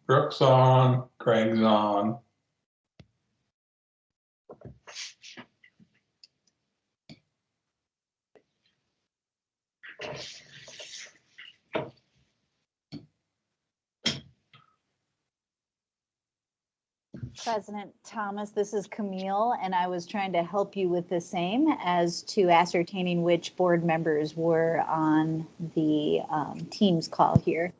Brooks on, Craig's on. President Thomas, this is Camille, and I was trying to help you with the same as to ascertaining which board members were on the Teams call here.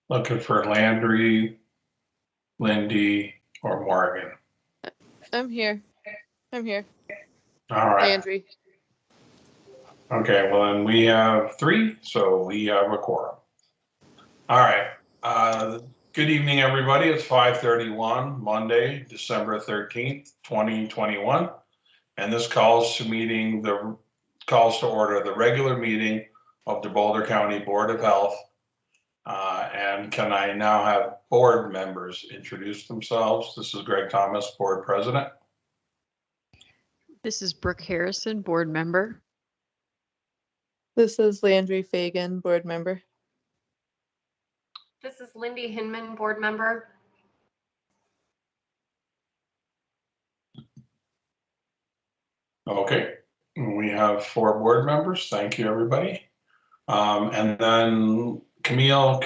Looking for Landry, Lindy, or Morgan. I'm here. I'm here. All right. Landry. Okay, well then we have 3, so we have a quorum. All right. Good evening, everybody. It's 5:31, Monday, December 13th, 2021. And this calls to order the regular meeting of the Boulder County Board of Health. And can I now have board members introduce themselves? This is Greg Thomas, board president. This is Brooke Harrison, board member. This is Landry Fagan, board member. This is Lindy Hinman, board member. Okay, we have 4 board members. Thank you, everybody. And then Camille,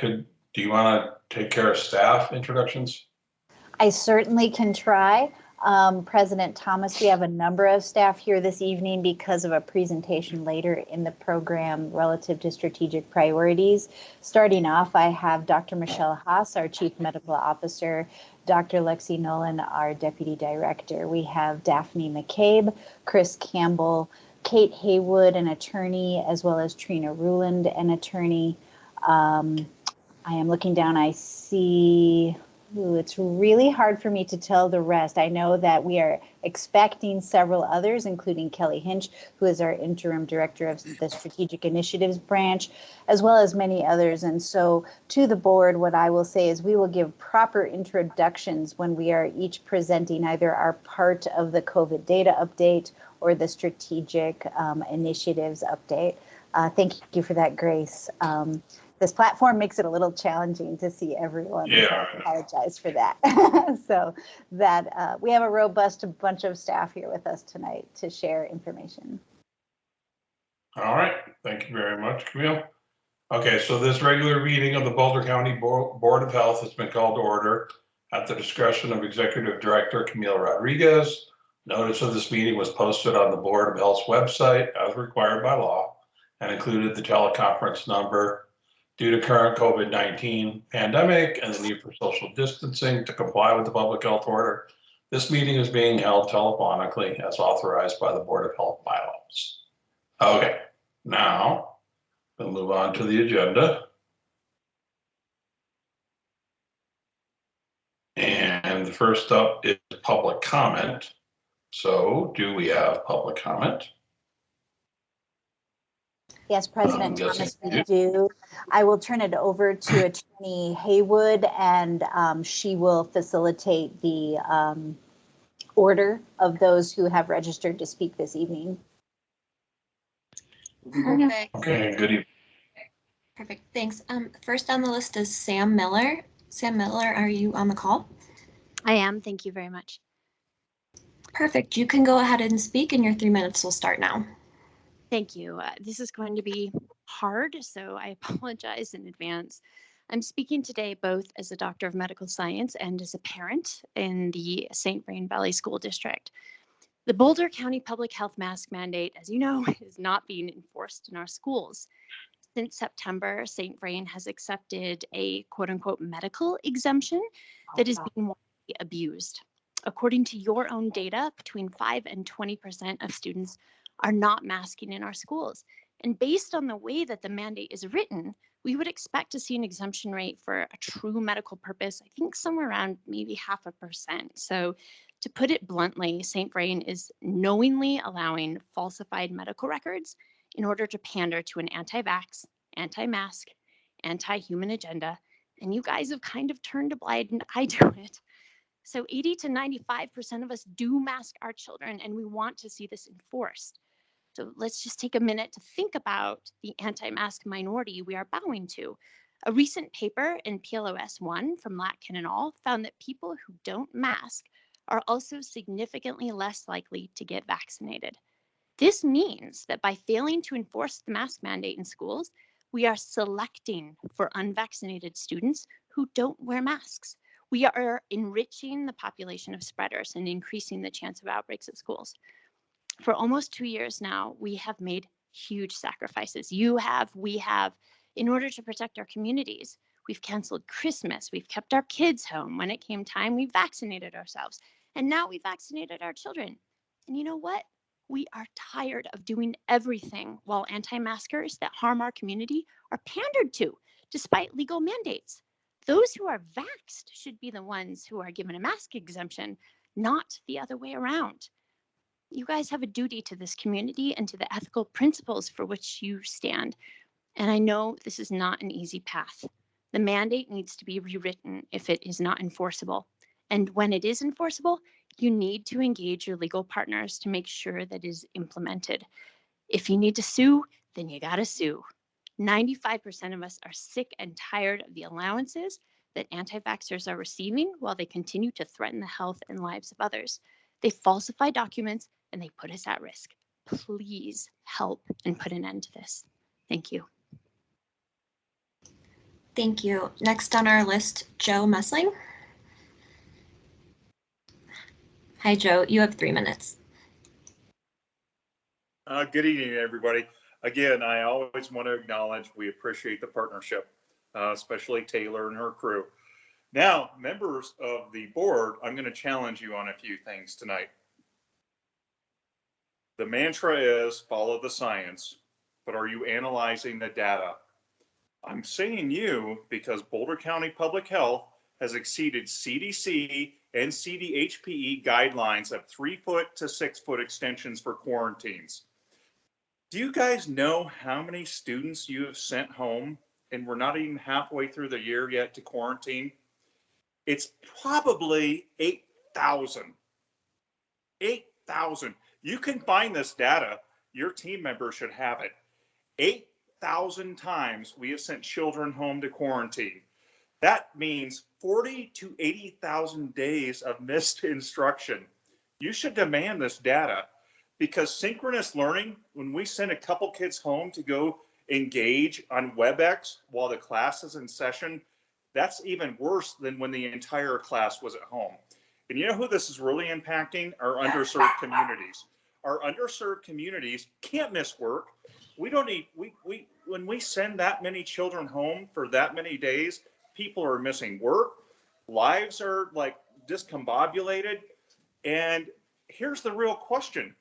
do you want to take care of staff introductions? I certainly can try. President Thomas, we have a number of staff here this evening because of a presentation later in the program relative to strategic priorities. Starting off, I have Dr. Michelle Haas, our Chief Medical Officer, Dr. Lexi Nolan, our Deputy Director. We have Daphne McCabe, Chris Campbell, Kate Haywood, an attorney, as well as Trina Ruland, an attorney. I am looking down, I see, it's really hard for me to tell the rest. I know that we are expecting several others, including Kelly Hinch, who is our interim director of the Strategic Initiatives branch, as well as many others. And so to the board, what I will say is we will give proper introductions when we are each presenting either our part of the COVID data update or the strategic initiatives update. Thank you for that, Grace. This platform makes it a little challenging to see everyone. Yeah. So I apologize for that. So that we have a robust bunch of staff here with us tonight to share information. All right, thank you very much, Camille. Okay, so this regular meeting of the Boulder County Board of Health has been called to order at the discretion of Executive Director Camille Rodriguez. Notice of this meeting was posted on the Board of Health's website as required by law and included the teleconference number. Due to current COVID-19 pandemic and the need for social distancing to comply with the public health order, this meeting is being held telephonically as authorized by the Board of Health bylaws. Okay, now we'll move on to the agenda. And the first up is public comment. So do we have public comment? Yes, President Thomas, we do. I will turn it over to Attorney Haywood, and she will facilitate the order of those who have registered to speak this evening. Perfect. Okay, good evening. Perfect, thanks. First on the list is Sam Miller. Sam Miller, are you on the call? I am, thank you very much. Perfect, you can go ahead and speak and your 3 minutes will start now. Thank you. This is going to be hard, so I apologize in advance. I'm speaking today both as a doctor of medical science and as a parent in the St. Vrain Valley School District. The Boulder County Public Health mask mandate, as you know, is not being enforced in our schools. Since September, St. Vrain has accepted a quote-unquote medical exemption that is being widely abused. According to your own data, between 5 and 20% of students are not masking in our schools. And based on the way that the mandate is written, we would expect to see an exemption rate for a true medical purpose, I think somewhere around maybe 0.5%. So to put it bluntly, St. Vrain is knowingly allowing falsified medical records in order to pander to an anti-vax, anti-mask, anti-human agenda. And you guys have kind of turned a blind eye to it. So 80 to 95% of us do mask our children, and we want to see this enforced. So let's just take a minute to think about the anti-mask minority we are bowing to. A recent paper in PLOS 1 from Latkin et al. Found that people who don't mask are also significantly less likely to get vaccinated. This means that by failing to enforce the mask mandate in schools, we are selecting for unvaccinated students who don't wear masks. We are enriching the population of spreaders and increasing the chance of outbreaks at schools. For almost 2 years now, we have made huge sacrifices. You have, we have, in order to protect our communities. We've canceled Christmas. We've kept our kids home. When it came time, we vaccinated ourselves. And now we vaccinated our children. And you know what? We are tired of doing everything while anti-maskers that harm our community are pandered to, despite legal mandates. Those who are vaxxed should be the ones who are given a mask exemption, not the other way around. You guys have a duty to this community and to the ethical principles for which you stand. And I know this is not an easy path. The mandate needs to be rewritten if it is not enforceable. And when it is enforceable, you need to engage your legal partners to make sure that it is implemented. If you need to sue, then you gotta sue. 95% of us are sick and tired of the allowances that anti-vaxxers are receiving while they continue to threaten the health and lives of others. They falsify documents and they put us at risk. Please help and put an end to this. Thank you. Thank you. Next on our list, Joe Messling. Hi, Joe. You have 3 minutes. Good evening, everybody. Again, I always want to acknowledge we appreciate the partnership, especially Taylor and her crew. Now, members of the board, I'm going to challenge you on a few things tonight. The mantra is follow the science, but are you analyzing the data? I'm saying you because Boulder County Public Health has exceeded CDC and CDHPE guidelines of 3-foot to 6-foot extensions for quarantines. Do you guys know how many students you have sent home and we're not even halfway through the year yet to quarantine? It's probably 8,000. 8,000. You can find this data. Your team members should have it. 8,000 times we have sent children home to quarantine. That means 40 to 80,000 days of missed instruction. You should demand this data because synchronous learning, when we send a couple kids home to go engage on WebEx while the class is in session, that's even worse than when the entire class was at home. And you know who this is really impacting? Our underserved communities. Our underserved communities can't miss work. We don't need, when we send that many children home for that many days, people are missing work, lives are like discombobulated. And here's the real question.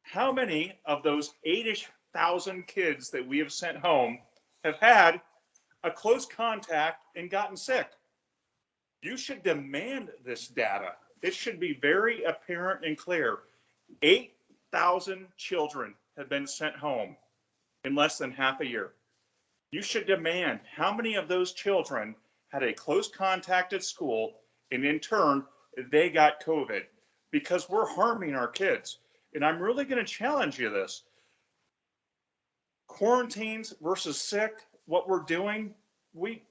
How many of those 8,000 kids that we have sent home have had a close contact and gotten sick? You should demand this data. It should be very apparent and clear. 8,000 children have been sent home in less than half a year. You should demand how many of those children had a close contact at school and in turn, they got COVID, because we're harming our kids. And I'm really going to challenge you this. Quarantines versus sick, what we're doing, we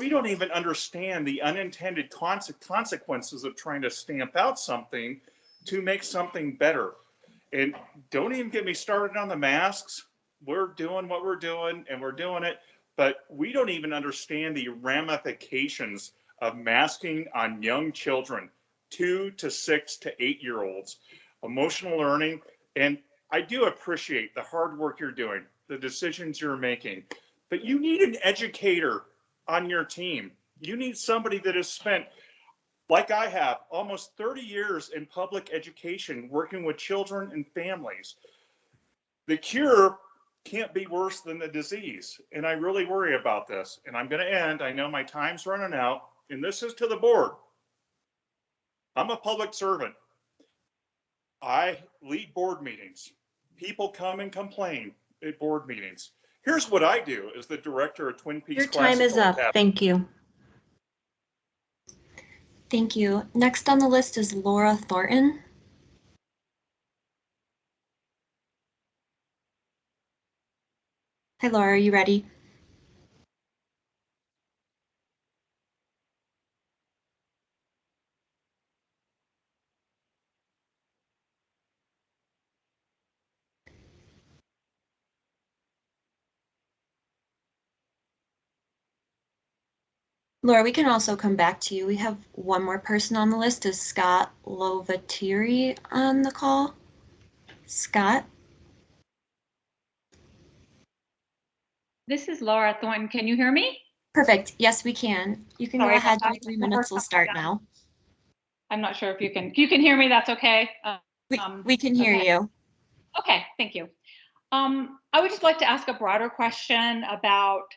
don't even understand the unintended consequences of trying to stamp out something to make something better. And don't even get me started on the masks. We're doing what we're doing and we're doing it, but we don't even understand the ramifications of masking on young children, 2 to 6 to 8-year-olds, emotional learning. And I do appreciate the hard work you're doing, the decisions you're making, but you need an educator on your team. You need somebody that has spent, like I have, almost 30 years in public education working with children and families. The cure can't be worse than the disease. And I really worry about this. And I'm going to end. I know my time's running out. And this is to the board. I'm a public servant. I lead board meetings. People come and complain at board meetings. Here's what I do as the director of Twin Peaks. Your time is up. Thank you. Thank you. Next on the list is Laura Thornton. Hi, Laura, are you ready? Laura, we can also come back to you. We have one more person on the list. Is Scott Lovatiri on the call? Scott? This is Laura Thornton. Can you hear me? Perfect. Yes, we can. You can go ahead. Your 3 minutes will start now. I'm not sure if you can hear me. That's okay. We can hear you. Okay, thank you. I would just like to ask a broader question about,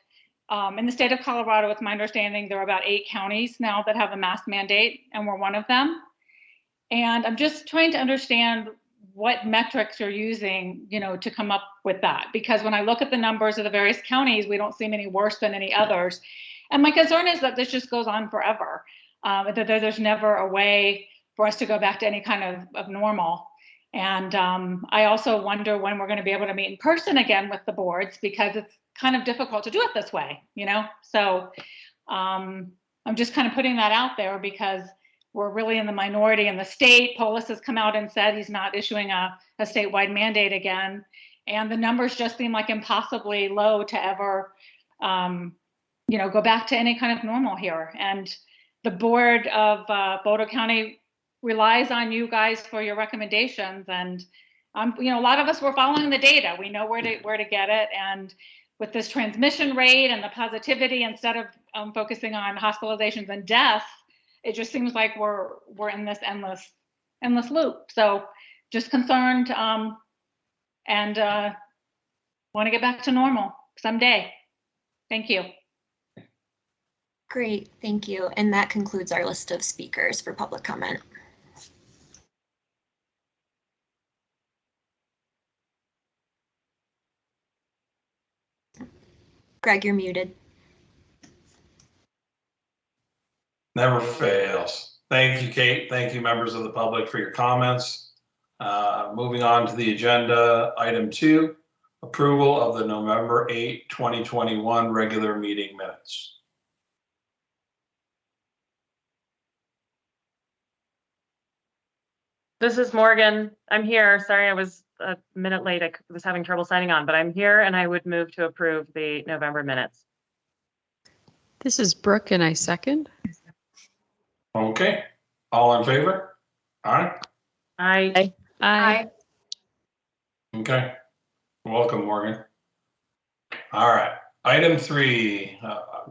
in the state of Colorado, it's my understanding there are about 8 counties now that have a mask mandate, and we're one of them. And I'm just trying to understand what metrics you're using, to come up with that. Because when I look at the numbers of the various counties, we don't seem any worse than any others. And my concern is that this just goes on forever, that there's never a way for us to go back to any kind of normal. And I also wonder when we're going to be able to meet in person again with the boards, because it's kind of difficult to do it this way, So I'm just kind of putting that out there because we're really in the minority in the state. Polis has come out and said he's not issuing a statewide mandate again. And the numbers just seem like impossibly low to ever, go back to any kind of normal here. And the board of Boulder County relies on you guys for your recommendations. And, a lot of us were following the data. We know where to get it. And with this transmission rate and the positivity, instead of focusing on hospitalizations and deaths, it just seems like we're in this endless loop. So just concerned and want to get back to normal someday. Thank you. Great, thank you. And that concludes our list of speakers for public comment. Greg, you're muted. Never fails. Thank you, Kate. Thank you, members of the public, for your comments. Moving on to the agenda, item 2, approval of the November 8, 2021 regular meeting minutes. This is Morgan. I'm here. Sorry, I was a minute late. I was having trouble signing on, but I'm here and I would move to approve the November minutes. This is Brooke and I second. Okay, all in favor? Aye. Aye. Aye. Okay, welcome, Morgan. All right, item 3,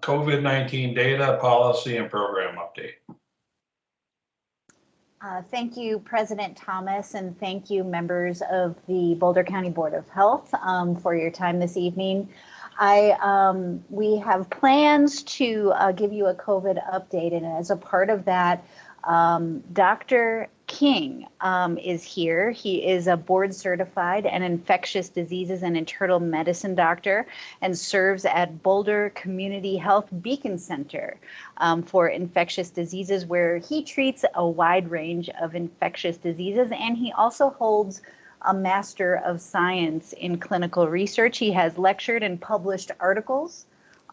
COVID-19 data, policy, and program update. Thank you, President Thomas, and thank you, members of the Boulder County Board of Health, for your time this evening. We have plans to give you a COVID update, and as a part of that, Dr. King is here. He is a board certified and infectious diseases and internal medicine doctor and serves at Boulder Community Health Beacon Center for infectious diseases, where he treats a wide range of infectious diseases, and he also holds a Master of Science in Clinical Research. He has lectured and published articles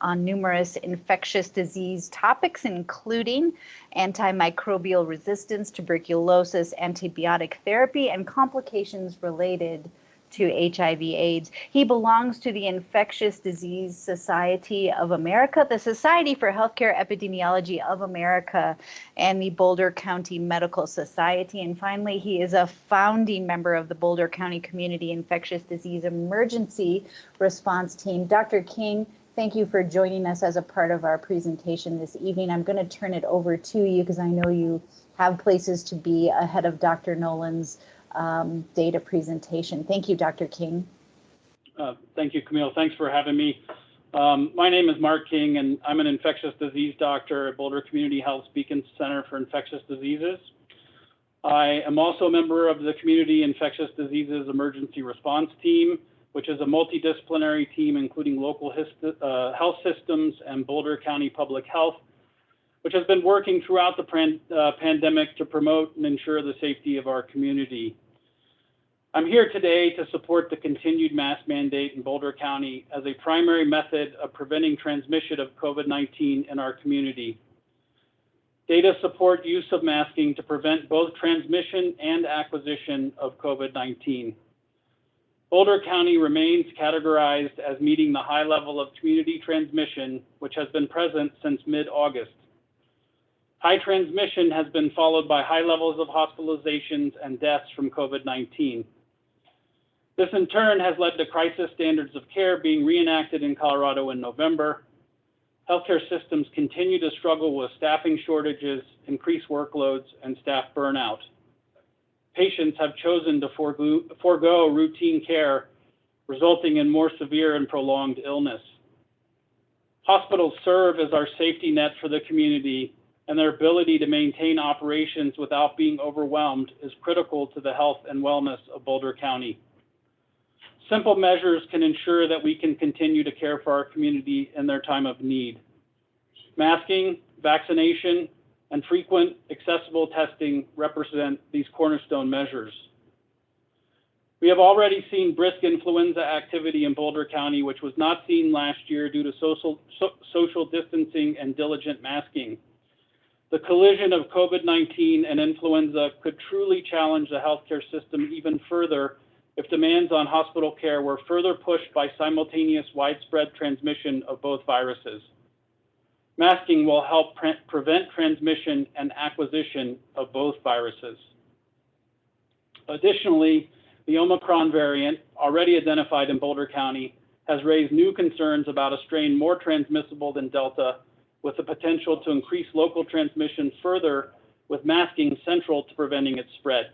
on numerous infectious disease topics, including antimicrobial resistance, tuberculosis, antibiotic therapy, and complications related to HIV/AIDS. He belongs to the Infectious Disease Society of America, the Society for Healthcare Epidemiology of America, and the Boulder County Medical Society. And finally, he is a founding member of the Boulder County Community Infectious Disease Emergency Response Team. Dr. King, thank you for joining us as a part of our presentation this evening. I'm going to turn it over to you because I know you have places to be ahead of Dr. Nolan's data presentation. Thank you, Dr. King. Thank you, Camille. Thanks for having me. My name is Mark King, and I'm an infectious disease doctor at Boulder Community Health's Beacon Center for Infectious Diseases. I am also a member of the Community Infectious Diseases Emergency Response Team, which is a multidisciplinary team including local health systems and Boulder County Public Health, which has been working throughout the pandemic to promote and ensure the safety of our community. I'm here today to support the continued mask mandate in Boulder County as a primary method of preventing transmission of COVID-19 in our community. Data support use of masking to prevent both transmission and acquisition of COVID-19. Boulder County remains categorized as meeting the high level of community transmission, which has been present since mid-August. High transmission has been followed by high levels of hospitalizations and deaths from COVID-19. This in turn has led to crisis standards of care being reenacted in Colorado in November. Healthcare systems continue to struggle with staffing shortages, increased workloads, and staff burnout. Patients have chosen to forego routine care, resulting in more severe and prolonged illness. Hospitals serve as our safety net for the community, and their ability to maintain operations without being overwhelmed is critical to the health and wellness of Boulder County. Simple measures can ensure that we can continue to care for our community in their time of need. Masking, vaccination, and frequent accessible testing represent these cornerstone measures. We have already seen brisk influenza activity in Boulder County, which was not seen last year due to social distancing and diligent masking. The collision of COVID-19 and influenza could truly challenge the healthcare system even further if demands on hospital care were further pushed by simultaneous widespread transmission of both viruses. Masking will help prevent transmission and acquisition of both viruses. Additionally, the Omicron variant, already identified in Boulder County, has raised new concerns about a strain more transmissible than Delta, with the potential to increase local transmission further, with masking central to preventing its spread.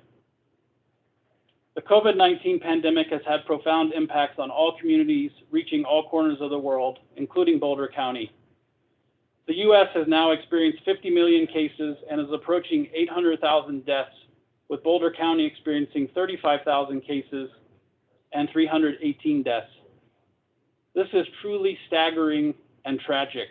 The COVID-19 pandemic has had profound impacts on all communities, reaching all corners of the world, including Boulder County. The U.S. has now experienced 50 million cases and is approaching 800,000 deaths, with Boulder County experiencing 35,000 cases and 318 deaths. This is truly staggering and tragic.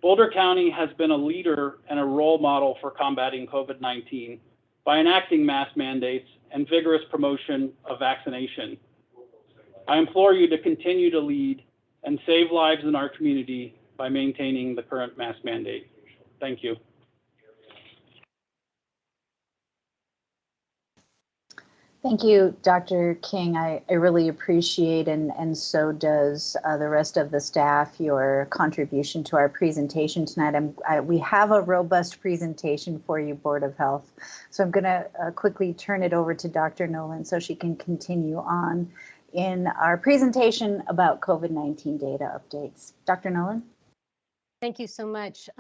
Boulder County has been a leader and a role model for combating COVID-19 by enacting mask mandates and vigorous promotion of vaccination. I implore you to continue to lead and save lives in our community by maintaining the current mask mandate. Thank you. Thank you, Dr. King. I really appreciate, and so does the rest of the staff, your contribution to our presentation tonight. We have a robust presentation for you, Board of Health. So I'm going to quickly turn it over to Dr. Nolan so she can continue on in our presentation about COVID-19 data updates. Dr. Nolan? Thank you so much.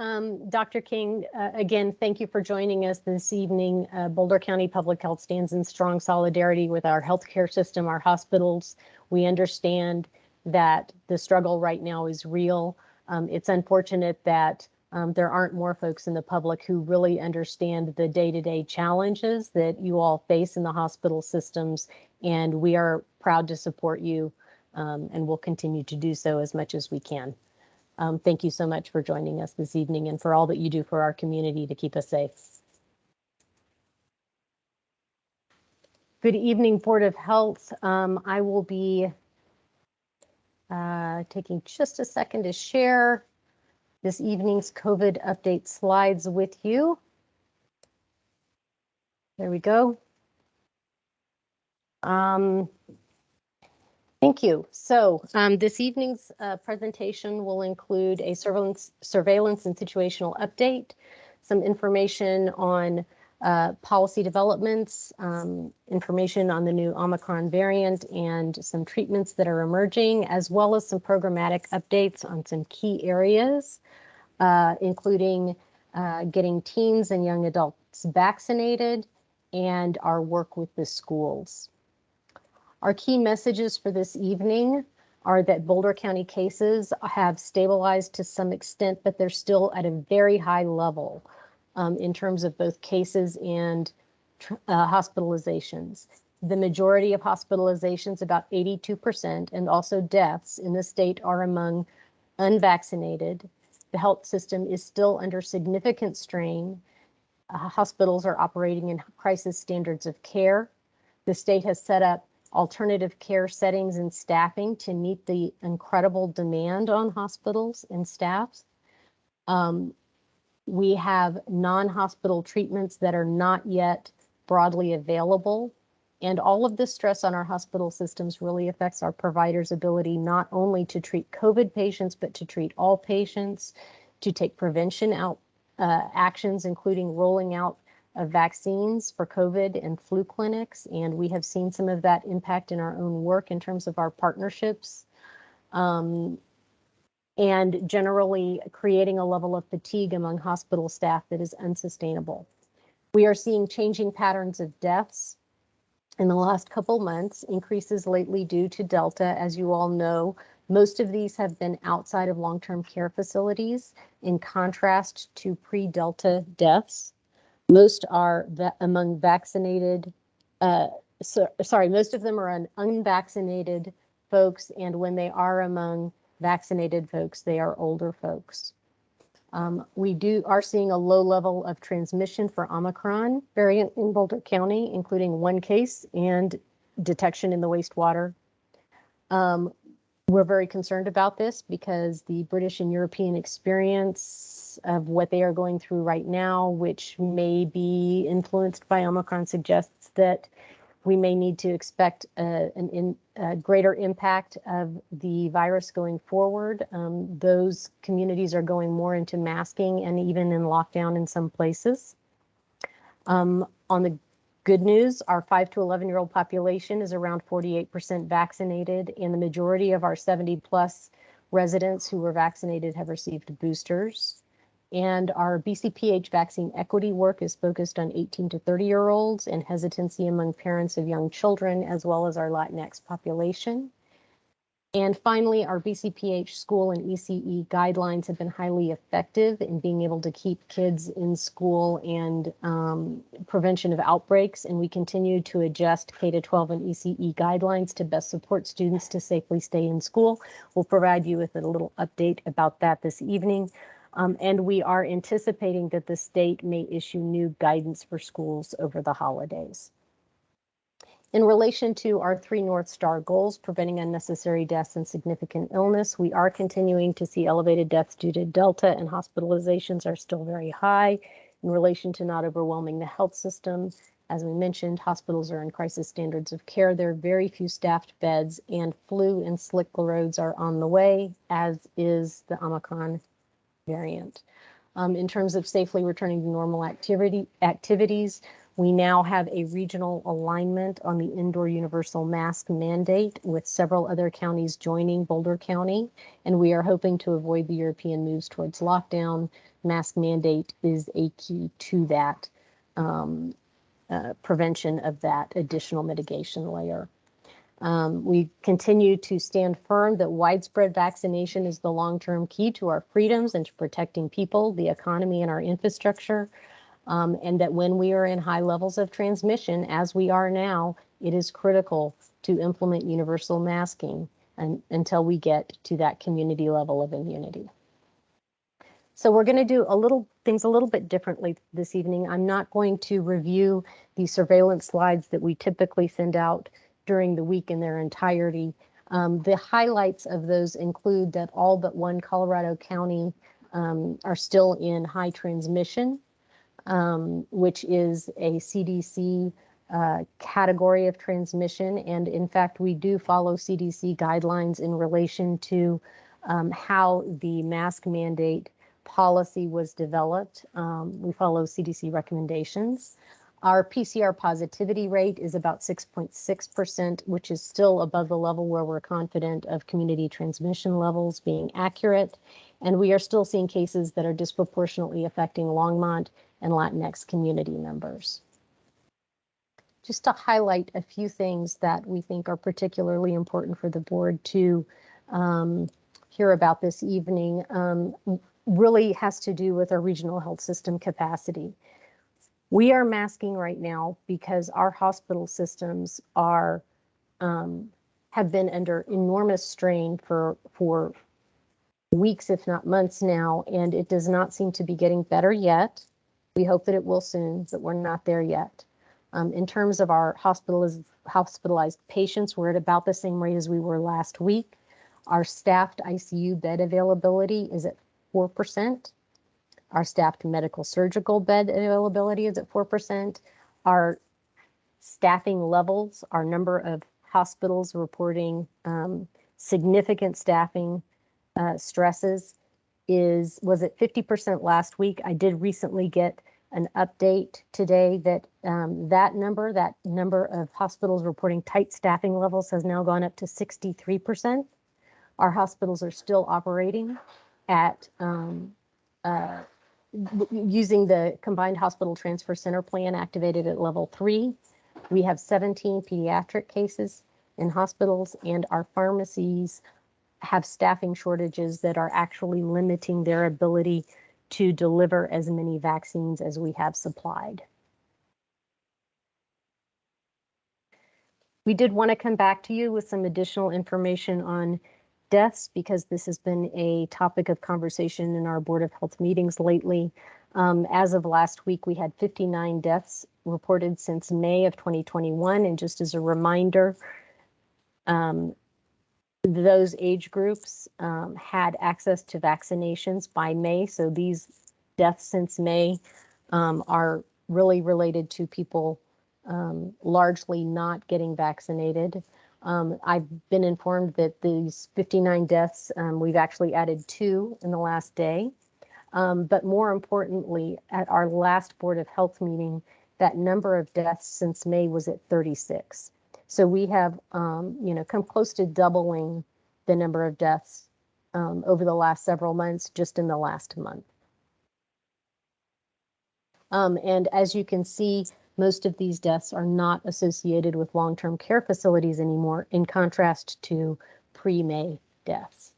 Dr. King, again, thank you for joining us this evening. Boulder County Public Health stands in strong solidarity with our healthcare system, our hospitals. We understand that the struggle right now is real. It's unfortunate that there aren't more folks in the public who really understand the day-to-day challenges that you all face in the hospital systems, and we are proud to support you and will continue to do so as much as we can. Thank you so much for joining us this evening and for all that you do for our community to keep us safe. Good evening, Board of Health. I will be taking just a second to share this evening's COVID update slides with you. There we go. Thank you. So this evening's presentation will include a surveillance and situational update, some information on policy developments, information on the new Omicron variant, and some treatments that are emerging, as well as some programmatic updates on some key areas, including getting teens and young adults vaccinated and our work with the schools. Our key messages for this evening are that Boulder County cases have stabilized to some extent, but they're still at a very high level in terms of both cases and hospitalizations. The majority of hospitalizations, about 82%, and also deaths in the state are among unvaccinated. The health system is still under significant strain. Hospitals are operating in crisis standards of care. The state has set up alternative care settings and staffing to meet the incredible demand on hospitals and staffs. We have non-hospital treatments that are not yet broadly available. And all of this stress on our hospital systems really affects our providers' ability not only to treat COVID patients, but to treat all patients, to take prevention actions, including rolling out of vaccines for COVID and flu clinics. And we have seen some of that impact in our own work in terms of our partnerships. And generally creating a level of fatigue among hospital staff that is unsustainable. We are seeing changing patterns of deaths in the last couple months, increases lately due to Delta. As you all know, most of these have been outside of long-term care facilities, in contrast to pre-Delta deaths. Most are among vaccinated, most of them are on unvaccinated folks, and when they are among vaccinated folks, they are older folks. We are seeing a low level of transmission for Omicron variant in Boulder County, including one case and detection in the wastewater. We're very concerned about this because the British and European experience of what they are going through right now, which may be influenced by Omicron, suggests that we may need to expect a greater impact of the virus going forward. Those communities are going more into masking and even in lockdown in some places. On the good news, our 5 to 11-year-old population is around 48% vaccinated, and the majority of our 70+ residents who were vaccinated have received boosters. And our BCPH vaccine equity work is focused on 18 to 30-year-olds and hesitancy among parents of young children, as well as our Latinx population. And finally, our BCPH school and ECE guidelines have been highly effective in being able to keep kids in school and prevention of outbreaks. And we continue to adjust K-12 and ECE guidelines to best support students to safely stay in school. We'll provide you with a little update about that this evening. And we are anticipating that the state may issue new guidance for schools over the holidays. In relation to our 3 North Star goals, preventing unnecessary deaths and significant illness, we are continuing to see elevated deaths due to Delta, and hospitalizations are still very high. In relation to not overwhelming the health system, as we mentioned, hospitals are in crisis standards of care. There are very few staffed beds, and flu and sclerosis are on the way, as is the Omicron variant. In terms of safely returning to normal activities, we now have a regional alignment on the indoor universal mask mandate, with several other counties joining Boulder County, and we are hoping to avoid the European moves towards lockdown. Mask mandate is a key to that prevention of that additional mitigation layer. We continue to stand firm that widespread vaccination is the long-term key to our freedoms and to protecting people, the economy, and our infrastructure. And that when we are in high levels of transmission, as we are now, it is critical to implement universal masking until we get to that community level of immunity. So we're going to do things a little bit differently this evening. I'm not going to review the surveillance slides that we typically send out during the week in their entirety. The highlights of those include that all but one Colorado county are still in high transmission, which is a CDC category of transmission. And in fact, we do follow CDC guidelines in relation to how the mask mandate policy was developed. We follow CDC recommendations. Our PCR positivity rate is about 6.6%, which is still above the level where we're confident of community transmission levels being accurate. And we are still seeing cases that are disproportionately affecting Longmont and Latinx community members. just to highlight a few things that we think are particularly important for the board to hear about this evening, really has to do with our regional health system capacity. We are masking right now because our hospital systems are have been under enormous strain for weeks, if not months now, and it does not seem to be getting better yet. We hope that it will soon, but we're not there yet. In terms of our hospitalized patients, we're at about the same rate as we were last week. Our staffed ICU bed availability is at 4%. Our staffed medical surgical bed availability is at 4%. Our staffing levels, our number of hospitals reporting significant staffing stresses was at 50% last week. I did recently get an update today that that number of hospitals reporting tight staffing levels has now gone up to 63%. Our hospitals are still operating at using the combined hospital transfer center plan activated at level 3. We have 17 pediatric cases in hospitals, and our pharmacies have staffing shortages that are actually limiting their ability to deliver as many vaccines as we have supplied. We did want to come back to you with some additional information on deaths because this has been a topic of conversation in our Board of Health meetings lately. As of last week, we had 59 deaths reported since May of 2021. And just as a reminder, those age groups had access to vaccinations by May. So these deaths since May are really related to people largely not getting vaccinated. I've been informed that these 59 deaths, we've actually added 2 in the last day. But more importantly, at our last Board of Health meeting, that number of deaths since May was at 36. So we have, come close to doubling the number of deaths over the last several months, just in the last month. And as you can see, most of these deaths are not associated with long-term care facilities anymore, in contrast to pre-May deaths.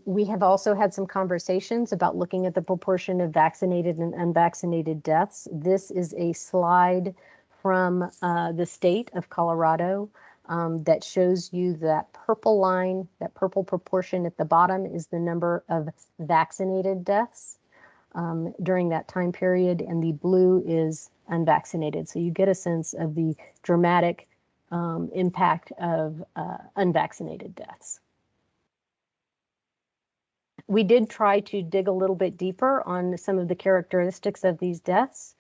We have also had some conversations about looking at the proportion of vaccinated and unvaccinated deaths. This is a slide from the state of Colorado that shows you that purple line, that purple proportion at the bottom is the number of vaccinated deaths during that time period, and the blue is unvaccinated. So you get a sense of the dramatic impact of unvaccinated deaths. We did try to dig a little bit deeper on some of the characteristics of these deaths.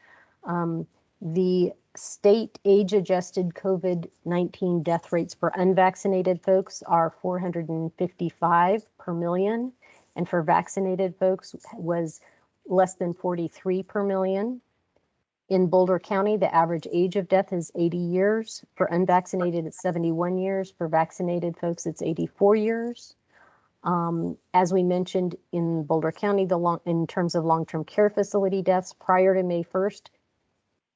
The state age-adjusted COVID-19 death rates for unvaccinated folks are 455 per million, and for vaccinated folks was less than 43 per million. In Boulder County, the average age of death is 80 years. For unvaccinated, it's 71 years. For vaccinated folks, it's 84 years. As we mentioned in Boulder County, in terms of long-term care facility deaths prior to May 1st,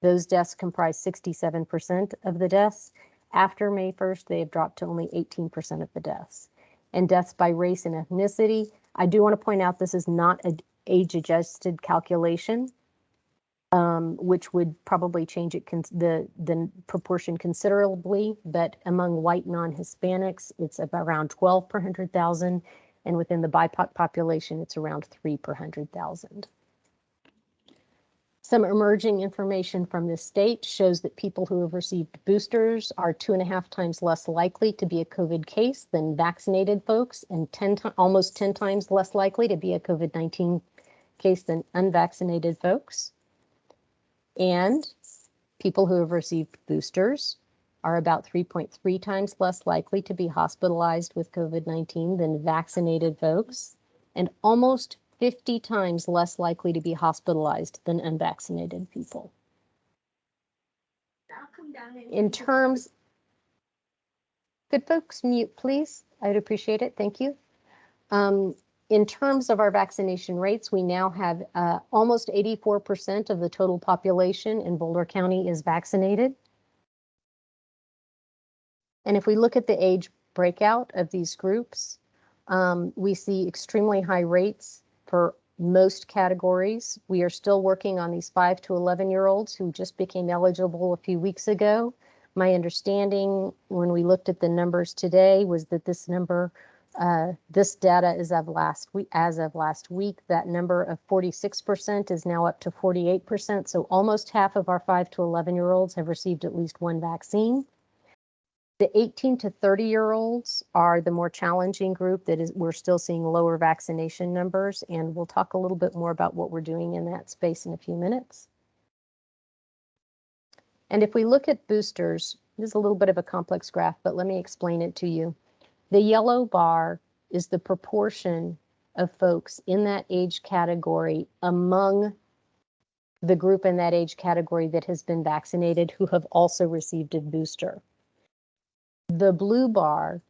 those deaths comprise 67% of the deaths. After May 1st, they have dropped to only 18% of the deaths. And deaths by race and ethnicity, I do want to point out this is not an age-adjusted calculation, which would probably change it the proportion considerably, but among white non-Hispanics, it's around 12 per 100,000, and within the BIPOC population, it's around 3 per 100,000. Some emerging information from this state shows that people who have received boosters are 2.5 times less likely to be a COVID case than vaccinated folks, and almost 10 times less likely to be a COVID-19 case than unvaccinated folks. And people who have received boosters are about 3.3 times less likely to be hospitalized with COVID-19 than vaccinated folks, and almost 50 times less likely to be hospitalized than unvaccinated people. In terms, could folks mute, please? I'd appreciate it. Thank you. In terms of our vaccination rates, we now have almost 84% of the total population in Boulder County is vaccinated. And if we look at the age breakout of these groups, we see extremely high rates for most categories. We are still working on these 5 to 11-year-olds who just became eligible a few weeks ago. My understanding when we looked at the numbers today was that this number, this data is of last week. As of last week, that number of 46% is now up to 48%. So almost half of our 5 to 11-year-olds have received at least one vaccine. The 18 to 30-year-olds are the more challenging group that is, we're still seeing lower vaccination numbers, and we'll talk a little bit more about what we're doing in that space in a few minutes. And if we look at boosters, this is a little bit of a complex graph, but let me explain it to you. The yellow bar is the proportion of folks in that age category among the group in that age category that has been vaccinated who have also received a booster. The blue bar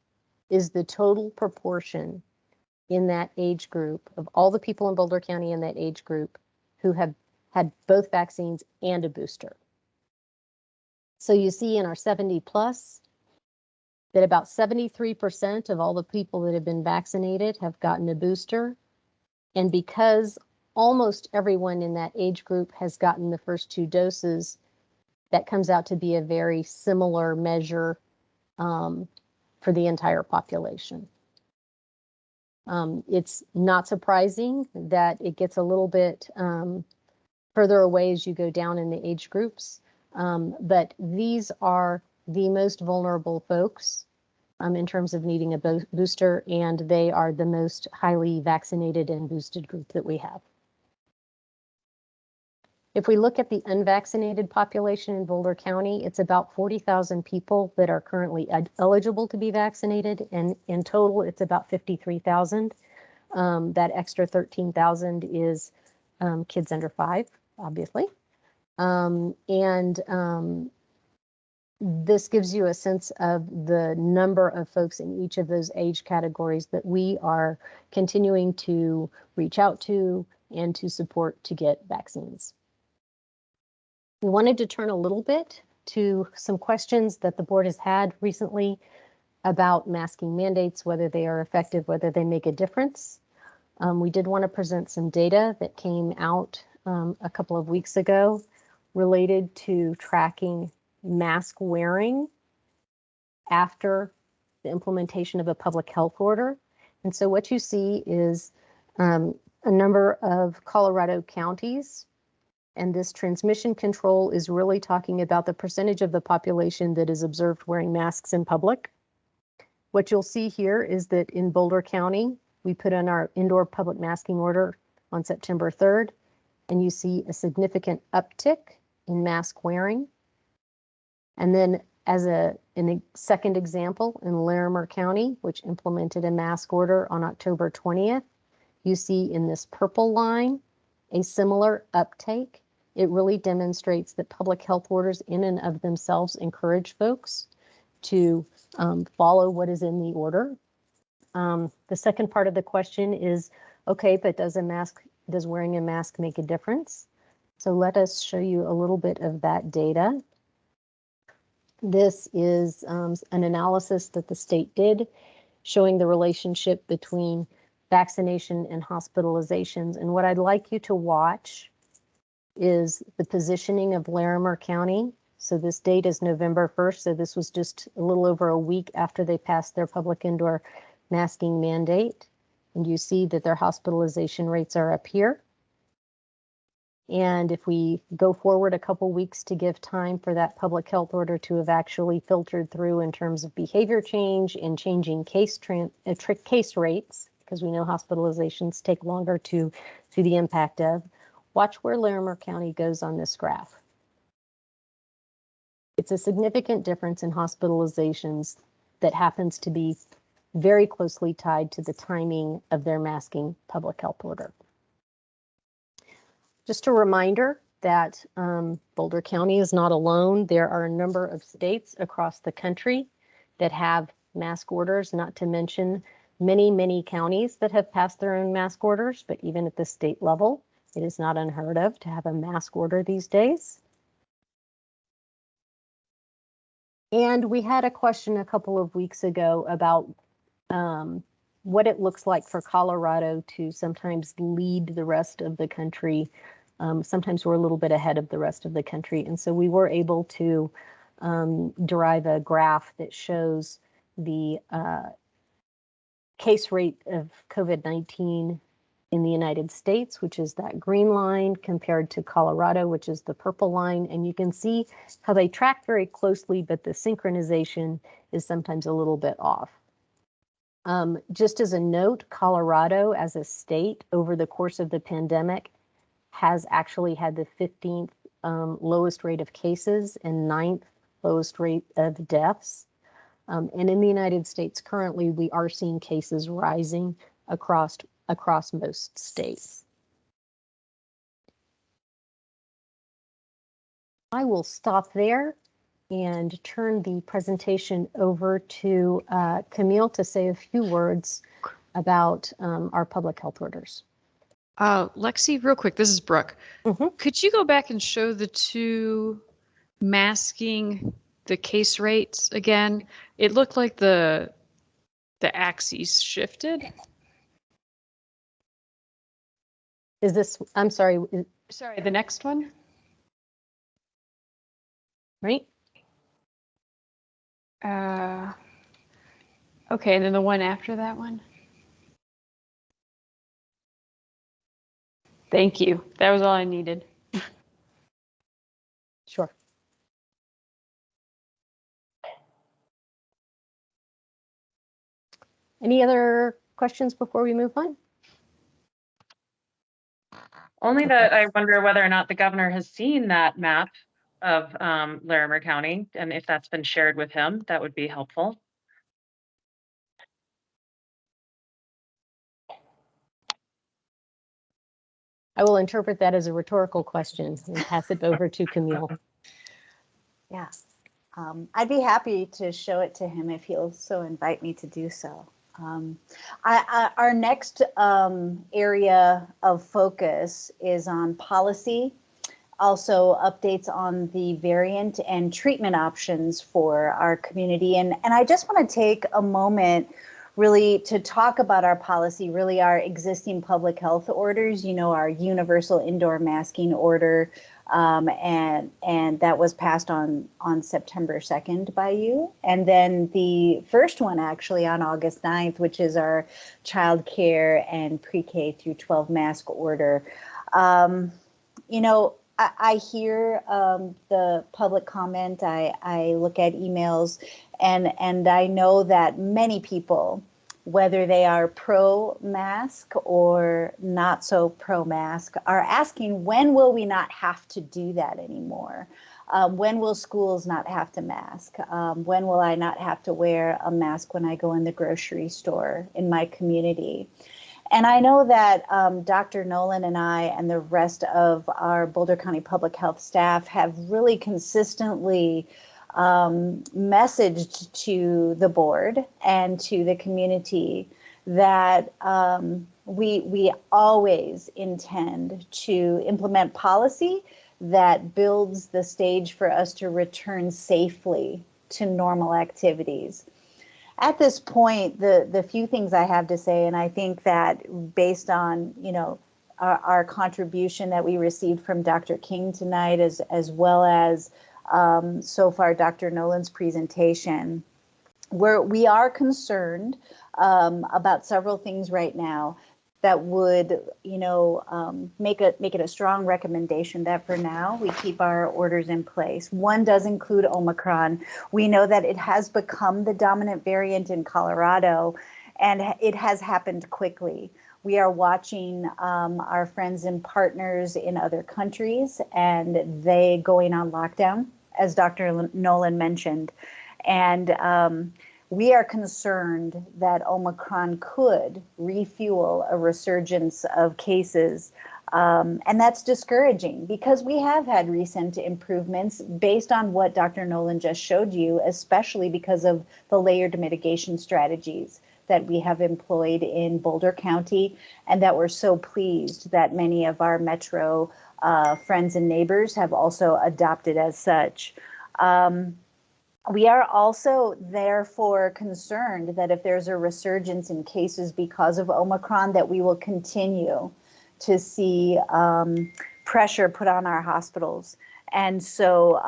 is the total proportion in that age group of all the people in Boulder County in that age group who have had both vaccines and a booster. So you see in our 70 plus that about 73% of all the people that have been vaccinated have gotten a booster. And because almost everyone in that age group has gotten the first 2 doses, that comes out to be a very similar measure for the entire population. It's not surprising that it gets a little bit further away as you go down in the age groups, but these are the most vulnerable folks in terms of needing a booster, and they are the most highly vaccinated and boosted group that we have. If we look at the unvaccinated population in Boulder County, it's about 40,000 people that are currently eligible to be vaccinated, and in total, it's about 53,000. That extra 13,000 is kids under 5, obviously. This gives you a sense of the number of folks in each of those age categories that we are continuing to reach out to and to support to get vaccines. We wanted to turn a little bit to some questions that the board has had recently about masking mandates, whether they are effective, whether they make a difference. We did want to present some data that came out a couple of weeks ago related to tracking mask wearing after the implementation of a public health order. And so what you see is a number of Colorado counties. And this transmission control is really talking about the percentage of the population that is observed wearing masks in public. What you'll see here is that in Boulder County, we put in our indoor public masking order on September 3rd, and you see a significant uptick in mask wearing. And then as a second example, in Larimer County, which implemented a mask order on October 20th, you see in this purple line a similar uptake. It really demonstrates that public health orders in and of themselves encourage folks to follow what is in the order. The second part of the question is, okay, but does wearing a mask make a difference? So let us show you a little bit of that data. This is an analysis that the state did showing the relationship between vaccination and hospitalizations. And what I'd like you to watch is the positioning of Larimer County. So this date is November 1st. So this was just a little over a week after they passed their public indoor masking mandate. And you see that their hospitalization rates are up here. And if we go forward a couple weeks to give time for that public health order to have actually filtered through in terms of behavior change and changing case rates, because we know hospitalizations take longer to see the impact of, watch where Larimer County goes on this graph. It's a significant difference in hospitalizations that happens to be very closely tied to the timing of their masking public health order. Just a reminder that Boulder County is not alone. There are a number of states across the country that have mask orders, not to mention many counties that have passed their own mask orders, but even at the state level, it is not unheard of to have a mask order these days. And we had a question a couple of weeks ago about what it looks like for Colorado to sometimes lead the rest of the country. Sometimes we're a little bit ahead of the rest of the country. And so we were able to derive a graph that shows the case rate of COVID-19 in the United States, which is that green line, compared to Colorado, which is the purple line. And you can see how they track very closely, but the synchronization is sometimes a little bit off. Just as a note, Colorado as a state over the course of the pandemic has actually had the 15th lowest rate of cases and 9th lowest rate of deaths. And in the United States currently, we are seeing cases rising across most states. I will stop there and turn the presentation over to Camille to say a few words about our public health orders. Lexi, real quick, this is Brooke. Mm-hmm. Could you go back and show the two masking the case rates again? It looked like the axes shifted. Is this, I'm sorry. Sorry, the next one. Right? Okay, and then the one after that one. Thank you. That was all I needed. Sure. Any other questions before we move on? Only that I wonder whether or not the governor has seen that map of Larimer County, and if that's been shared with him, that would be helpful. I will interpret that as a rhetorical question and pass it over to Camille. Yeah, I'd be happy to show it to him if he'll so invite me to do so. Our next area of focus is on policy, also updates on the variant and treatment options for our community. And I just want to take a moment really to talk about our policy, really our existing public health orders, you know, our universal indoor masking order, and that was passed on September 2nd by you. And then the first one actually on August 9th, which is our child care and pre-K through 12 mask order. You know, I hear the public comment, I look at emails, and I know that many people, whether they are pro-mask or not so pro-mask, are asking, when will we not have to do that anymore? When will schools not have to mask? When will I not have to wear a mask when I go in the grocery store in my community? And I know that Dr. Nolan and I and the rest of our Boulder County Public Health staff have really consistently messaged to the board and to the community that we always intend to implement policy that builds the stage for us to return safely to normal activities. At this point, the few things I have to say, and I think that based on, you know, our contribution that we received from Dr. King tonight, as well as so far Dr. Nolan's presentation, we are concerned about several things right now that would, you know, make it a strong recommendation that for now we keep our orders in place. One does include Omicron. We know that it has become the dominant variant in Colorado, and it has happened quickly. We are watching our friends and partners in other countries, and they going on lockdown, as Dr. Nolan mentioned. And we are concerned that Omicron could refuel a resurgence of cases. And that's discouraging because we have had recent improvements based on what Dr. Nolan just showed you, especially because of the layered mitigation strategies that we have employed in Boulder County, and that we're so pleased that many of our Metro friends and neighbors have also adopted as such. We are also therefore concerned that if there's a resurgence in cases because of Omicron, that we will continue to see pressure put on our hospitals. And so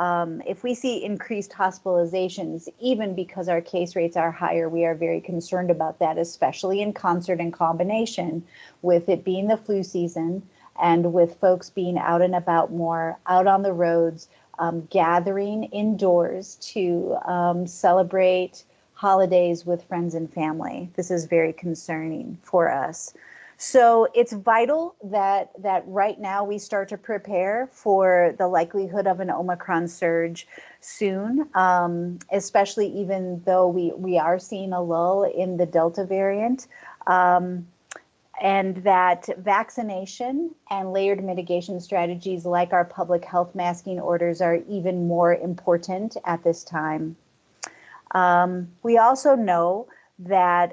if we see increased hospitalizations, even because our case rates are higher, we are very concerned about that, especially in concert and combination with it being the flu season and with folks being out and about more, out on the roads, gathering indoors to celebrate holidays with friends and family. This is very concerning for us. So it's vital that right now we start to prepare for the likelihood of an Omicron surge soon, especially even though we are seeing a lull in the Delta variant. And that vaccination and layered mitigation strategies like our public health masking orders are even more important at this time. We also know that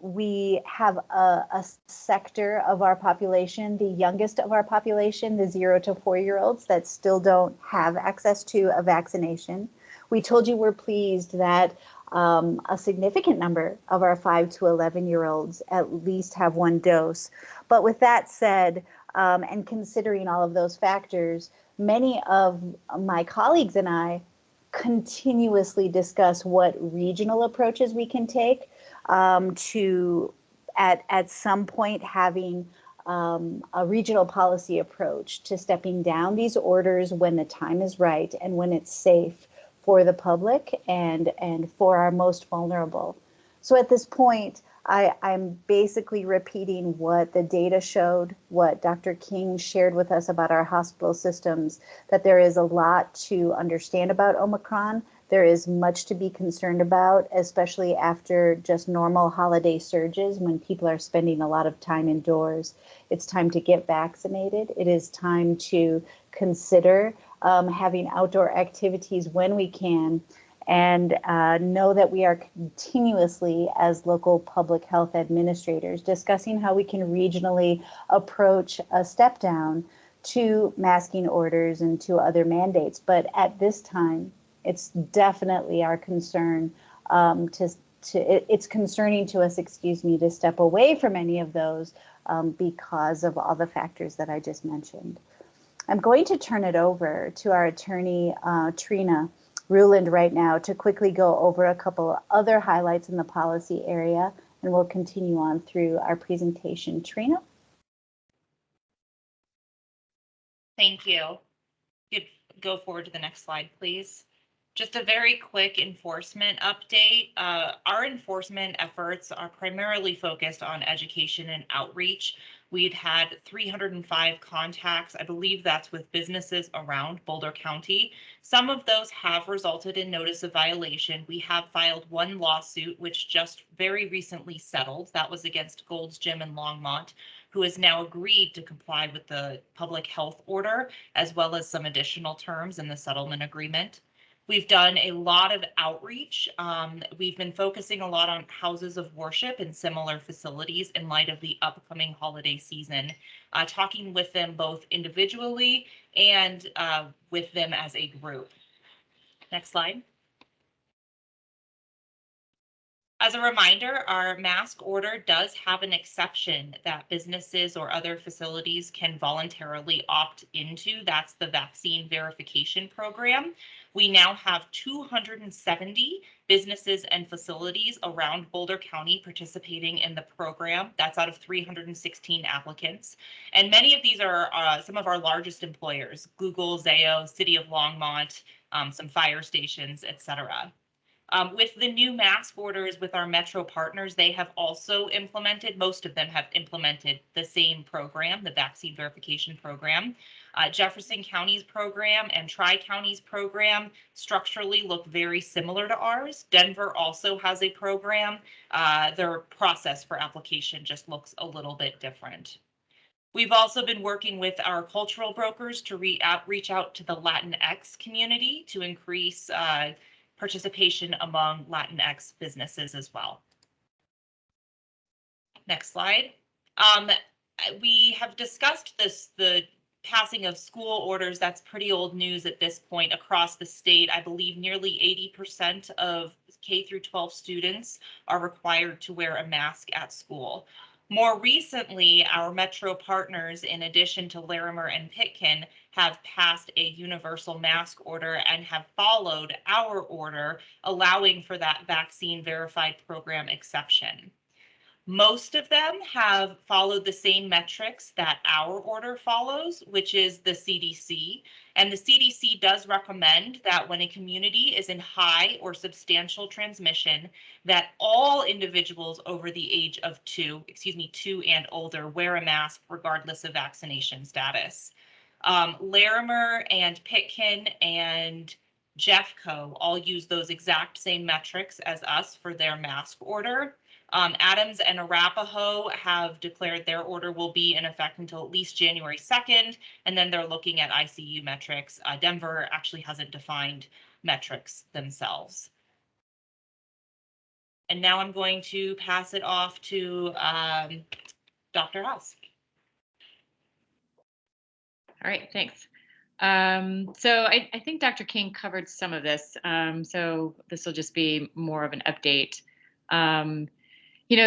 we have a sector of our population, the youngest of our population, the 0 to 4-year-olds, that still don't have access to a vaccination. We told you we're pleased that a significant number of our 5 to 11-year-olds at least have one dose. But with that said, and considering all of those factors, many of my colleagues and I continuously discuss what regional approaches we can take to, at some point, having a regional policy approach to stepping down these orders when the time is right and when it's safe for the public and for our most vulnerable. So at this point, I'm basically repeating what the data showed, what Dr. King shared with us about our hospital systems, that there is a lot to understand about Omicron. There is much to be concerned about, especially after just normal holiday surges when people are spending a lot of time indoors. It's time to get vaccinated. It is time to consider having outdoor activities when we can, and know that we are continuously, as local public health administrators, discussing how we can regionally approach a step down to masking orders and to other mandates. But at this time, it's definitely our concern it's concerning to us, to step away from any of those because of all the factors that I just mentioned. I'm going to turn it over to our attorney, Trina Ruland, right now to quickly go over a couple other highlights in the policy area, and we'll continue on through our presentation. Trina? Thank you. Could go forward to the next slide, please. Just a very quick enforcement update. Our enforcement efforts are primarily focused on education and outreach. We'd had 305 contacts. I believe that's with businesses around Boulder County. Some of those have resulted in notice of violation. We have filed one lawsuit, which just very recently settled. That was against Gold's Gym in Longmont, who has now agreed to comply with the public health order, as well as some additional terms in the settlement agreement. We've done a lot of outreach. We've been focusing a lot on houses of worship and similar facilities in light of the upcoming holiday season, talking with them both individually and with them as a group. Next slide. As a reminder, our mask order does have an exception that businesses or other facilities can voluntarily opt into. That's the vaccine verification program. We now have 270 businesses and facilities around Boulder County participating in the program. That's out of 316 applicants. And many of these are some of our largest employers: Google, Zayo, City of Longmont, some fire stations, etc. With the new mask orders with our Metro partners, they have also implemented, most of them have implemented the same program, the vaccine verification program. Jefferson County's program and Tri-County's program structurally look very similar to ours. Denver also has a program. Their process for application just looks a little bit different. We've also been working with our cultural brokers to reach out to the Latinx community to increase participation among Latinx businesses as well. Next slide. We have discussed the passing of school orders. That's pretty old news at this point across the state. I believe nearly 80% of K through 12 students are required to wear a mask at school. More recently, our metro partners, in addition to Larimer and Pitkin, have passed a universal mask order and have followed our order, allowing for that vaccine verified program exception. Most of them have followed the same metrics that our order follows, which is the CDC. And the CDC does recommend that when a community is in high or substantial transmission, that all individuals over the age of 2 and older, wear a mask regardless of vaccination status. Larimer and Pitkin and Jeffco all use those exact same metrics as us for their mask order. Adams and Arapahoe have declared their order will be in effect until at least January 2nd, and then they're looking at ICU metrics. Denver actually hasn't defined metrics themselves. And now I'm going to pass it off to Dr. House. All right, thanks. So I think Dr. King covered some of this. So this will just be more of an update.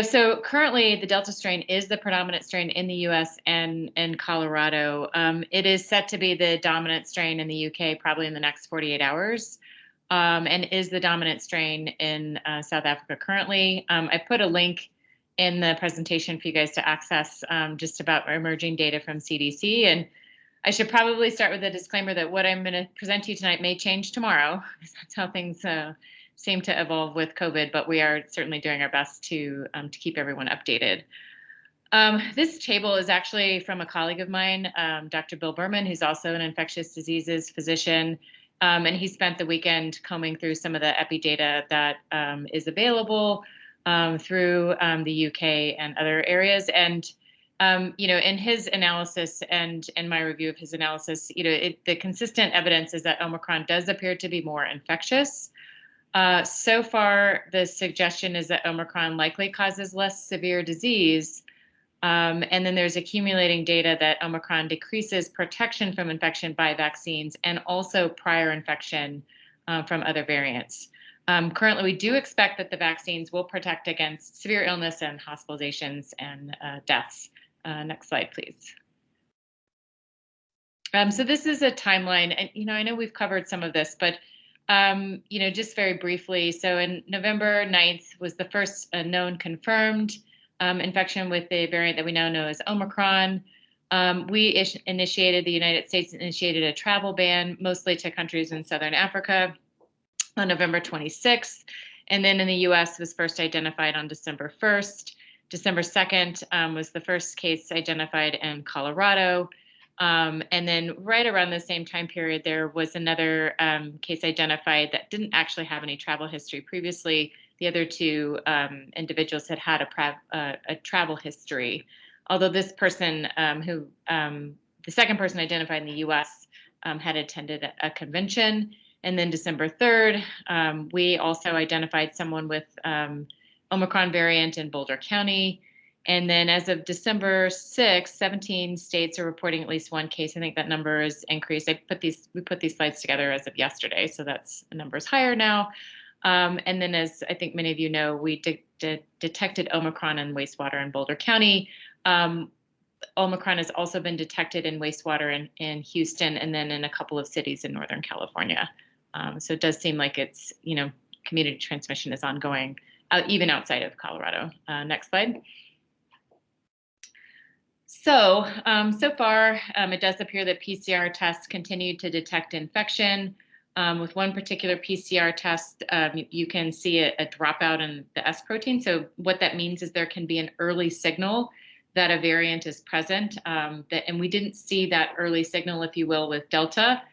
So currently the Delta strain is the predominant strain in the US and in Colorado. It is set to be the dominant strain in the UK probably in the next 48 hours, and is the dominant strain in South Africa currently. I put a link in the presentation for you guys to access just about emerging data from CDC. And I should probably start with a disclaimer that what I'm going to present to you tonight may change tomorrow, because that's how things seem to evolve with COVID, but we are certainly doing our best to keep everyone updated. This table is actually from a colleague of mine, Dr. Bill Berman, who's also an infectious diseases physician, and he spent the weekend combing through some of the epi data that is available through the UK and other areas. And in his analysis and in my review of his analysis, the consistent evidence is that Omicron does appear to be more infectious. So far, the suggestion is that Omicron likely causes less severe disease. And then there's accumulating data that Omicron decreases protection from infection by vaccines and also prior infection from other variants. Currently, we do expect that the vaccines will protect against severe illness and hospitalizations and deaths. Next slide, please. So this is a timeline, and I know we've covered some of this, but just very briefly. So in November 9th was the first known confirmed infection with the variant that we now know as Omicron. The United States initiated a travel ban, mostly to countries in Southern Africa, on November 26th. And then in the US was first identified on December 1st. December 2nd was the first case identified in Colorado. And then right around the same time period, there was another case identified that didn't actually have any travel history previously. The other two individuals had a travel history, although this person the second person identified in the US had attended a convention. And then December 3rd, we also identified someone with Omicron variant in Boulder County. And then as of December 6th, 17 states are reporting at least one case. I think that number is increased. We put these slides together as of yesterday, so that's the number is higher now. And then, as I think many of you know, we detected Omicron in wastewater in Boulder County. Omicron has also been detected in wastewater in Houston, and then in a couple of cities in Northern California. So it does seem like it's, community transmission is ongoing, even outside of Colorado. Next slide. So far, it does appear that PCR tests continue to detect infection. With one particular PCR test, you can see a dropout in the S protein. So what that means is there can be an early signal that a variant is present. And we didn't see that early signal, if you will, with Delta.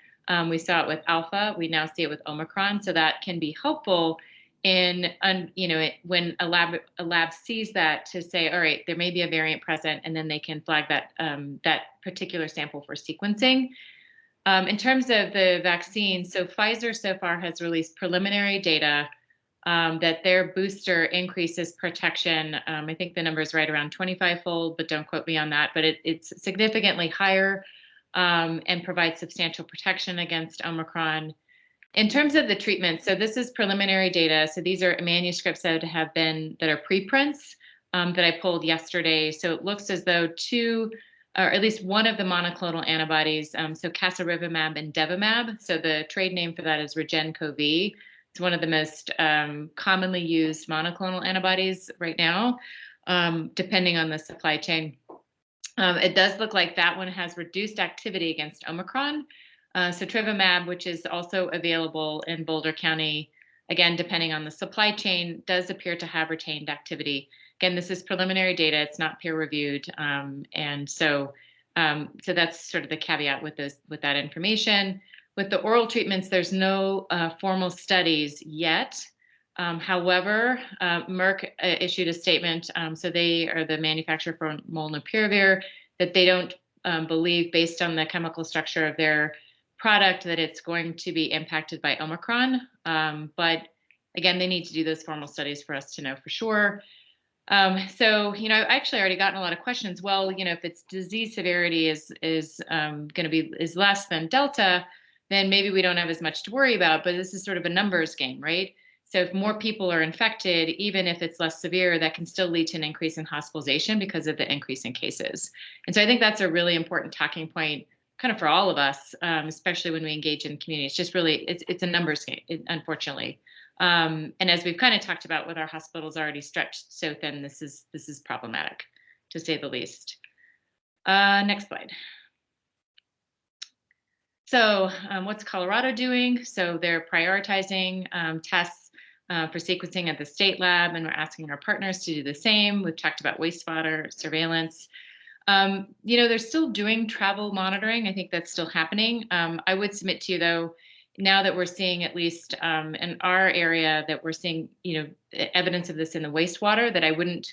We saw it with Alpha. We now see it with Omicron. So that can be helpful in, when a lab sees that, to say, all right, there may be a variant present, and then they can flag that that particular sample for sequencing. In terms of the vaccine, so Pfizer so far has released preliminary data that their booster increases protection. I think the number is right around 25-fold, but don't quote me on that. But it's significantly higher and provides substantial protection against Omicron. In terms of the treatment, so this is preliminary data. So these are manuscripts that are preprints that I pulled yesterday. So it looks as though two, or at least one of the monoclonal antibodies, so casirivimab and devimab. So the trade name for that is REGEN-CoV. It's one of the most commonly used monoclonal antibodies right now, depending on the supply chain. It does look like that one has reduced activity against Omicron. So Trivimab, which is also available in Boulder County, again, depending on the supply chain, does appear to have retained activity. Again, this is preliminary data; it's not peer-reviewed, and so that's sort of the caveat with that information. With the oral treatments, there's no formal studies yet. However, Merck issued a statement. So they are the manufacturer for molnupiravir, that they don't believe, based on the chemical structure of their product, that it's going to be impacted by Omicron. But again, they need to do those formal studies for us to know for sure. So, I've actually already gotten a lot of questions. Well, if its disease severity is less than Delta, then maybe we don't have as much to worry about. But this is sort of a numbers game, right? So if more people are infected, even if it's less severe, that can still lead to an increase in hospitalization because of the increase in cases. And so I think that's a really important talking point kind of for all of us, especially when we engage in community. It's just really, it's a numbers game, unfortunately. And as we've kind of talked about with our hospitals already stretched so thin, this is problematic, to say the least. Next slide. So what's Colorado doing? So they're prioritizing tests for sequencing at the state lab, and we're asking our partners to do the same. We've talked about wastewater surveillance. They're still doing travel monitoring. I think that's still happening. I would submit to you, though, now that we're seeing, at least in our area, that we're seeing, evidence of this in the wastewater, that I wouldn't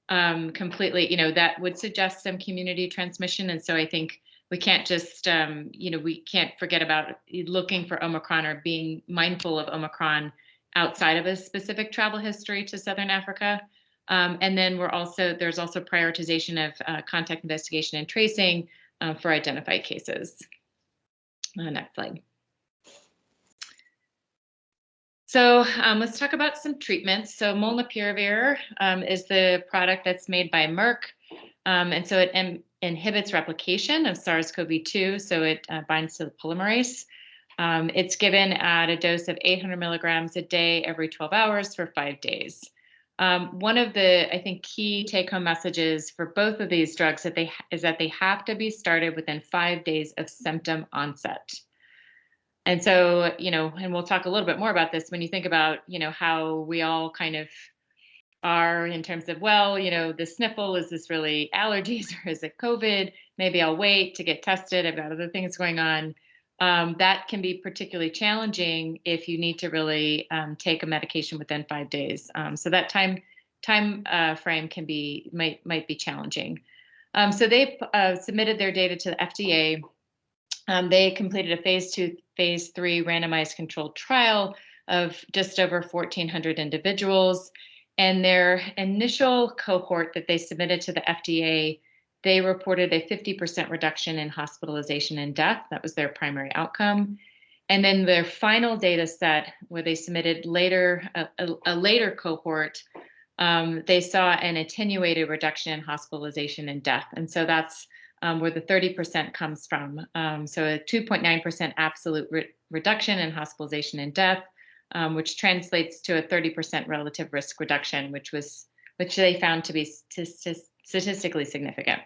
completely, that would suggest some community transmission. And so I think we can't just, we can't forget about looking for Omicron or being mindful of Omicron outside of a specific travel history to Southern Africa. And then there's also prioritization of contact investigation and tracing for identified cases. Next slide. So let's talk about some treatments. So molnupiravir is the product that's made by Merck. And so it inhibits replication of SARS-CoV-2, so it binds to the polymerase. It's given at a dose of 800 milligrams a day every 12 hours for 5 days. One of the, I think, key take-home messages for both of these drugs is that they have to be started within 5 days of symptom onset. And so, and we'll talk a little bit more about this when you think about, how we all kind of are in terms of, well, the sniffle, is this really allergies or is it COVID? Maybe I'll wait to get tested. I've got other things going on. That can be particularly challenging if you need to really take a medication within 5 days. So that time frame might be challenging. So they submitted their data to the FDA. They completed a phase 2, phase 3 randomized controlled trial of just over 1,400 individuals. And their initial cohort that they submitted to the FDA, they reported a 50% reduction in hospitalization and death. That was their primary outcome. And then their final data set, where they submitted a later cohort, they saw an attenuated reduction in hospitalization and death. And so that's where the 30% comes from. So a 2.9% absolute reduction in hospitalization and death, which translates to a 30% relative risk reduction, which they found to be statistically significant.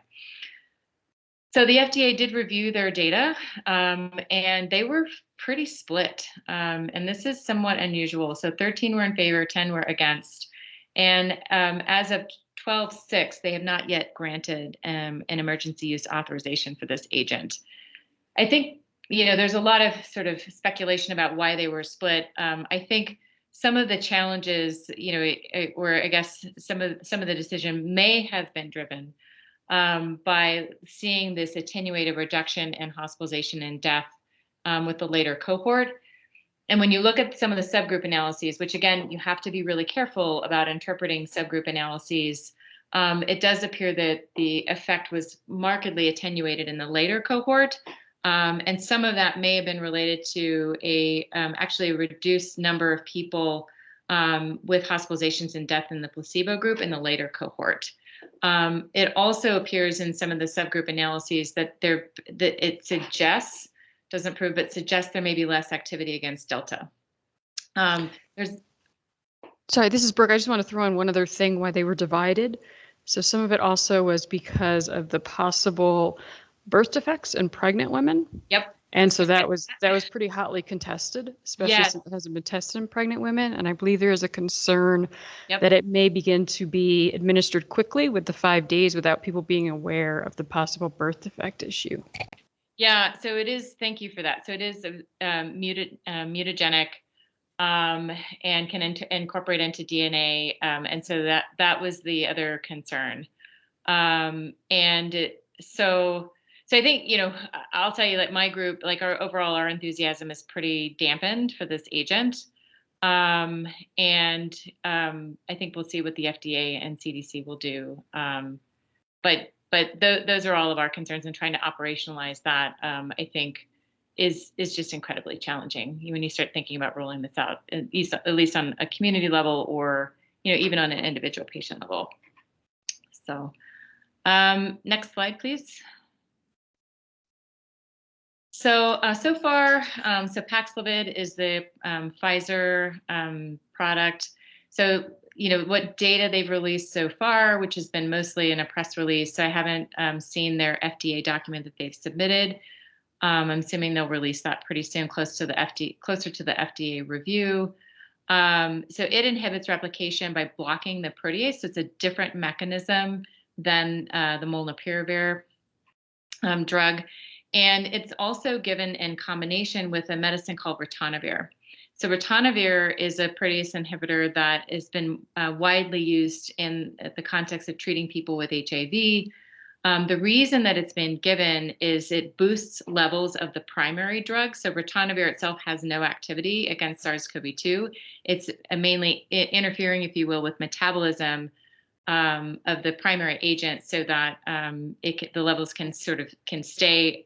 So the FDA did review their data, and they were pretty split. And this is somewhat unusual. So 13 were in favor, 10 were against. And as of 12/6, they have not yet granted an emergency use authorization for this agent. I think, there's a lot of sort of speculation about why they were split. I think some of the challenges, or I guess some of the decision may have been driven by seeing this attenuated reduction in hospitalization and death with the later cohort. And when you look at some of the subgroup analyses, which again, you have to be really careful about interpreting subgroup analyses, it does appear that the effect was markedly attenuated in the later cohort. And some of that may have been related to actually a reduced number of people with hospitalizations and death in the placebo group in the later cohort. It also appears in some of the subgroup analyses that it suggests, doesn't prove, but suggests there may be less activity against Delta. Sorry, this is Brooke. I just want to throw in one other thing why they were divided. So some of it also was because of the possible birth defects in pregnant women. Yep. And so that was pretty hotly contested, especially since it hasn't been tested in pregnant women. And I believe there is a concern that it may begin to be administered quickly with the 5 days without people being aware of the possible birth defect issue. Yeah, so it is, thank you for that. So it is mutagenic and can incorporate into DNA. And so that was the other concern. So I think, I'll tell you, like my group, like our enthusiasm is pretty dampened for this agent. I think we'll see what the FDA and CDC will do. But those are all of our concerns, and trying to operationalize that, I think, is just incredibly challenging when you start thinking about rolling this out, at least on a community level, or even on an individual patient level. So next slide, please. So far, Paxlevid is the Pfizer product. So what data they've released so far, which has been mostly in a press release. So I haven't seen their FDA document that they've submitted. I'm assuming they'll release that pretty soon, closer to the FDA review. So it inhibits replication by blocking the protease. So it's a different mechanism than the molnupiravir drug. And it's also given in combination with a medicine called ritonavir. So ritonavir is a protease inhibitor that has been widely used in the context of treating people with HIV. The reason that it's been given is it boosts levels of the primary drug. So ritonavir itself has no activity against SARS-CoV-2. It's mainly interfering, if you will, with metabolism of the primary agent, so that the levels can stay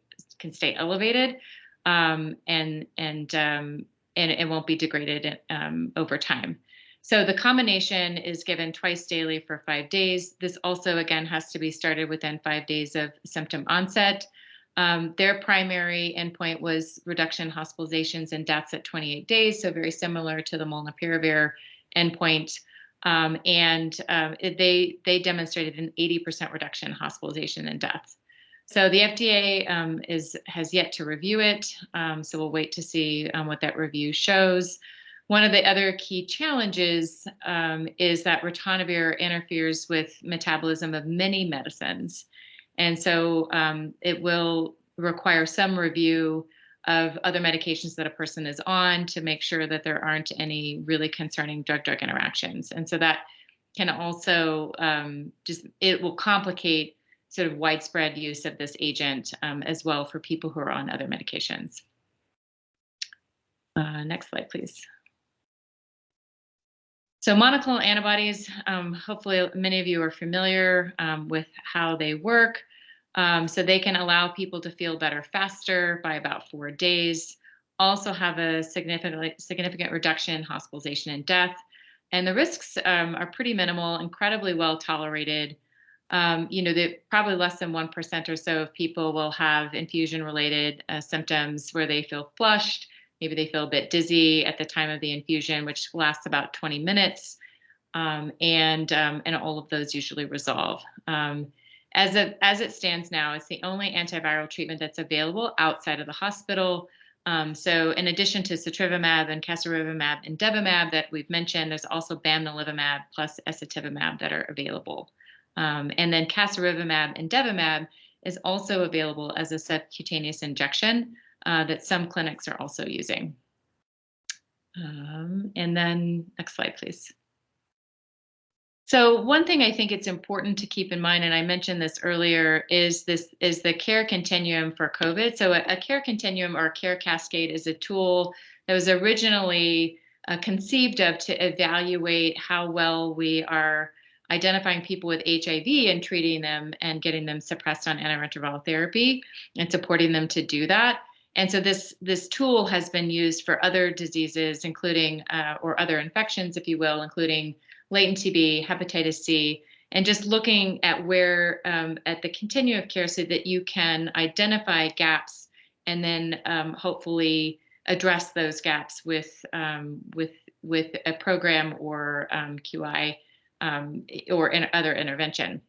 elevated, and it won't be degraded over time. So the combination is given twice daily for 5 days. This also, again, has to be started within 5 days of symptom onset. Their primary endpoint was reduction in hospitalizations and deaths at 28 days, so very similar to the molnupiravir endpoint. They demonstrated an 80% reduction in hospitalization and deaths. So the FDA has yet to review it, so we'll wait to see what that review shows. One of the other key challenges is that ritonavir interferes with metabolism of many medicines. And so it will require some review of other medications that a person is on to make sure that there aren't any really concerning drug-drug interactions. And so that can also it will complicate sort of widespread use of this agent as well for people who are on other medications. Next slide, please. So monoclonal antibodies, hopefully many of you are familiar with how they work. So they can allow people to feel better faster by about 4 days, also have a significant reduction in hospitalization and death. And the risks are pretty minimal, incredibly well tolerated. Probably less than 1% or so of people will have infusion-related symptoms where they feel flushed. Maybe they feel a bit dizzy at the time of the infusion, which lasts about 20 minutes. And all of those usually resolve. As it stands now, it's the only antiviral treatment that's available outside of the hospital. So in addition to satrivimab and casirivimab and devimab that we've mentioned, there's also bamlanivimab plus esitivimab that are available. And then casirivimab and devimab is also available as a subcutaneous injection that some clinics are also using. And then next slide, please. So one thing I think it's important to keep in mind, and I mentioned this earlier, is the care continuum for COVID. So a care continuum or a care cascade is a tool that that was originally conceived of to evaluate how well we are identifying people with HIV and treating them and getting them suppressed on antiretroviral therapy and supporting them to do that. And so this tool has been used for other diseases, including, or other infections, if you will, including latent TB, hepatitis C, and just looking at where, at the continuum of care so that you can identify gaps and then hopefully address those gaps with a program or QI or other intervention.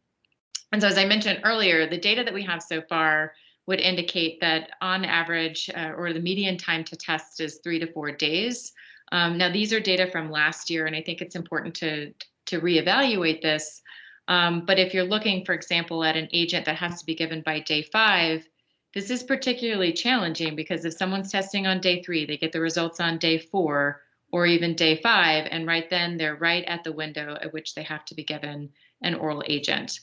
And so as I mentioned earlier, the data that we have so far would indicate that on average, or the median time to test is 3 to 4 days. Now, these are data from last year, and I think it's important to reevaluate this. But if you're looking, for example, at an agent that has to be given by day 5, this is particularly challenging because if someone's testing on day 3, they get the results on day 4 or even day 5, and right then they're right at the window at which they have to be given an oral agent.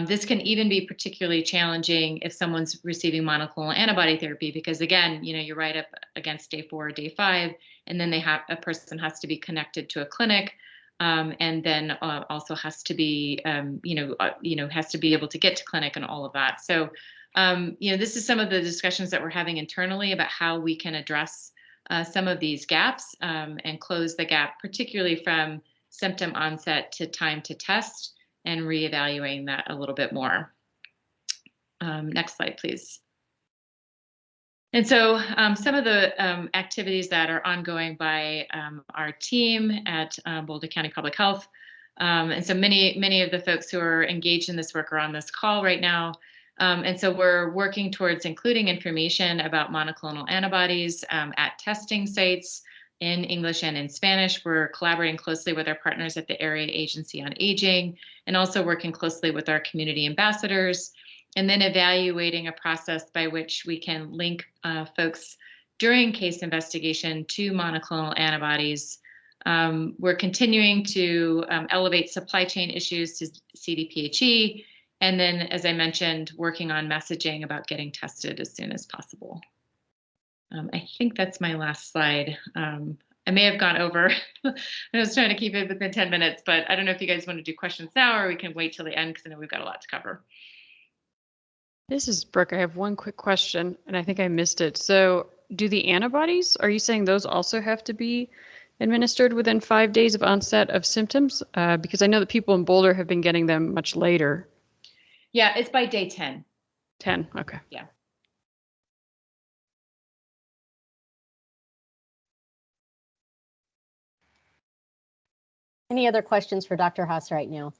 This can even be particularly challenging if someone's receiving monoclonal antibody therapy, because again, you're right up against day 4 or day 5, and then a person has to be connected to a clinic, and then also has to be, has to be able to get to clinic and all of that. So, this is some of the discussions that we're having internally about how we can address some of these gaps and close the gap, particularly from symptom onset to time to test, and reevaluating that a little bit more. Next slide, please. And so some of the activities that are ongoing by our team at Boulder County Public Health. And so many of the folks who are engaged in this work are on this call right now. And so we're working towards including information about monoclonal antibodies at testing sites in English and in Spanish. We're collaborating closely with our partners at the Area Agency on Aging, and also working closely with our community ambassadors, and then evaluating a process by which we can link folks during case investigation to monoclonal antibodies. We're continuing to elevate supply chain issues to CDPHE, and then, as I mentioned, working on messaging about getting tested as soon as possible. I think that's my last slide. I may have gone over. I was trying to keep it within 10 minutes, but I don't know if you guys want to do questions now, or we can wait till the end because I know we've got a lot to cover. This is Brooke. I have one quick question, and I think I missed it. So do the antibodies, are you saying those also have to be administered within 5 days of onset of symptoms? Because I know that people in Boulder have been getting them much later. Yeah, it's by day 10. 10, okay. Yeah. Any other questions for Dr. Haas right now?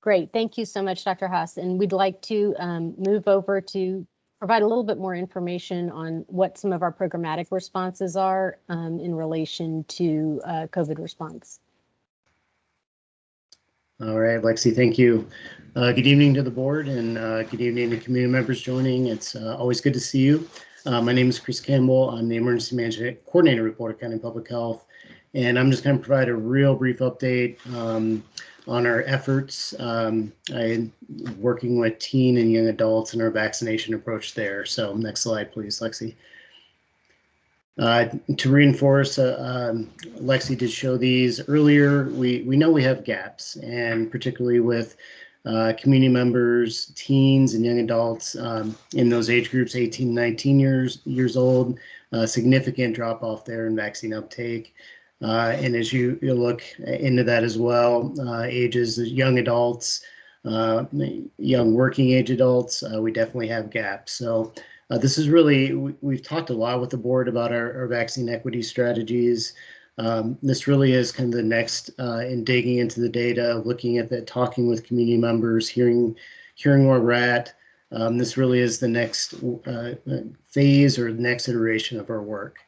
Great, thank you so much, Dr. Haas. And we'd like to move over to provide a little bit more information on what some of our programmatic responses are in relation to COVID response. All right, Lexi, thank you. Good evening to the board, and good evening to community members joining. It's always good to see you. My name is Chris Campbell. I'm the Emergency Management Coordinator at Boulder County Public Health, and I'm just going to provide a real brief update on our efforts. I'm working with teen and young adults in our vaccination approach there. So next slide, please, Lexi. To reinforce, Lexi did show these earlier. We know we have gaps, and particularly with community members, teens and young adults in those age groups, 18, 19 years old, significant drop off there in vaccine uptake. And as you look into that as well, ages, young adults, young working age adults, we definitely have gaps. So this is really, we've talked a lot with the board about our vaccine equity strategies. This really is kind of the next in digging into the data, looking at that, talking with community members, hearing where we're at. This really is the next phase or the next iteration of our work.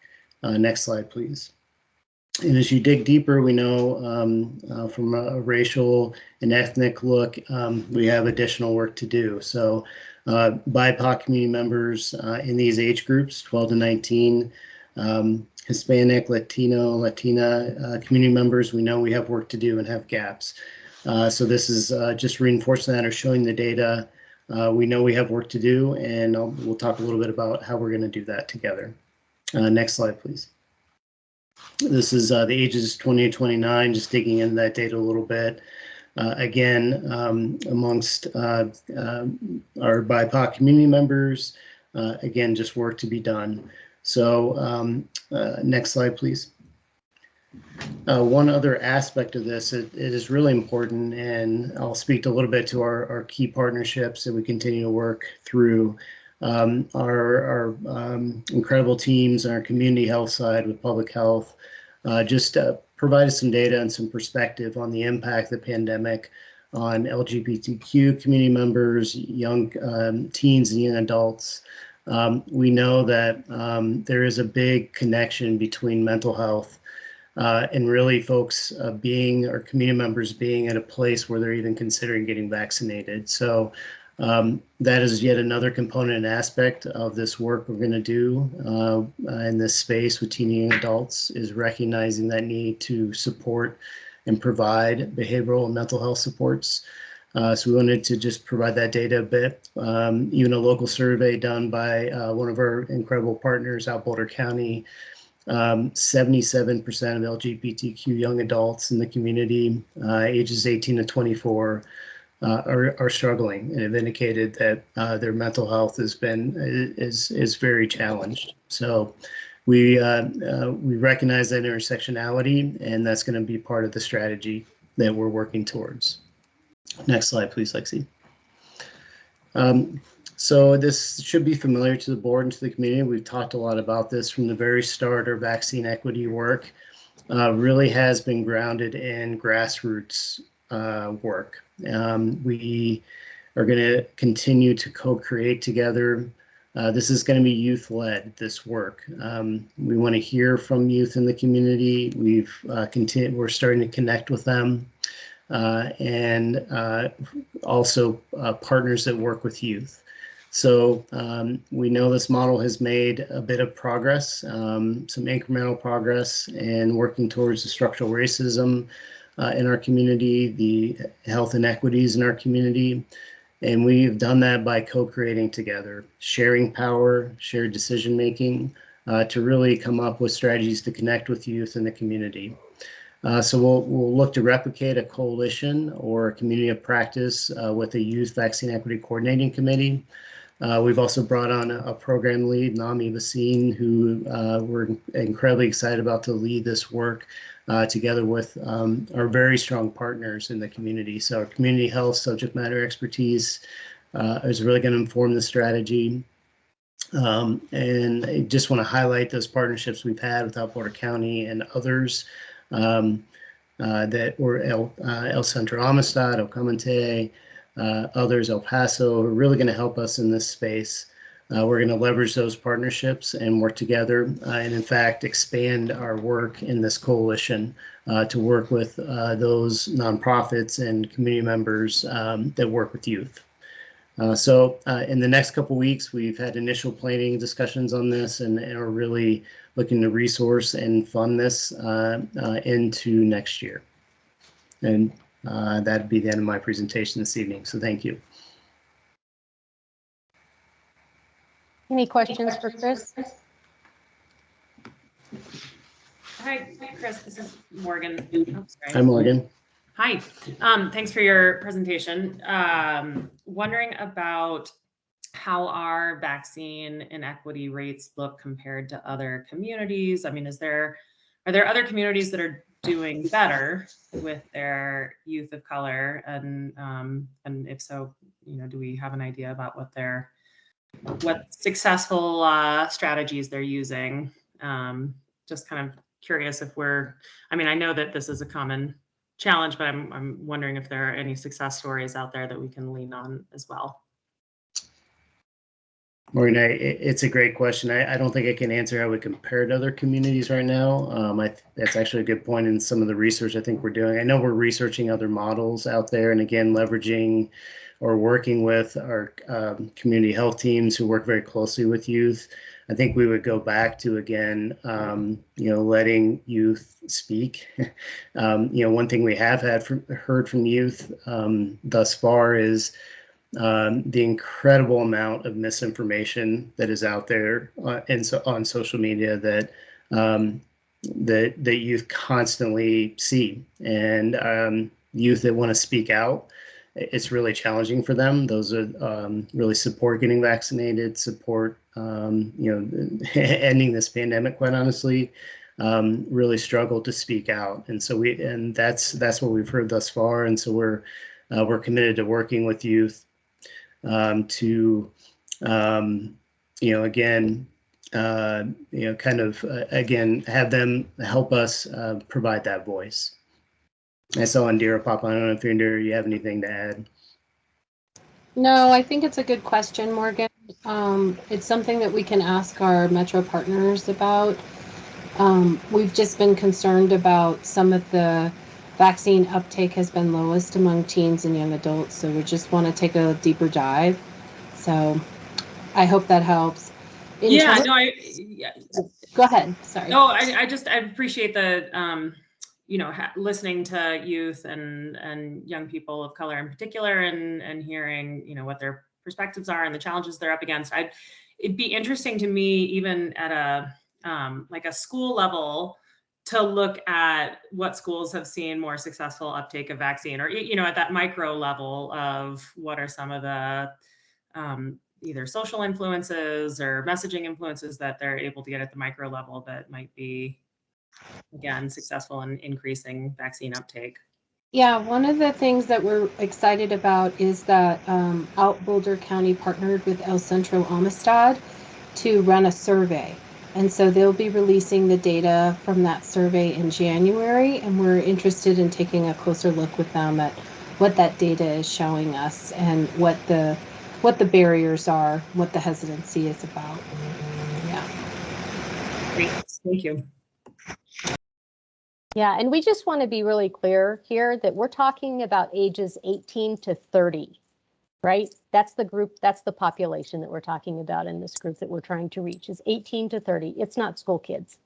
Next slide, please. And as you dig deeper, we know from a racial and ethnic look, we have additional work to do. So BIPOC community members in these age groups, 12 to 19, Hispanic, Latino, Latina community members, we know we have work to do and have gaps. So this is just reinforcing that or showing the data we know we have work to do, and we'll talk a little bit about how we're going to do that together. Next slide, please. This is the ages 20 to 29, just digging into that data a little bit. Again, amongst our BIPOC community members, again, just work to be done. So next slide, please. One other aspect of this, it is really important, and I'll speak a little bit to our key partnerships that we continue to work through. Our incredible teams on our community health side with public health just provided some data and some perspective on the impact of the pandemic on LGBTQ community members, young teens and young adults. We know that there is a big connection between mental health and really folks being, or community members being at a place where they're even considering getting vaccinated. So that is yet another component and aspect of this work we're going to do in this space with teen and young adults, is recognizing that need to support and provide behavioral and mental health supports. So we wanted to just provide that data a bit. Even a local survey done by one of our incredible partners out Boulder County, 77% of LGBTQ young adults in the community, ages 18 to 24, are struggling, and have indicated that their mental health is very challenged. So we recognize that intersectionality, and that's going to be part of the strategy that we're working towards. Next slide, please, Lexi. So this should be familiar to the board and to the community. We've talked a lot about this from the very start. Our vaccine equity work really has been grounded in grassroots work. We are going to continue to co-create together. This is going to be youth-led, this work. We want to hear from youth in the community. We're starting to connect with them, and also partners that work with youth. So we know this model has made a bit of progress, some incremental progress in working towards the structural racism in our community, the health inequities in our community. And we've done that by co-creating together, sharing power, shared decision-making, to really come up with strategies to connect with youth in the community. So we'll look to replicate a coalition or a community of practice with a youth vaccine equity coordinating committee. We've also brought on a program lead, Nami Vaccine, who we're incredibly excited about to lead this work together with our very strong partners in the community. So our community health subject matter expertise is really going to inform the strategy. And I just want to highlight those partnerships we've had with Boulder County and others that were El Centro Amistad, El Comente, others, El Paso, are really going to help us in this space. We're going to leverage those partnerships and work together, and in fact expand our work in this coalition to work with those nonprofits and community members that work with youth. So in the next couple of weeks, we've had initial planning discussions on this, and are really looking to resource and fund this into next year. And that'd be the end of my presentation this evening. So thank you. Any questions for Chris? Hi, Chris. This is Morgan. Oh, sorry. Hi, Morgan. Hi. Thanks for your presentation. Wondering about how our vaccine inequity rates look compared to other communities. I mean, are there other communities that are doing better with their youth of color, and if so, do we have an idea about what successful strategies they're using? Just kind of curious if I know that this is a common challenge, but I'm wondering if there are any success stories out there that we can lean on as well. Morgan, it's a great question. I don't think I can answer how we compare to other communities right now. That's actually a good point in some of the research I think we're doing. I know we're researching other models out there, and again, leveraging or working with our community health teams who work very closely with youth. I think we would go back to, again, letting youth speak. One thing we have heard from youth thus far is the incredible amount of misinformation that is out there on social media that that youth constantly see, and youth that want to speak out. It's really challenging for them. Those are really support getting vaccinated, support ending this pandemic. Quite honestly, really struggle to speak out, and so that's what we've heard thus far. And so we're committed to working with youth to again again have them help us provide that voice. I saw Indira pop on. I don't know if Indira, you have anything to add. No, I think it's a good question, Morgan. It's something that we can ask our Metro partners about. We've just been concerned about some of the vaccine uptake has been lowest among teens and young adults, so we just want to take a deeper dive. So I hope that helps. Go ahead. Sorry. Oh, I appreciate the listening to youth and young people of color in particular, and hearing what their perspectives are and the challenges they're up against. It'd be interesting to me, even at a like a school level, to look at what schools have seen more successful uptake of vaccine, or at that micro level of what are some of the either social influences or messaging influences that they're able to get at the micro level that might be, again, successful in increasing vaccine uptake. Yeah, one of the things that we're excited about is that Boulder County partnered with El Centro Amistad to run a survey. And so they'll be releasing the data from that survey in January, and we're interested in taking a closer look with them at what that data is showing us and what the barriers are, what the hesitancy is about. Yeah. Great, thank you. Yeah, and we just want to be really clear here that we're talking about ages 18 to 30, right? That's the group, that's the population that we're talking about in this group that we're trying to reach, is 18 to 30. It's not school kids.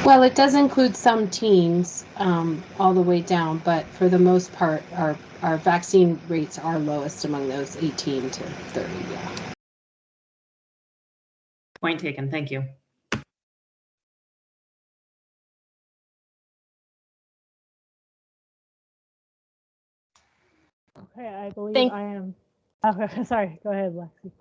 Well, it does include some teens all the way down, but for the most part, our vaccine rates are lowest among those 18 to 30, yeah. Point taken, thank you. Okay, I believe I am. Oh, sorry, go ahead, Lexi.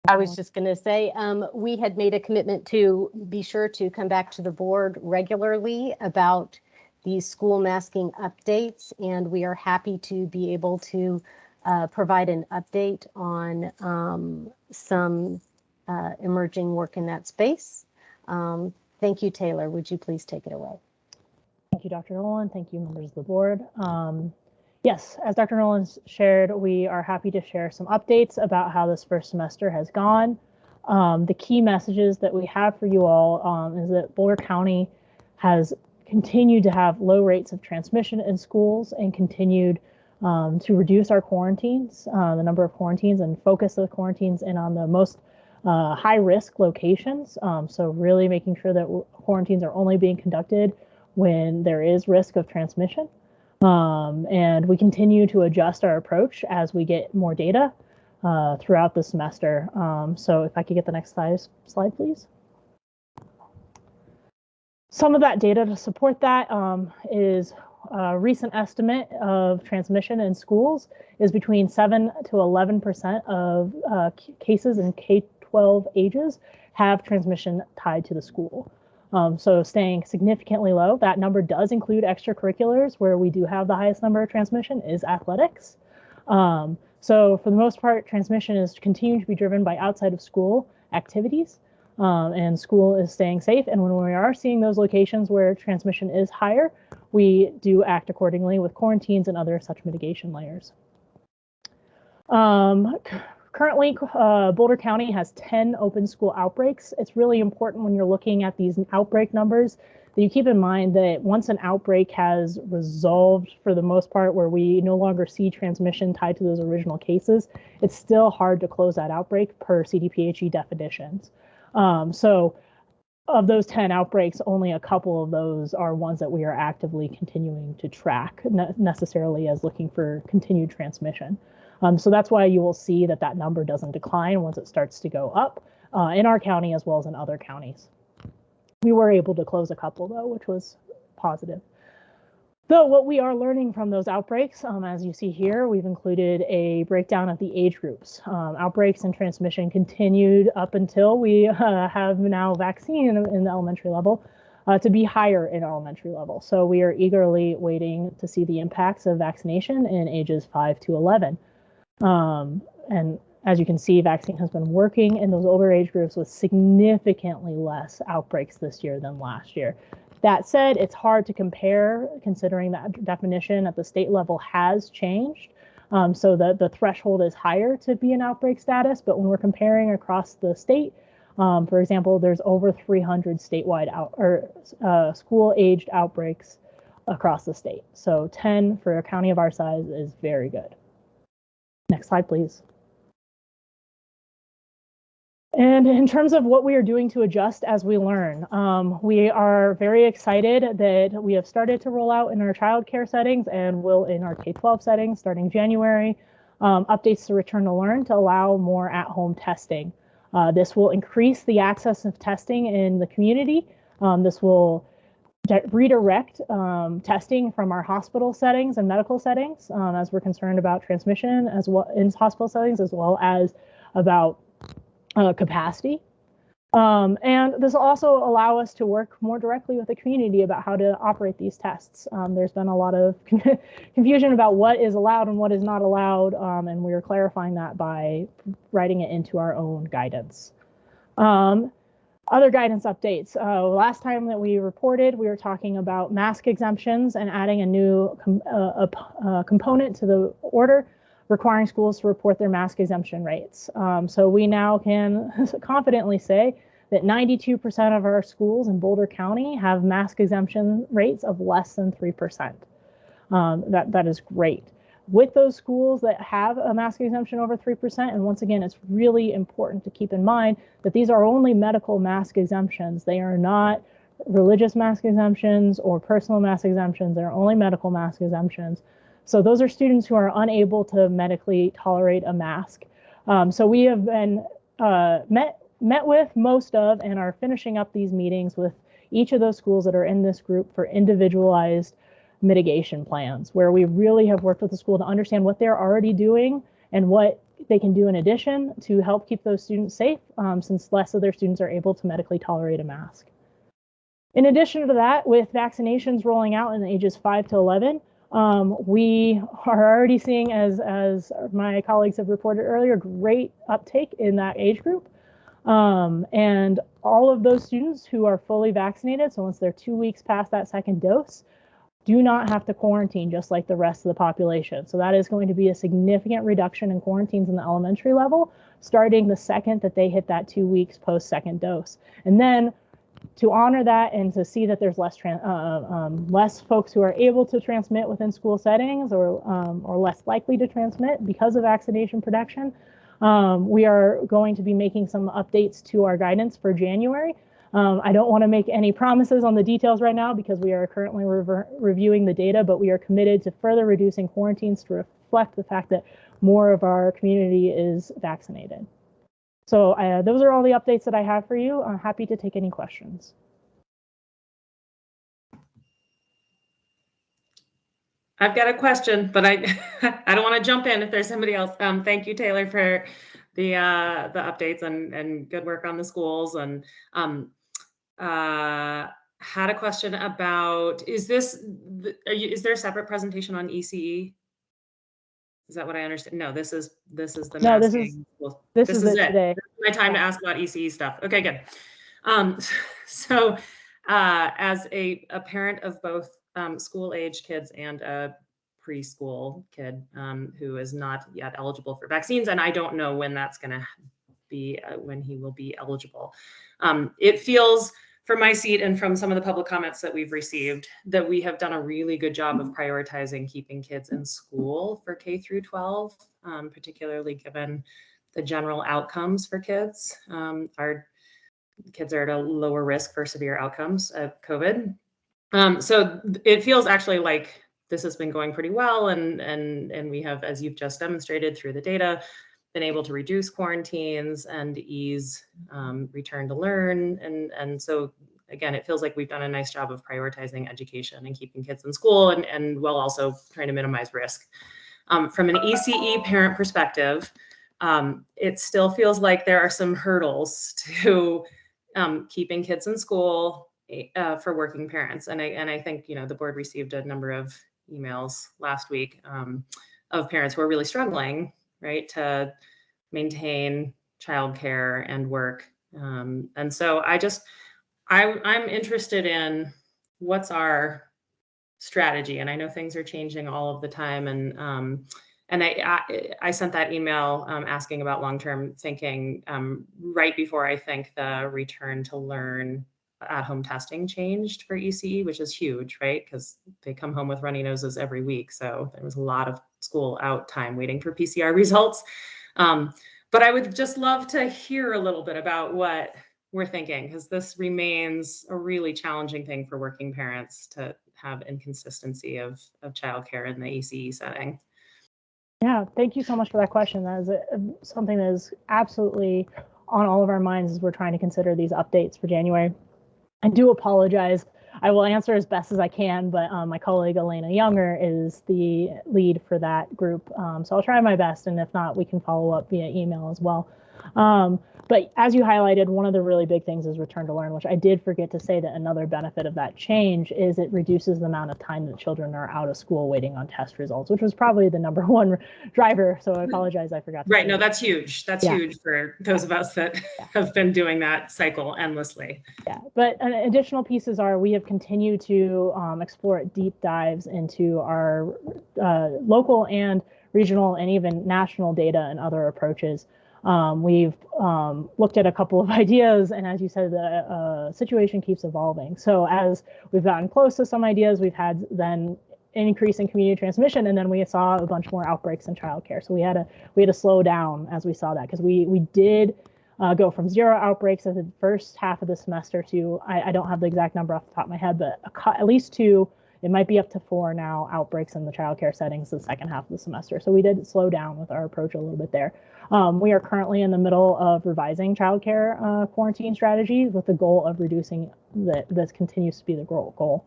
I was just going to say, we had made a commitment to be sure to come back to the board regularly about these school masking updates, and we are happy to be able to provide an update on some emerging work in that space. Thank you, Taylor. Would you please take it away? Thank you, Dr. Nolan. Thank you, members of the board. Yes, as Dr. Nolan shared, we are happy to share some updates about how this first semester has gone. The key messages that we have for you all is that Boulder County has continued to have low rates of transmission in schools and continued to reduce our quarantines, the number of quarantines, and focus the quarantines in on the most high-risk locations. So really making sure that quarantines are only being conducted when there is risk of transmission. And we continue to adjust our approach as we get more data throughout the semester. So if I could get the next slide, please. Some of that data to support that is a recent estimate of transmission in schools is between 7 to 11% of cases in K-12 ages have transmission tied to the school. So staying significantly low. That number does include extracurriculars, where we do have the highest number of transmission is athletics. So for the most part, transmission is continuing to be driven by outside of school activities, and school is staying safe. And when we are seeing those locations where transmission is higher, we do act accordingly with quarantines and other such mitigation layers. Currently, Boulder County has 10 open school outbreaks. It's really important when you're looking at these outbreak numbers that you keep in mind that once an outbreak has resolved for the most part, where we no longer see transmission tied to those original cases, it's still hard to close that outbreak per CDPHE definitions. So of those 10 outbreaks, only a couple of those are ones that we are actively continuing to track, necessarily as looking for continued transmission. So that's why you will see that that number doesn't decline once it starts to go up in our county as well as in other counties. We were able to close a couple though, which was positive. Though what we are learning from those outbreaks, as you see here, we've included a breakdown of the age groups. Outbreaks and transmission continued up until we have now vaccine in the elementary level to be higher in elementary level. So we are eagerly waiting to see the impacts of vaccination in ages 5 to 11. And as you can see, vaccine has been working in those older age groups with significantly less outbreaks this year than last year. That said, it's hard to compare considering that definition at the state level has changed. So the threshold is higher to be an outbreak status, but when we're comparing across the state, for example, there's over 300 statewide school-aged outbreaks across the state. So 10 for a county of our size is very good. Next slide, please. And in terms of what we are doing to adjust as we learn, we are very excited that we have started to roll out in our childcare settings and will in our K-12 settings starting January, updates to Return to Learn to allow more at-home testing. This will increase the access of testing in the community. This will redirect testing from our hospital settings and medical settings as we're concerned about transmission as well in hospital settings as well as about capacity. And this will also allow us to work more directly with the community about how to operate these tests. There's been a lot of confusion about what is allowed and what is not allowed, and we are clarifying that by writing it into our own guidance. Other guidance updates. Last time that we reported, we were talking about mask exemptions and adding a new component to the order requiring schools to report their mask exemption rates. So we now can confidently say that 92% of our schools in Boulder County have mask exemption rates of less than 3%. That is great. With those schools that have a mask exemption over 3%, and once again, it's really important to keep in mind that these are only medical mask exemptions. They are not religious mask exemptions or personal mask exemptions. They're only medical mask exemptions. So those are students who are unable to medically tolerate a mask. So we have been met with most of and are finishing up these meetings with each of those schools that are in this group for individualized mitigation plans, where we really have worked with the school to understand what they're already doing and what they can do in addition to help keep those students safe, since less of their students are able to medically tolerate a mask. In addition to that, with vaccinations rolling out in ages 5 to 11, we are already seeing, as my colleagues have reported earlier, great uptake in that age group. And all of those students who are fully vaccinated, so once they're 2 weeks past that second dose, do not have to quarantine just like the rest of the population. So that is going to be a significant reduction in quarantines in the elementary level, starting the second that they hit that 2 weeks post second dose. And then to honor that and to see that there's less folks who are able to transmit within school settings or less likely to transmit because of vaccination protection, we are going to be making some updates to our guidance for January. I don't want to make any promises on the details right now because we are currently reviewing the data, but we are committed to further reducing quarantines to reflect the fact that more of our community is vaccinated. So those are all the updates that I have for you. I'm happy to take any questions. I've got a question, but I don't want to jump in if there's somebody else. Thank you, Taylor, for the updates and good work on the schools. And had a question about, is there a separate presentation on ECE? Is that what I understand? No, this is the no, masking. This is it today. This is my time to ask about ECE stuff. Okay, good. So as a parent of both school-age kids and a preschool kid who is not yet eligible for vaccines, and I don't know when that's going to be, when he will be eligible. It feels, from my seat and from some of the public comments that we've received, that we have done a really good job of prioritizing keeping kids in school for K through 12, particularly given the general outcomes for kids. Our kids are at a lower risk for severe outcomes of COVID. So it feels actually like this has been going pretty well, and we have, as you've just demonstrated through the data, been able to reduce quarantines and ease return to learn. And so again, it feels like we've done a nice job of prioritizing education and keeping kids in school, and while also trying to minimize risk. From an ECE parent perspective, it still feels like there are some hurdles to keeping kids in school for working parents. And I think, the board received a number of emails last week of parents who are really struggling, right, to maintain childcare and work. And so I'm interested in what's our strategy. And I know things are changing all of the time. And I sent that email asking about long-term thinking right before I think the return to learn at-home testing changed for ECE, which is huge, right? Because they come home with runny noses every week. So there was a lot of school out time waiting for PCR results. But I would just love to hear a little bit about what we're thinking, because this remains a really challenging thing for working parents to have inconsistency of childcare in the ECE setting. Yeah, thank you so much for that question. That is something that is absolutely on all of our minds as we're trying to consider these updates for January. I do apologize. I will answer as best as I can, but my colleague Elena Younger is the lead for that group. So I'll try my best, and if not, we can follow up via email as well. But as you highlighted, one of the really big things is return to learn, which I did forget to say that another benefit of that change is it reduces the amount of time that children are out of school waiting on test results, which was probably the number one driver. So I apologize, I forgot to Right, say no, that. that's huge. That's huge for those of us that have been doing that cycle endlessly. Yeah, but additional pieces are we have continued to explore deep dives into our local and regional and even national data and other approaches. We've looked at a couple of ideas, and as you said, the situation keeps evolving. So as we've gotten close to some ideas, we've had then an increase in community transmission, and then we saw a bunch more outbreaks in childcare. So we had to slow down as we saw that, because we did go from 0 outbreaks in the first half of the semester to, I don't have the exact number off the top of my head, but at least 2, it might be up to 4 now, outbreaks in the childcare settings the second half of the semester. So we did slow down with our approach a little bit there. We are currently in the middle of revising childcare quarantine strategies with the goal of reducing this continues to be the goal.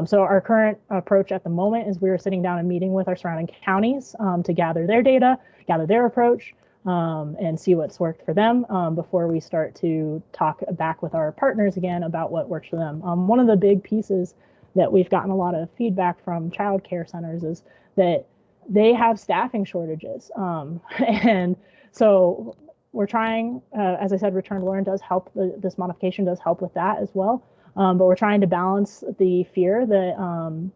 So our current approach at the moment is we are sitting down and meeting with our surrounding counties to gather their data, gather their approach, and see what's worked for them before we start to talk back with our partners again about what works for them. One of the big pieces that we've gotten a lot of feedback from child care centers is that they have staffing shortages. And so we're trying, as I said, return to learn does help, this modification does help with that as well. But we're trying to balance the fear that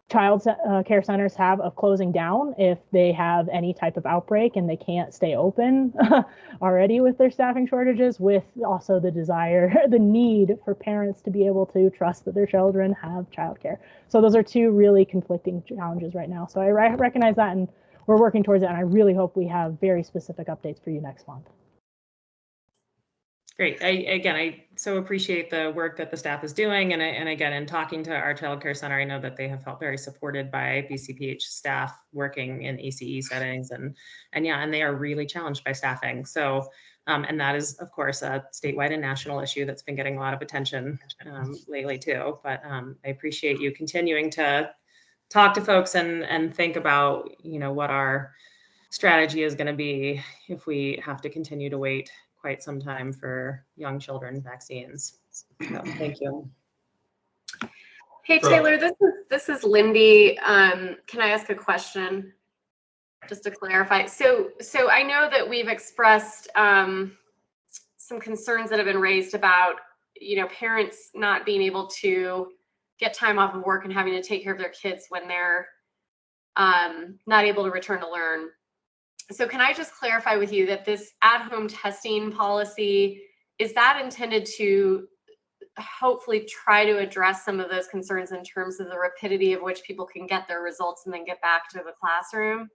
child care centers have of closing down if they have any type of outbreak and they can't stay open already with their staffing shortages, with also the desire, the need for parents to be able to trust that their children have childcare. So those are 2 really conflicting challenges right now. So I recognize that, and we're working towards it, and I really hope we have very specific updates for you next month. Great. I so appreciate the work that the staff is doing. And again, in talking to our child care center, I know that they have felt very supported by BCPH staff working in ECE settings, and they are really challenged by staffing. So, and that is, of course, a statewide and national issue that's been getting a lot of attention lately too. But I appreciate you continuing to talk to folks and think about, what our strategy is going to be if we have to continue to wait quite some time for young children vaccines. So, thank you. Hey Taylor, this is Lindy. Can I ask a question just to clarify? So I know that we've expressed some concerns that have been raised about parents not being able to get time off of work and having to take care of their kids when they're not able to return to learn. So can I just clarify with you that this at-home testing policy, is that intended to hopefully try to address some of those concerns in terms of the rapidity of which people can get their results and then get back to the classroom?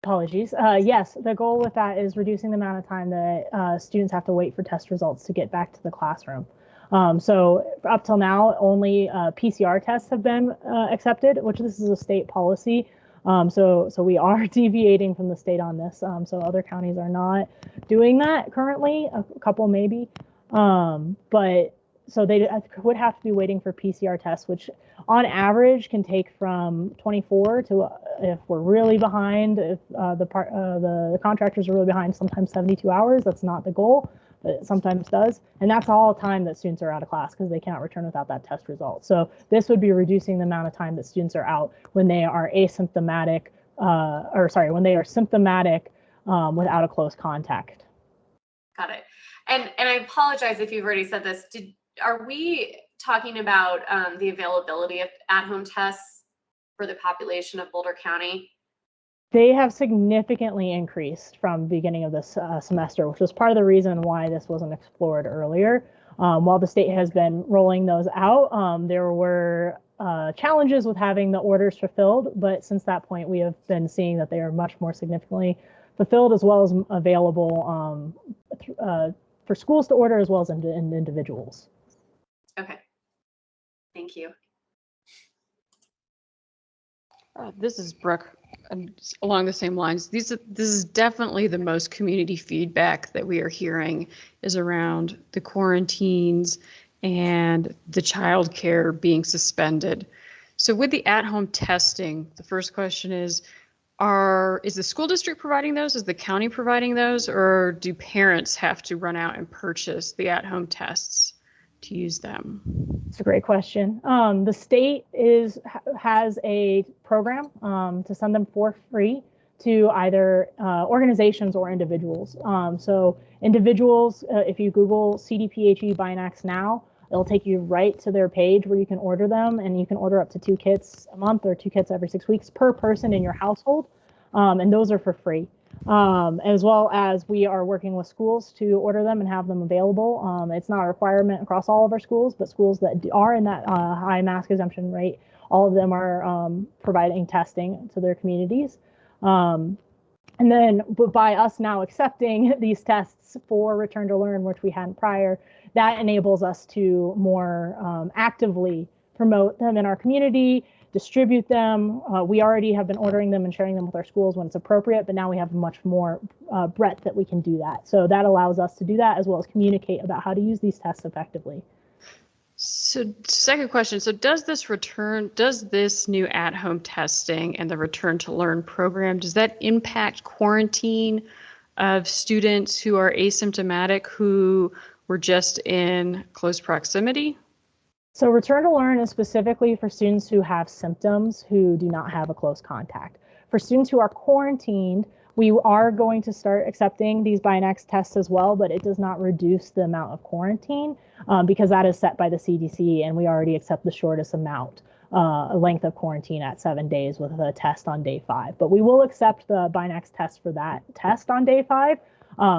Apologies. Yes, the goal with that is reducing the amount of time that students have to wait for test results to get back to the classroom. So up till now, only PCR tests have been accepted, which this is a state policy. So we are deviating from the state on this. So other counties are not doing that currently, a couple maybe. But so they would have to be waiting for PCR tests, which on average can take from 24 to, if we're really behind, if the contractors are really behind, sometimes 72 hours. That's not the goal, but it sometimes does. And that's all time that students are out of class because they can't return without that test result. So this would be reducing the amount of time that students are out when they are asymptomatic, when they are symptomatic without a close contact. Got it. And I apologize if you've already said this. Are we talking about the availability of at-home tests for the population of Boulder County? They have significantly increased from the beginning of this semester, which was part of the reason why this wasn't explored earlier. While the state has been rolling those out, there were challenges with having the orders fulfilled, but since that point, we have been seeing that they are much more significantly fulfilled as well as available for schools to order as well as in individuals. Okay, thank you. This is Brooke, along the same lines. This is definitely the most community feedback that we are hearing is around the quarantines and the childcare being suspended. So with the at-home testing, the first question is the school district providing those? Is the county providing those? Or do parents have to run out and purchase the at-home tests to use them? It's a great question. The state has a program to send them for free to either organizations or individuals. So individuals, if you Google CDPHE Binax now, it'll take you right to their page where you can order them, and you can order up to 2 kits a month or 2 kits every 6 weeks per person in your household. And those are for free. As well as we are working with schools to order them and have them available. It's not a requirement across all of our schools, but schools that are in that high mask exemption rate, all of them are providing testing to their communities. And then by us now accepting these tests for return to learn, which we hadn't prior, that enables us to more actively promote them in our community, distribute them. We already have been ordering them and sharing them with our schools when it's appropriate, but now we have much more breadth that we can do that. So that allows us to do that as well as communicate about how to use these tests effectively. So second question, so does this new at-home testing and the return to learn program, does that impact quarantine of students who are asymptomatic who were just in close proximity? So return to learn is specifically for students who have symptoms who do not have a close contact. For students who are quarantined, we are going to start accepting these Binax tests as well, but it does not reduce the amount of quarantine because that is set by the CDC, and we already accept the shortest amount, length of quarantine at 7 days with a test on day 5. But we will accept the Binax test for that test on day 5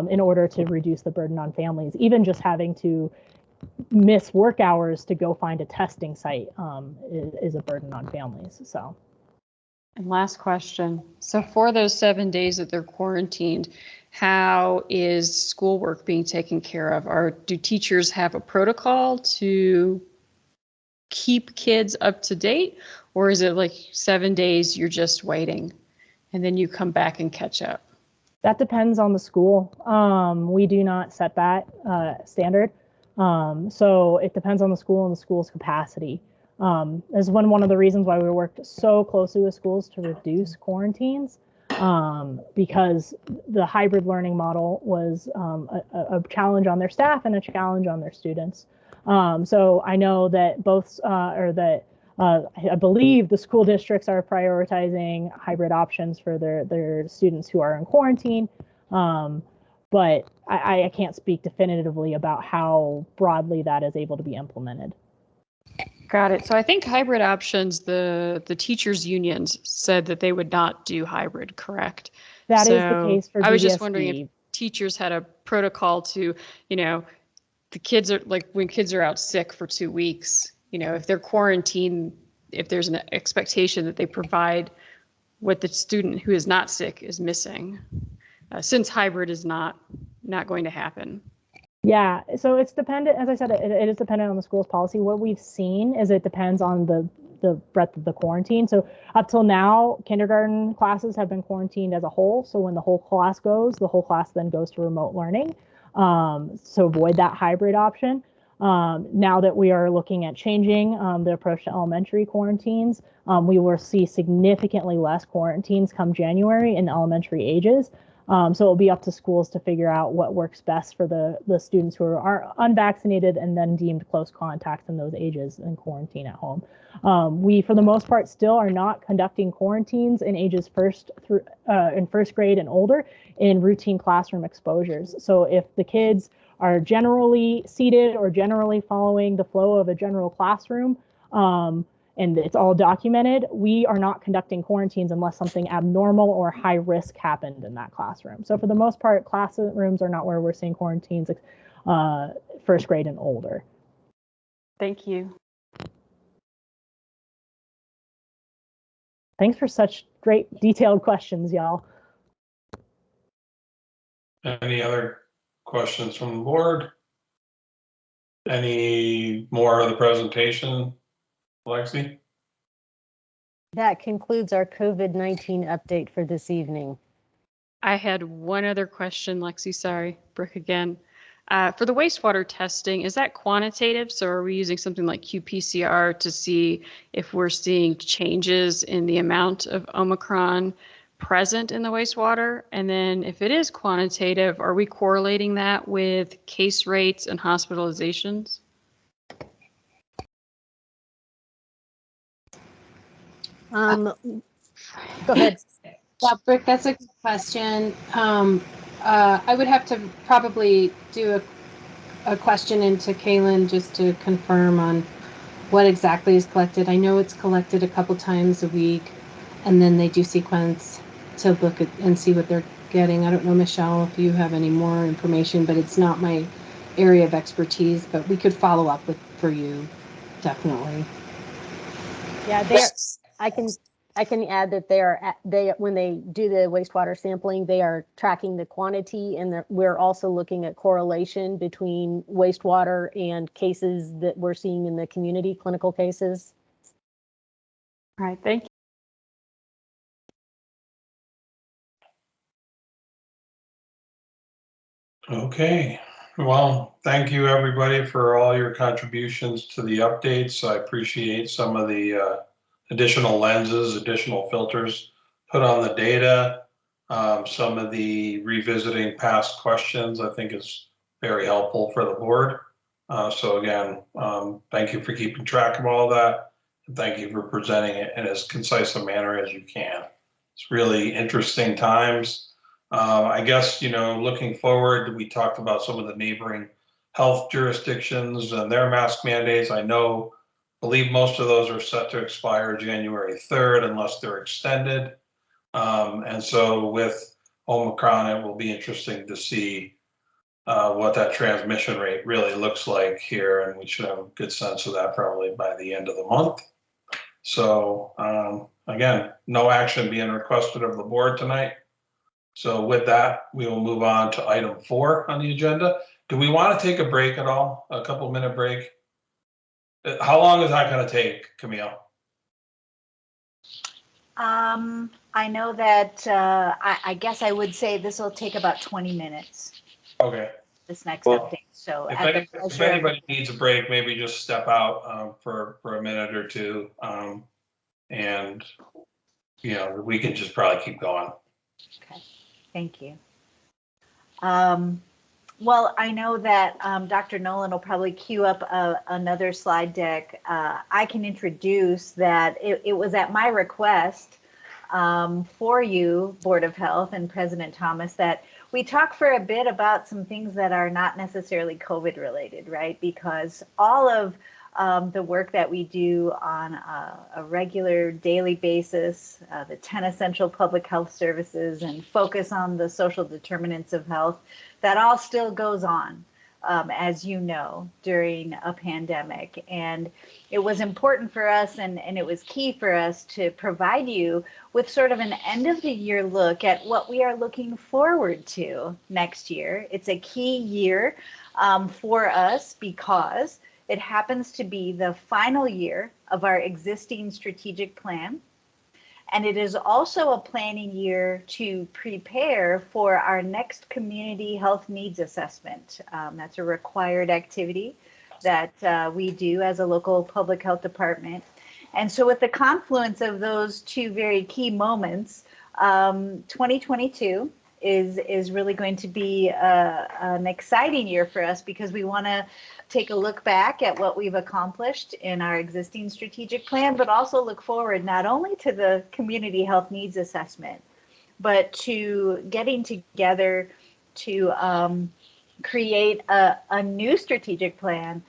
in order to reduce the burden on families. Even just having to miss work hours to go find a testing site is a burden on families. So. And last question. So for those 7 days that they're quarantined, how is schoolwork being taken care of? Do teachers have a protocol to keep kids up to date? Or is it like 7 days you're just waiting and then you come back and catch up? That depends on the school. We do not set that standard. So it depends on the school and the school's capacity. Is one of the reasons why we worked so closely with schools to reduce quarantines, because the hybrid learning model was a challenge on their staff and a challenge on their students. So I know that I believe the school districts are prioritizing hybrid options for their students who are in quarantine. But I can't speak definitively about how broadly that is able to be implemented. Got it. So I think hybrid options, the teachers' unions said that they would not do hybrid, correct? That is the case for BDSD. I was just wondering if teachers had a protocol to, the kids are like when kids are out sick for 2 weeks, if they're quarantined, if there's an expectation that they provide what the student who is not sick is missing, since hybrid is not going to happen. Yeah, so it's dependent, as I said, it is dependent on the school's policy. What we've seen is it depends on the breadth of the quarantine. So up till now, kindergarten classes have been quarantined as a whole. So when the whole class goes, the whole class then goes to remote learning. So avoid that hybrid option. Now that we are looking at changing the approach to elementary quarantines, we will see significantly less quarantines come January in elementary ages. So it'll be up to schools to figure out what works best for the students who are unvaccinated and then deemed close contacts in those ages in quarantine at home. We, for the most part, still are not conducting quarantines in ages in first grade and older in routine classroom exposures. So if the kids are generally seated or generally following the flow of a general classroom, and it's all documented, we are not conducting quarantines unless something abnormal or high risk happened in that classroom. So for the most part, classrooms are not where we're seeing quarantines first grade and older. Thank you. Thanks for such great detailed questions, y'all. Any other questions from the board? Any more of the presentation, Lexi? That concludes our COVID-19 update for this evening. I had one other question, Lexi. Sorry, Brooke again. For the wastewater testing, is that quantitative? So are we using something like qPCR to see if we're seeing changes in the amount of Omicron present in the wastewater? And then if it is quantitative, are we correlating that with case rates and hospitalizations? Go ahead. Yeah, Brooke, that's a good question. I would have to probably do a question into Kaylin just to confirm on what exactly is collected. I know it's collected a couple times a week, and then they do sequence to look at and see what they're getting. I don't know, Michelle, if you have any more information, but it's not my area of expertise, but we could follow up for you, definitely. Yeah, I can add that when they do the wastewater sampling, they are tracking the quantity, and we're also looking at correlation between wastewater and cases that we're seeing in the community, clinical cases. All right, thank you. Okay, well, thank you everybody for all your contributions to the updates. I appreciate some of the additional lenses, additional filters put on the data. Some of the revisiting past questions I think is very helpful for the board. So again, thank you for keeping track of all that. And thank you for presenting it in as concise a manner as you can. It's really interesting times. I guess, looking forward, we talked about some of the neighboring health jurisdictions and their mask mandates. I believe most of those are set to expire January 3rd unless they're extended. And so with Omicron, it will be interesting to see what that transmission rate really looks like here. And we should have a good sense of that probably by the end of the month. So again, no action being requested of the board tonight. So with that, we will move on to item 4 on the agenda. Do we want to take a break at all? A couple-minute break? How long is that going to take, Camille? I know that I guess I would say this will take about 20 minutes. Okay. This next update. So if anybody needs a break, maybe just step out for a minute or two, and we can just probably keep going. Okay. Thank you. Well, I know that Dr. Nolan will probably queue up another slide deck. I can introduce that it was at my request for you, Board of Health and President Thomas, that we talk for a bit about some things that are not necessarily COVID related, right? Because all of the work that we do on a regular daily basis, the 10 essential public health services and focus on the social determinants of health, that all still goes on. as you know, during a pandemic. And it was important for us, and it was key for us to provide you with sort of an end of the year look at what we are looking forward to next year. It's a key year for us because it happens to be the final year of our existing strategic plan. And it is also a planning year to prepare for our next community health needs assessment. That's a required activity that we do as a local public health department. And so with the confluence of those two very key moments, 2022 is really going to be an exciting year for us because we want to take a look back at what we've accomplished in our existing strategic plan, but also look forward not only to the community health needs assessment, but to getting together to create a new strategic plan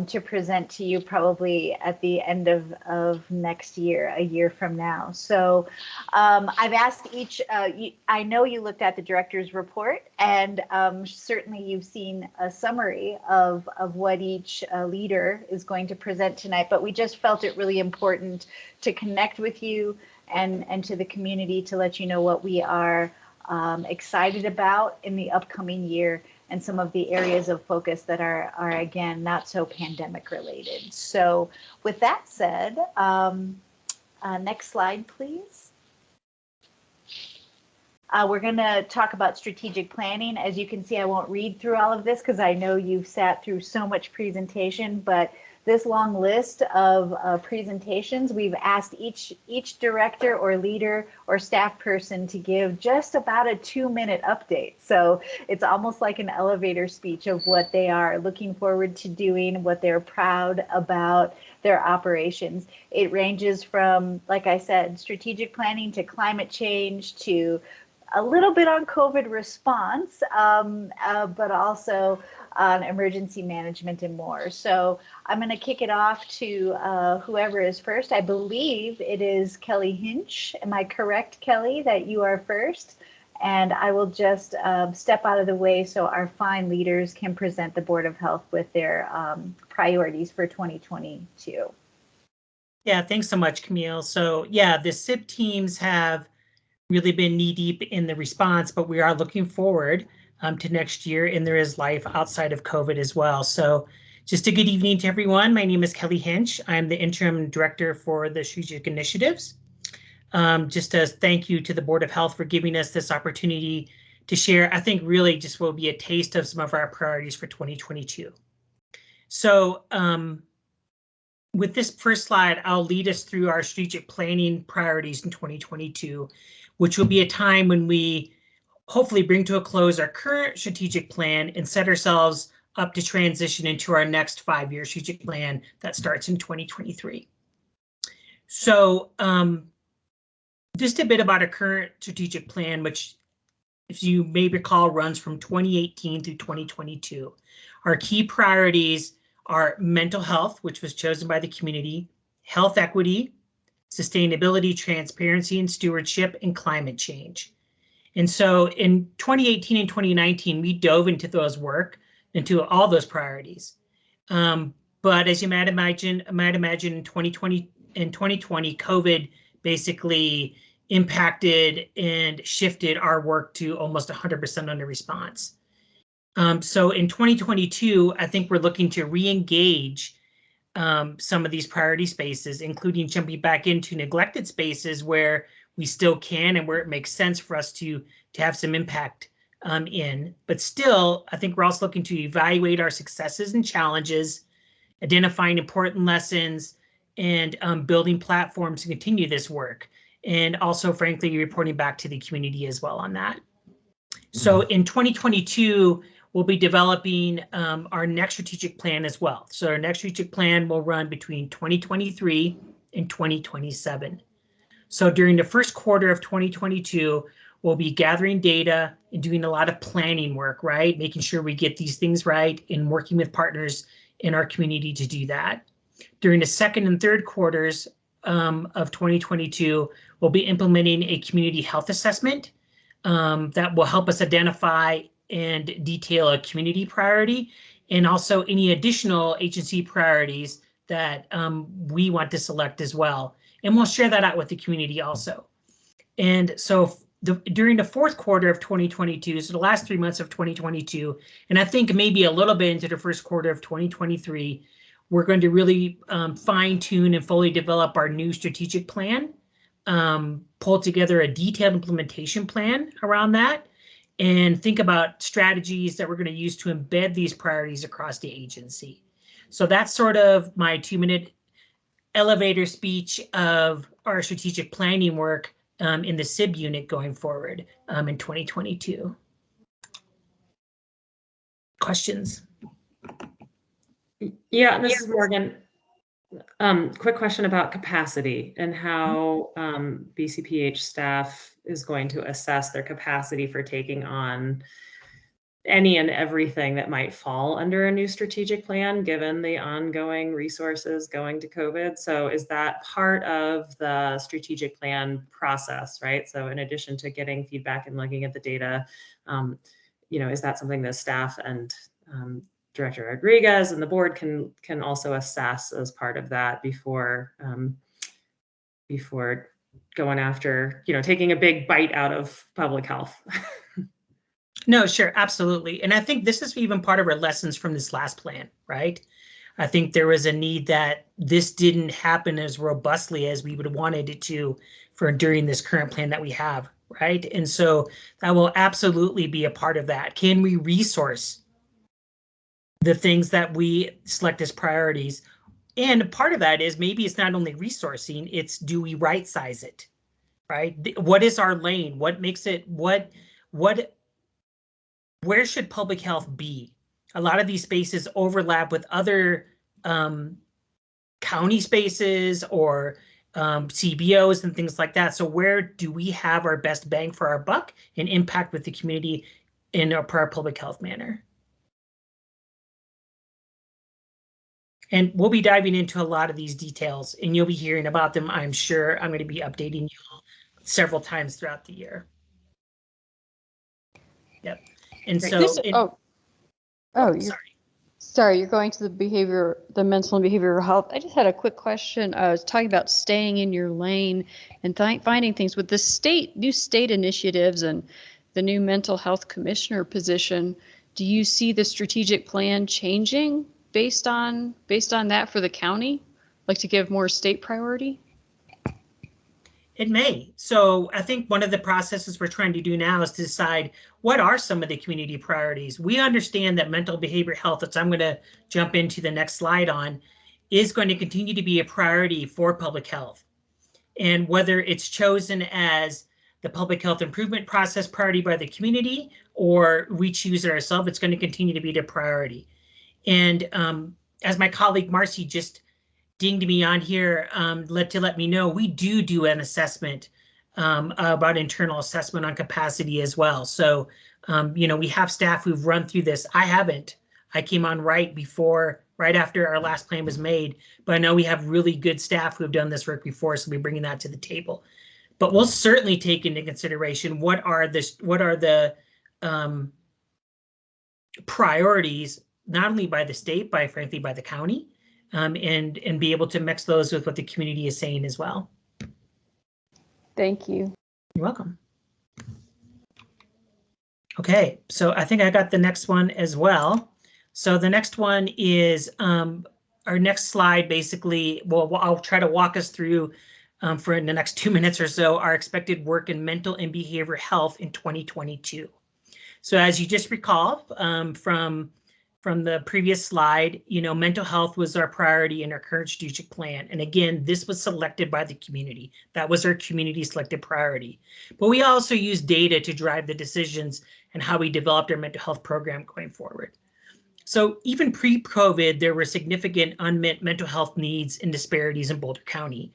to present to you probably at the end of next year, a year from now. So I've asked each, I know you looked at the director's report, and certainly you've seen a summary of what each leader is going to present tonight, but we just felt it really important to connect with you and to the community to let you know what we are excited about in the upcoming year, and some of the areas of focus that are again, not so pandemic related. So with that said, next slide, please. We're gonna talk about strategic planning. As you can see, I won't read through all of this because I know you've sat through so much presentation, but this long list of presentations, we've asked each director or leader or staff person to give just about a 2-minute update. So it's almost like an elevator speech of what they are looking forward to doing, what they're proud about their operations. It ranges from, like I said, strategic planning to climate change to a little bit on COVID response, but also on emergency management and more. So I'm going to kick it off to whoever is first. I believe it is Kelly Hinch. Am I correct, Kelly, that you are first? And I will just step out of the way so our fine leaders can present the Board of Health with their priorities for 2022. Yeah, thanks so much, Camille. So yeah, the SIP teams have really been knee deep in the response, but we are looking forward to next year, and there is life outside of COVID as well. So just a good evening to everyone. My name is Kelly Hinch. I'm the interim director for the strategic initiatives. Just a thank you to the Board of Health for giving us this opportunity to share, I think really just will be a taste of some of our priorities for 2022. So with this first slide, I'll lead us through our strategic planning priorities in 2022, which will be a time when we hopefully bring to a close our current strategic plan and set ourselves up to transition into our next 5-year strategic plan that starts in 2023. So just a bit about our current strategic plan, which, if you may recall, runs from 2018 through 2022. Our key priorities are mental health, which was chosen by the community, health equity, sustainability, transparency and stewardship, and climate change. And so in 2018 and 2019, we dove into into all those priorities. But as you might imagine, in 2020, COVID basically impacted and shifted our work to almost 100% under response. So in 2022, I think we're looking to re-engage some of these priority spaces, including jumping back into neglected spaces where we still can and where it makes sense for us to have some impact in. But still, I think we're also looking to evaluate our successes and challenges, identifying important lessons, and building platforms to continue this work. And also, frankly, reporting back to the community as well on that. So in 2022, we'll be developing our next strategic plan as well. So our next strategic plan will run between 2023 and 2027. So during the first quarter of 2022, we'll be gathering data and doing a lot of planning work, right? Making sure we get these things right and working with partners in our community to do that. During the second and third quarters of 2022, we'll be implementing a community health assessment that will help us identify and detail a community priority and also any additional agency priorities that we want to select as well. And we'll share that out with the community also. And so during the fourth quarter of 2022, so the last 3 months of 2022, and I think maybe a little bit into the first quarter of 2023, we're going to really fine tune and fully develop our new strategic plan, pull together a detailed implementation plan around that, and think about strategies that we're going to use to embed these priorities across the agency. So that's sort of my 2-minute elevator speech of our strategic planning work in the SIB unit going forward in 2022. Questions? Yeah, this is Morgan. Quick question about capacity and how BCPH staff is going to assess their capacity for taking on any and everything that might fall under a new strategic plan, given the ongoing resources going to COVID. So is that part of the strategic plan process, right? So in addition to getting feedback and looking at the data, is that something that staff and Director Rodriguez and the board can also assess as part of that before going after, taking a big bite out of public health? No, sure, absolutely. And I think this is even part of our lessons from this last plan, right? I think there was a need that this didn't happen as robustly as we would have wanted it to during this current plan that we have, right? And so that will absolutely be a part of that. Can we resource the things that we select as priorities? And part of that is maybe it's not only resourcing, it's do we right size it, right? What is our lane? What makes it, where should public health be? A lot of these spaces overlap with other county spaces or CBOs and things like that. So where do we have our best bang for our buck and impact with the community in a public health manner? And we'll be diving into a lot of these details and you'll be hearing about them, I'm sure. I'm going to be updating you all several times throughout the year. Yep. And so, sorry, you're going to the mental and behavioral health. I just had a quick question. I was talking about staying in your lane and finding things with the new state initiatives and the new mental health commissioner position. Do you see the strategic plan changing based on that for the county, like to give more state priority? It may. So I think one of the processes we're trying to do now is to decide what are some of the community priorities. We understand that mental behavior health, which I'm going to jump into the next slide on, is going to continue to be a priority for public health. And whether it's chosen as the public health improvement process priority by the community or we choose it ourselves, it's going to continue to be the priority. And as my colleague Marcy just dinged me on here to let me know, we do an assessment about internal assessment on capacity as well. So, we have staff who've run through this. I haven't. I came on right after our last plan was made, but I know we have really good staff who have done this work before, so we're bringing that to the table. But we'll certainly take into consideration what are the priorities, not only by the state, but frankly by the county. And be able to mix those with what the community is saying as well. Thank you. You're welcome. Okay, so I think I got the next one as well. So the next one is our next slide. Basically, well, I'll try to walk us through for the next 2 minutes or so our expected work in mental and behavioral health in 2022. So as you just recall from the previous slide, mental health was our priority in our current strategic plan. And again, this was selected by the community. That was our community selected priority. But we also used data to drive the decisions and how we developed our mental health program going forward. So even pre-COVID, there were significant unmet mental health needs and disparities in Boulder County.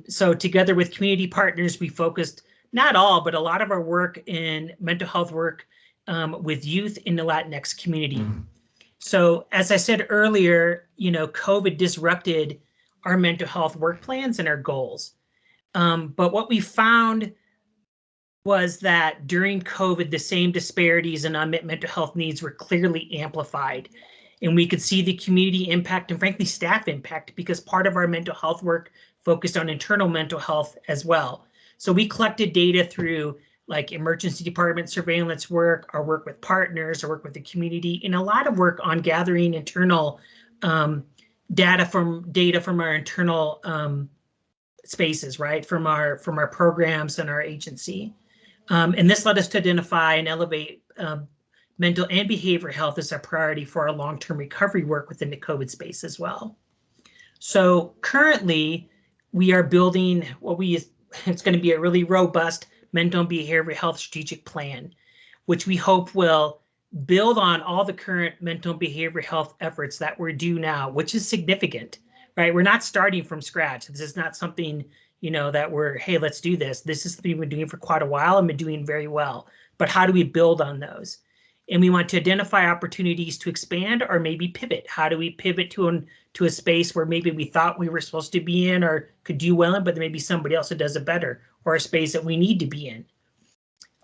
So together with community partners, we focused not all, but a lot of our work in mental health work with youth in the Latinx community. So as I said earlier, COVID disrupted our mental health work plans and our goals. But what we found was that during COVID, the same disparities in unmet mental health needs were clearly amplified. And we could see the community impact and frankly, staff impact, because part of our mental health work focused on internal mental health as well. So we collected data through like emergency department surveillance work, our work with partners, our work with the community, and a lot of work on gathering internal data from our internal spaces, right? From our programs and our agency. And this led us to identify and elevate mental and behavioral health as a priority for our long-term recovery work within the COVID space as well. So currently, we are building it's going to be a really robust mental and behavioral health strategic plan, which we hope will build on all the current mental and behavioral health efforts that we're due now, which is significant, right? We're not starting from scratch. This is not something, that we're, hey, let's do this. This is something we've been doing for quite a while and been doing very well. But how do we build on those? And we want to identify opportunities to expand or maybe pivot. How do we pivot to a space where maybe we thought we were supposed to be in or could do well in, but there may be somebody else that does it better, or a space that we need to be in.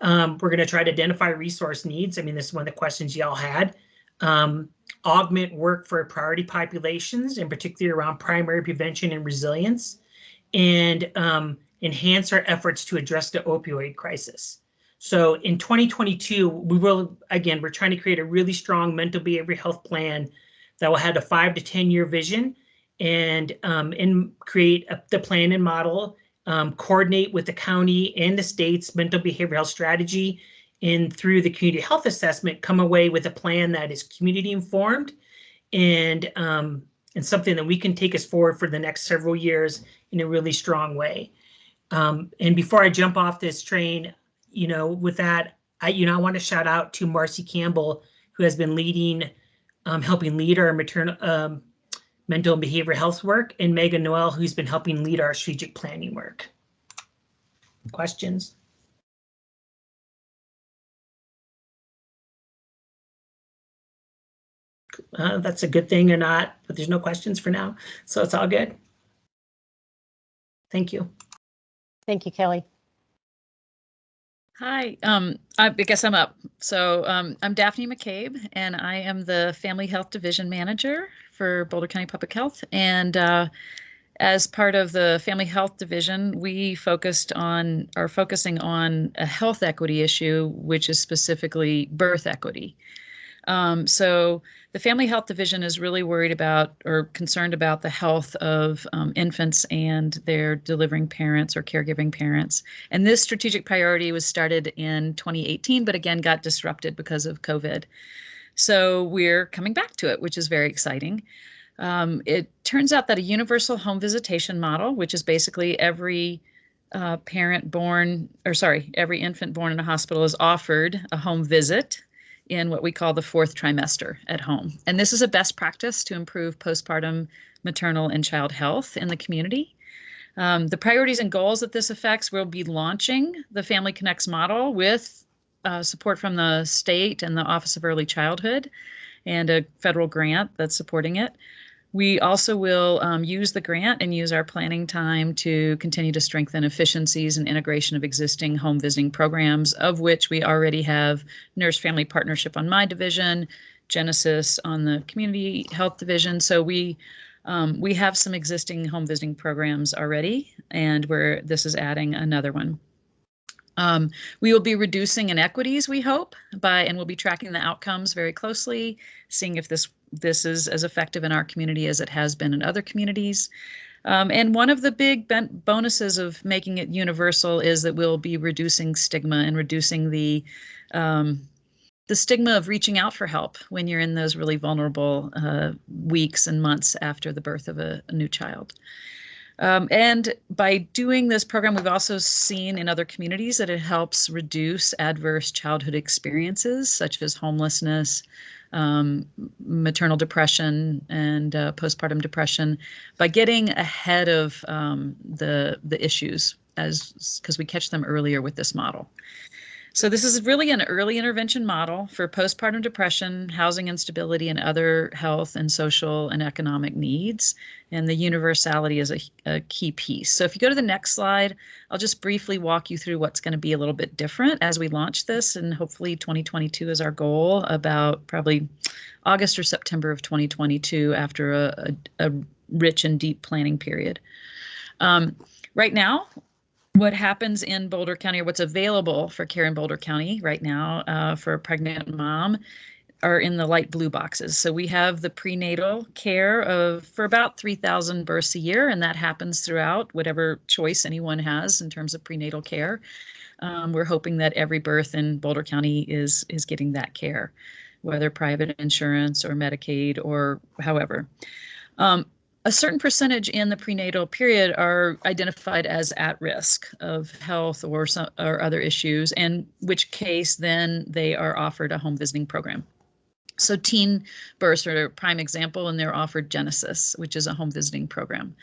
We're going to try to identify resource needs. I mean, this is one of the questions y'all had. Augment work for priority populations, in particular around primary prevention and resilience, and enhance our efforts to address the opioid crisis. So in 2022, we're trying to create a really strong mental behavioral health plan that will have a 5 to 10 year vision and create the plan and model, coordinate with the county and the state's mental behavioral health strategy, and through the community health assessment, come away with a plan that is community informed and something that we can take us forward for the next several years in a really strong way. And before I jump off this train, with that, I want to shout out to Marcy Campbell, who has been helping lead our maternal mental and behavioral health work, and Megan Noel, who's been helping lead our strategic planning work. Questions? That's a good thing or not, but there's no questions for now, so it's all good. Thank you. Thank you, Kelly. Hi, I guess I'm up. So I'm Daphne McCabe, and I am the Family Health Division Manager for Boulder County Public Health. And as part of the Family Health Division, we are focusing on a health equity issue, which is specifically birth equity. So the Family Health Division is really worried about or concerned about the health of infants and their delivering parents or caregiving parents. And this strategic priority was started in 2018, but again got disrupted because of COVID. So we're coming back to it, which is very exciting. It turns out that a universal home visitation model, which is basically every infant born in a hospital is offered a home visit in what we call the 4th trimester at home. And this is a best practice to improve postpartum maternal and child health in the community. The priorities and goals that this affects will be launching the Family Connects model with support from the state and the Office of Early Childhood and a federal grant that's supporting it. We also will use the grant and use our planning time to continue to strengthen efficiencies and integration of existing home visiting programs, of which we already have Nurse Family Partnership on my division, Genesis on the Community Health Division. So we have some existing home visiting programs already, and this is adding another one. We will be reducing inequities, we hope, and we'll be tracking the outcomes very closely, seeing if this is as effective in our community as it has been in other communities. And one of the big bonuses of making it universal is that we'll be reducing stigma and reducing the stigma of reaching out for help when you're in those really vulnerable weeks and months after the birth of a new child. And by doing this program, we've also seen in other communities that it helps reduce adverse childhood experiences such as homelessness, maternal depression, and postpartum depression by getting ahead of the issues because we catch them earlier with this model. So this is really an early intervention model for postpartum depression, housing instability, and other health and social and economic needs. And the universality is a key piece. So if you go to the next slide, I'll just briefly walk you through what's going to be a little bit different as we launch this. And hopefully 2022 is our goal, about probably August or September of 2022 after a rich and deep planning period. Right now, what happens in Boulder County, or what's available for care in Boulder County right now for a pregnant mom, are in the light blue boxes. So we have the prenatal care for about 3,000 births a year, and that happens throughout whatever choice anyone has in terms of prenatal care. We're hoping that every birth in Boulder County is getting that care, whether private insurance or Medicaid or however. A certain percentage in the prenatal period are identified as at risk of health or other issues, in which case then they are offered a home visiting program. So teen births are a prime example, and they're offered Genesis, which is a home visiting program.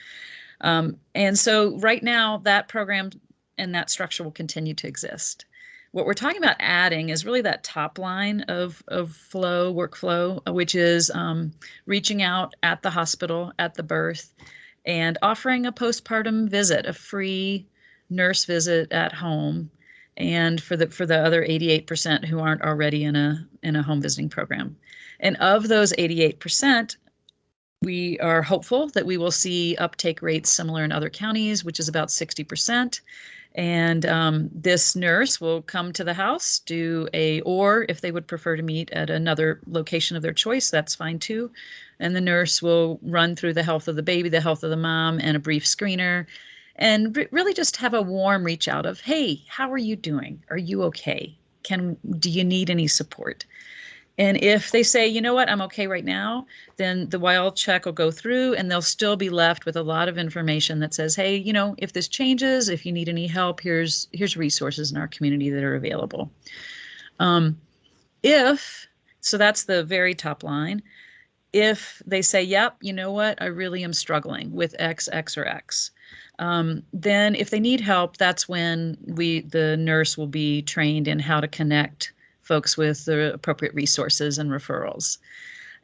And so right now that program and that structure will continue to exist. What we're talking about adding is really that top line of workflow, which is reaching out at the hospital, at the birth, and offering a postpartum visit, a free nurse visit at home, and for the other 88% who aren't already in a home visiting program. And of those 88%, we are hopeful that we will see uptake rates similar in other counties, which is about 60%. And this nurse will come to the house, or if they would prefer to meet at another location of their choice, that's fine too. And the nurse will run through the health of the baby, the health of the mom, and a brief screener, and really just have a warm reach out of, hey, how are you doing? Are you okay? Do you need any support? And if they say, you know what, I'm okay right now, then the wild check will go through, and they'll still be left with a lot of information that says, hey, if this changes, if you need any help, here's resources in our community that are available. So that's the very top line. If they say, yep, you know what, I really am struggling with X, or X, then if they need help, that's when the nurse will be trained in how to connect folks with the appropriate resources and referrals.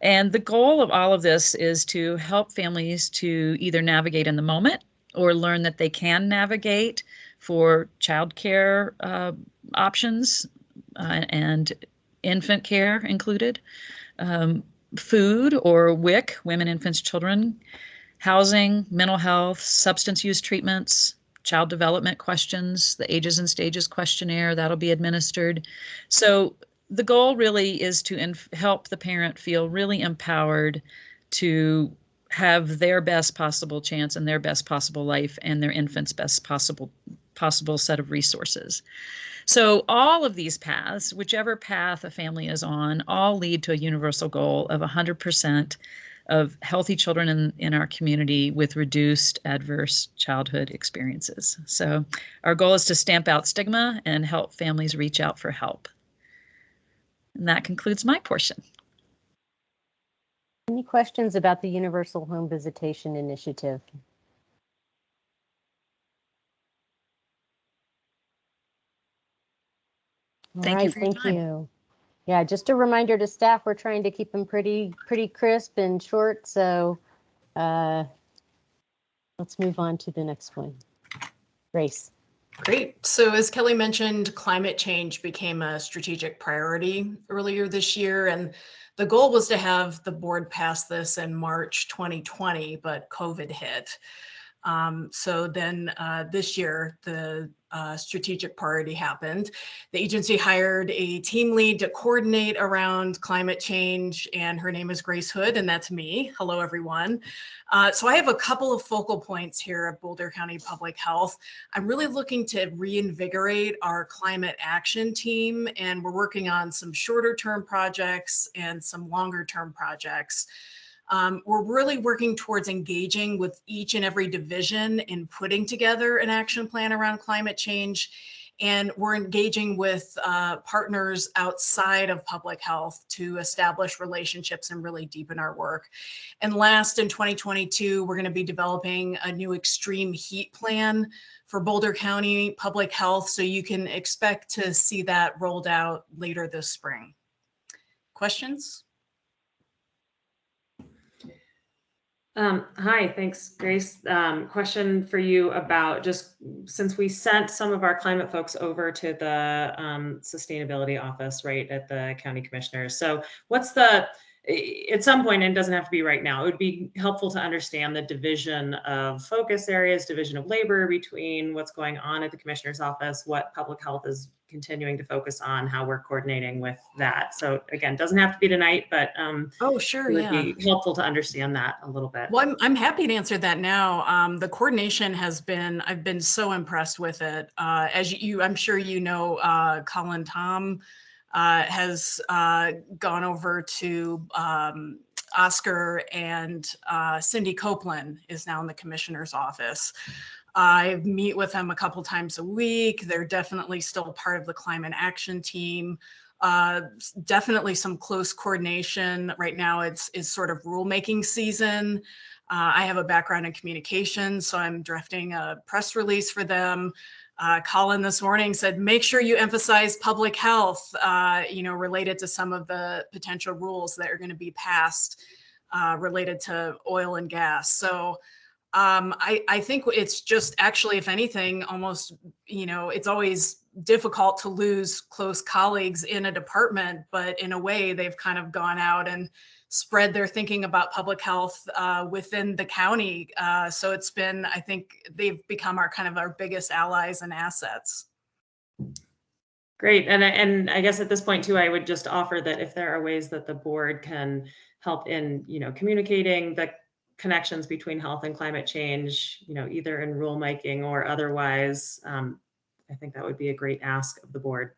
And the goal of all of this is to help families to either navigate in the moment or learn that they can navigate for childcare options and infant care included, food or WIC, women, infants, children, housing, mental health, substance use treatments, child development questions, the ages and stages questionnaire that'll be administered. So the goal really is to help the parent feel really empowered to have their best possible chance and their best possible life and their infant's best possible set of resources. So all of these paths, whichever path a family is on, all lead to a universal goal of 100% of healthy children in our community with reduced adverse childhood experiences. So our goal is to stamp out stigma and help families reach out for help. And that concludes my portion. Any questions about the Universal Home Visitation Initiative? Thank you for your time. Yeah, just a reminder to staff, we're trying to keep them pretty crisp and short. So let's move on to the next one. Grace. Great. So as Kelly mentioned, climate change became a strategic priority earlier this year, and the goal was to have the board pass this in March 2020, but COVID hit. So then this year, the strategic priority happened. The agency hired a team lead to coordinate around climate change, and her name is Grace Hood, and that's me. Hello, everyone. So I have a couple of focal points here at Boulder County Public Health. I'm really looking to reinvigorate our climate action team, and we're working on some shorter term projects and some longer term projects. We're really working towards engaging with each and every division in putting together an action plan around climate change. And we're engaging with partners outside of public health to establish relationships and really deepen our work. And last, in 2022, we're going to be developing a new extreme heat plan for Boulder County Public Health. So you can expect to see that rolled out later this spring. Questions? Hi, thanks, Grace. Question for you about just since we sent some of our climate folks over to the sustainability office, right, at the county commissioners. So what's the, at some point, and it doesn't have to be right now, it would be helpful to understand the division of focus areas, division of labor between what's going on at the commissioner's office, what public health is continuing to focus on, how we're coordinating with that. So again, doesn't have to be tonight, but oh, sure, it would be helpful to understand that a little bit. Well, I'm happy to answer that now. The coordination has been, I've been so impressed with it. As you, I'm sure you know, Colin Tom has gone over to Oscar, and Cindy Copeland is now in the commissioner's office. I meet with them a couple times a week. They're definitely still part of the climate action team. Definitely some close coordination. Right now it's sort of rulemaking season. I have a background in communications, so I'm drafting a press release for them. Colin this morning said, make sure you emphasize public health, related to some of the potential rules that are going to be passed related to oil and gas. So I think it's just actually, if anything, almost, it's always difficult to lose close colleagues in a department, but in a way they've kind of gone out and spread their thinking about public health within the county. So it's been, I think they've become our biggest allies and assets. Great. And I guess at this point too, I would just offer that if there are ways that the board can help in, communicating the connections between health and climate change, either in rulemaking or otherwise, I think that would be a great ask of the board.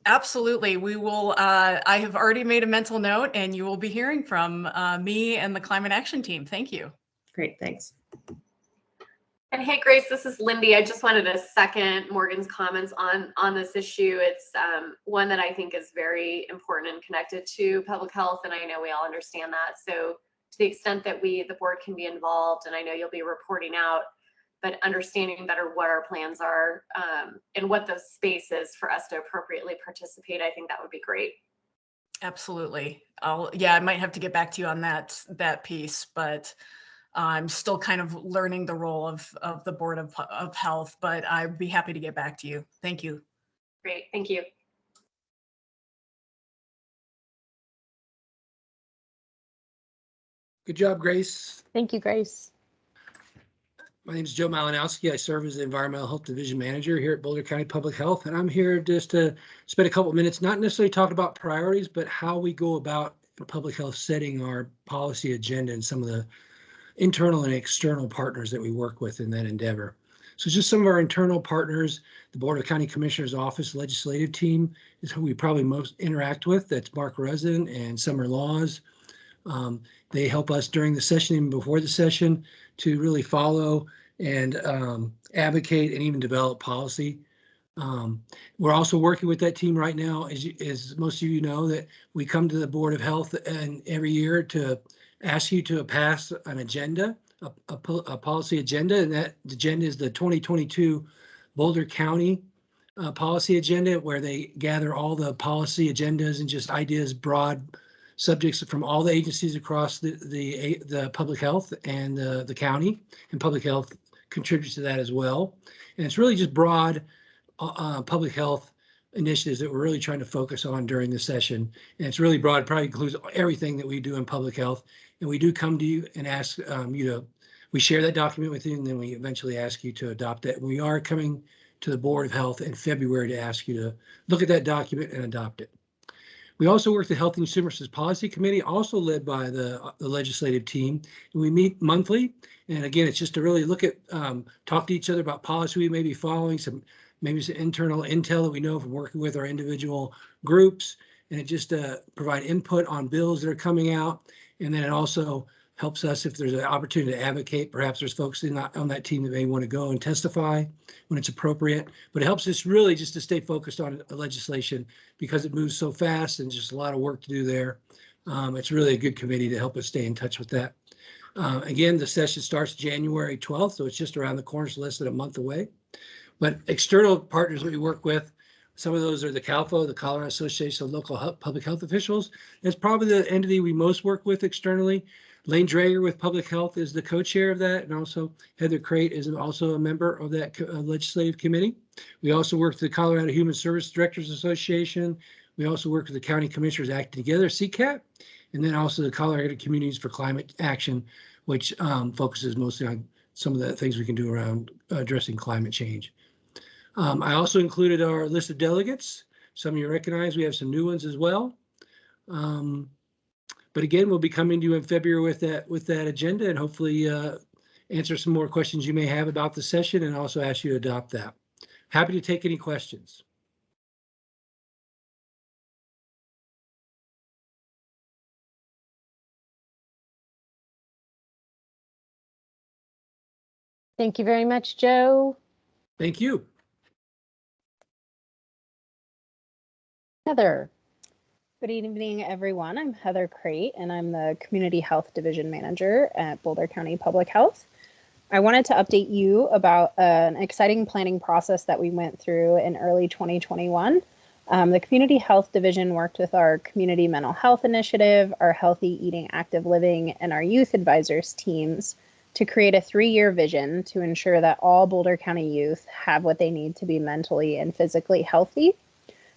Absolutely. We will, I have already made a mental note, and you will be hearing from me and the climate action team. Thank you. Great, thanks. And hey, Grace, this is Lindy. I just wanted to second Morgan's comments on this issue. It's one that I think is very important and connected to public health, and I know we all understand that. So to the extent that the board can be involved, and I know you'll be reporting out, but understanding better what our plans are and what the space is for us to appropriately participate, I think that would be great. Absolutely. I might have to get back to you on that piece, but I'm still kind of learning the role of the Board of Health, but I'd be happy to get back to you. Thank you. Great, thank you. Good job, Grace. Thank you, Grace. My name is Joe Malinowski. I serve as the Environmental Health Division Manager here at Boulder County Public Health, and I'm here just to spend a couple minutes, not necessarily talk about priorities, but how we go about public health setting our policy agenda and some of the internal and external partners that we work with in that endeavor. So just some of our internal partners, the Board of County Commissioners Office legislative team is who we probably most interact with. That's Mark Resident and Summer Laws. They help us during the session, even before the session, to really follow and advocate and even develop policy. We're also working with that team right now, as most of you know, that we come to the Board of Health and every year to ask you to pass an agenda, a policy agenda, and that agenda is the 2022 Boulder County policy agenda, where they gather all the policy agendas and just ideas, broad subjects from all the agencies across the public health and the county, and public health contributes to that as well. And it's really just broad public health initiatives that we're really trying to focus on during the session. And it's really broad, probably includes everything that we do in public health. And we do come to you and ask we share that document with you, and then we eventually ask you to adopt it. We are coming to the Board of Health in February to ask you to look at that document and adopt it. We also work the Health and Human Services Policy Committee, also led by the legislative team. And we meet monthly. And again, it's just to really look at, talk to each other about policy we may be following, maybe some internal intel that we know from working with our individual groups, and it just provide input on bills that are coming out. And then it also helps us if there's an opportunity to advocate. Perhaps there's folks on that team that may want to go and testify when it's appropriate. But it helps us really just to stay focused on legislation because it moves so fast and just a lot of work to do there. It's really a good committee to help us stay in touch with that. Again, the session starts January 12th, so it's just around the corner, so less than a month away. But external partners that we work with, some of those are the CALFO, the Colorado Association of Local Public Health Officials. That's probably the entity we most work with externally. Lane Drager with Public Health is the co-chair of that, and also Heather Crate is also a member of that legislative committee. We also work with the Colorado Human Service Directors Association. We also work with the County Commissioners Acting Together, CCAT, and then also the Colorado Communities for Climate Action, which focuses mostly on some of the things we can do around addressing climate change. I also included our list of delegates. Some of you recognize we have some new ones as well. But again, we'll be coming to you in February with that agenda and hopefully answer some more questions you may have about the session and also ask you to adopt that. Happy to take any questions. Thank you very much, Joe. Thank you. Heather. Good evening, everyone. I'm Heather Crate, and I'm the Community Health Division Manager at Boulder County Public Health. I wanted to update you about an exciting planning process that we went through in early 2021. The Community Health Division worked with our Community Mental Health Initiative, our Healthy Eating Active Living, and our Youth Advisors teams to create a 3-year vision to ensure that all Boulder County youth have what they need to be mentally and physically healthy.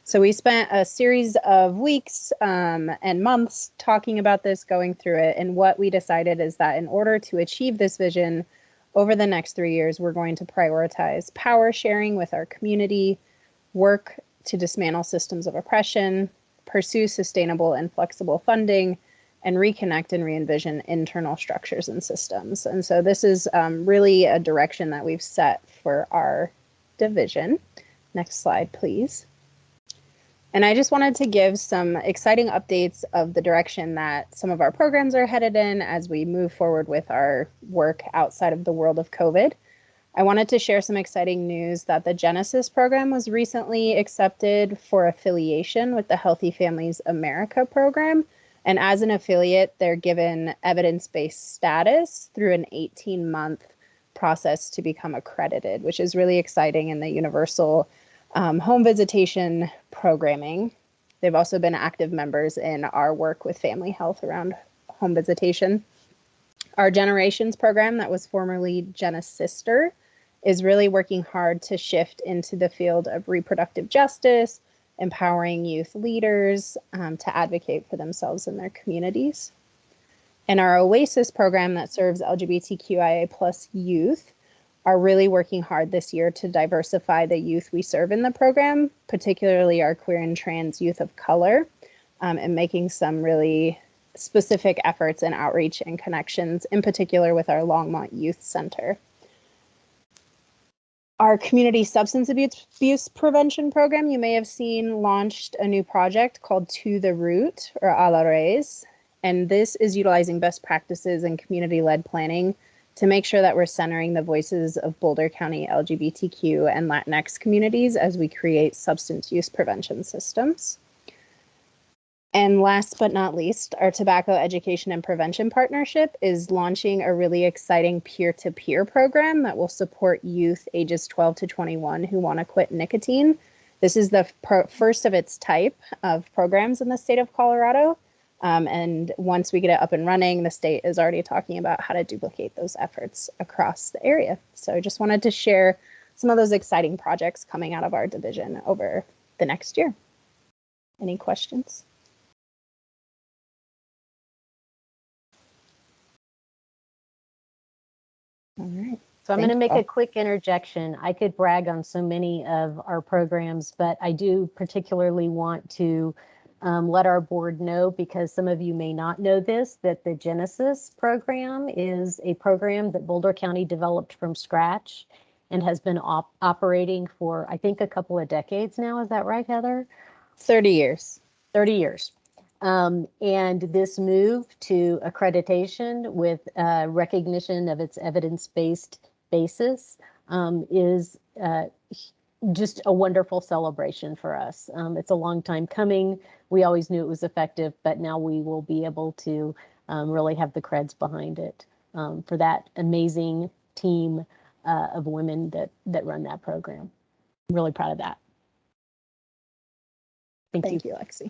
So we spent a series of weeks and months talking about this, going through it, and what we decided is that in order to achieve this vision over the next 3 years, we're going to prioritize power sharing with our community, work to dismantle systems of oppression, pursue sustainable and flexible funding, and reconnect and re-envision internal structures and systems. And so this is really a direction that we've set for our division. Next slide, please. And I just wanted to give some exciting updates of the direction that some of our programs are headed in as we move forward with our work outside of the world of COVID. I wanted to share some exciting news that the Genesis program was recently accepted for affiliation with the Healthy Families America program. And as an affiliate, they're given evidence-based status through an 18-month process to become accredited, which is really exciting in the universal home visitation programming. They've also been active members in our work with family health around home visitation. Our Generations program that was formerly Genesister is really working hard to shift into the field of reproductive justice, empowering youth leaders to advocate for themselves and their communities. And our Oasis program that serves LGBTQIA+ youth are really working hard this year to diversify the youth we serve in the program, particularly our queer and trans youth of color, and making some really specific efforts and outreach and connections, in particular with our Longmont Youth Center. Our community substance abuse prevention program, you may have seen, launched a new project called To the Root, or A la Raise, and this is utilizing best practices and community-led planning to make sure that we're centering the voices of Boulder County LGBTQ and Latinx communities as we create substance use prevention systems. And last but not least, our Tobacco Education and Prevention Partnership is launching a really exciting peer-to-peer program that will support youth ages 12 to 21 who want to quit nicotine. This is the first of its type of programs in the state of Colorado. And once we get it up and running, the state is already talking about how to duplicate those efforts across the area. So I just wanted to share some of those exciting projects coming out of our division over the next year. Any questions? All right. So I'm going to make a quick interjection. I could brag on so many of our programs, but I do particularly want to let our board know, because some of you may not know this, that the Genesis program is a program that Boulder County developed from scratch and has been operating for, I think, a couple of decades now. Is that right, Heather? 30 years. 30 years. And this move to accreditation with recognition of its evidence-based basis is just a wonderful celebration for us. It's a long time coming. We always knew it was effective, but now we will be able to really have the creds behind it for that amazing team of women that run that program. I'm really proud of that. Thank you, Lexi.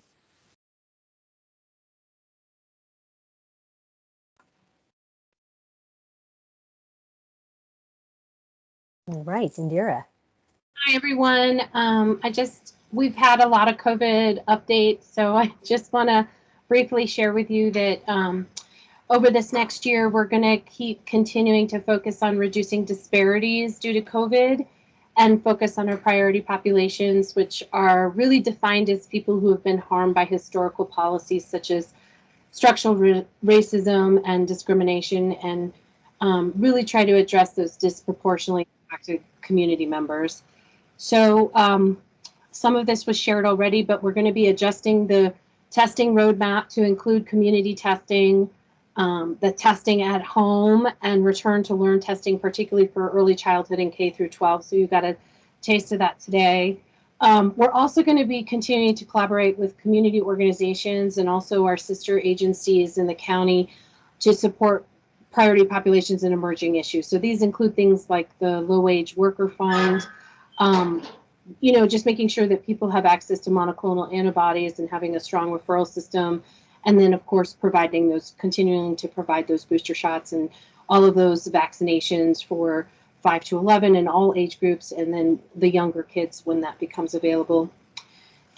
All right, Indira. Hi, everyone. We've had a lot of COVID updates, so I just want to briefly share with you that over this next year, we're going to keep continuing to focus on reducing disparities due to COVID and focus on our priority populations, which are really defined as people who have been harmed by historical policies such as structural racism and discrimination, and really try to address those disproportionately impacted community members. So some of this was shared already, but we're going to be adjusting the testing roadmap to include community testing, the testing at home, and return to learn testing, particularly for early childhood and K through 12. So you got a taste of that today. We're also going to be continuing to collaborate with community organizations and also our sister agencies in the county to support priority populations and emerging issues. So these include things like the low-wage worker fund, just making sure that people have access to monoclonal antibodies and having a strong referral system. And then, of course, continuing to provide those booster shots and all of those vaccinations for 5 to 11 in all age groups, and then the younger kids when that becomes available.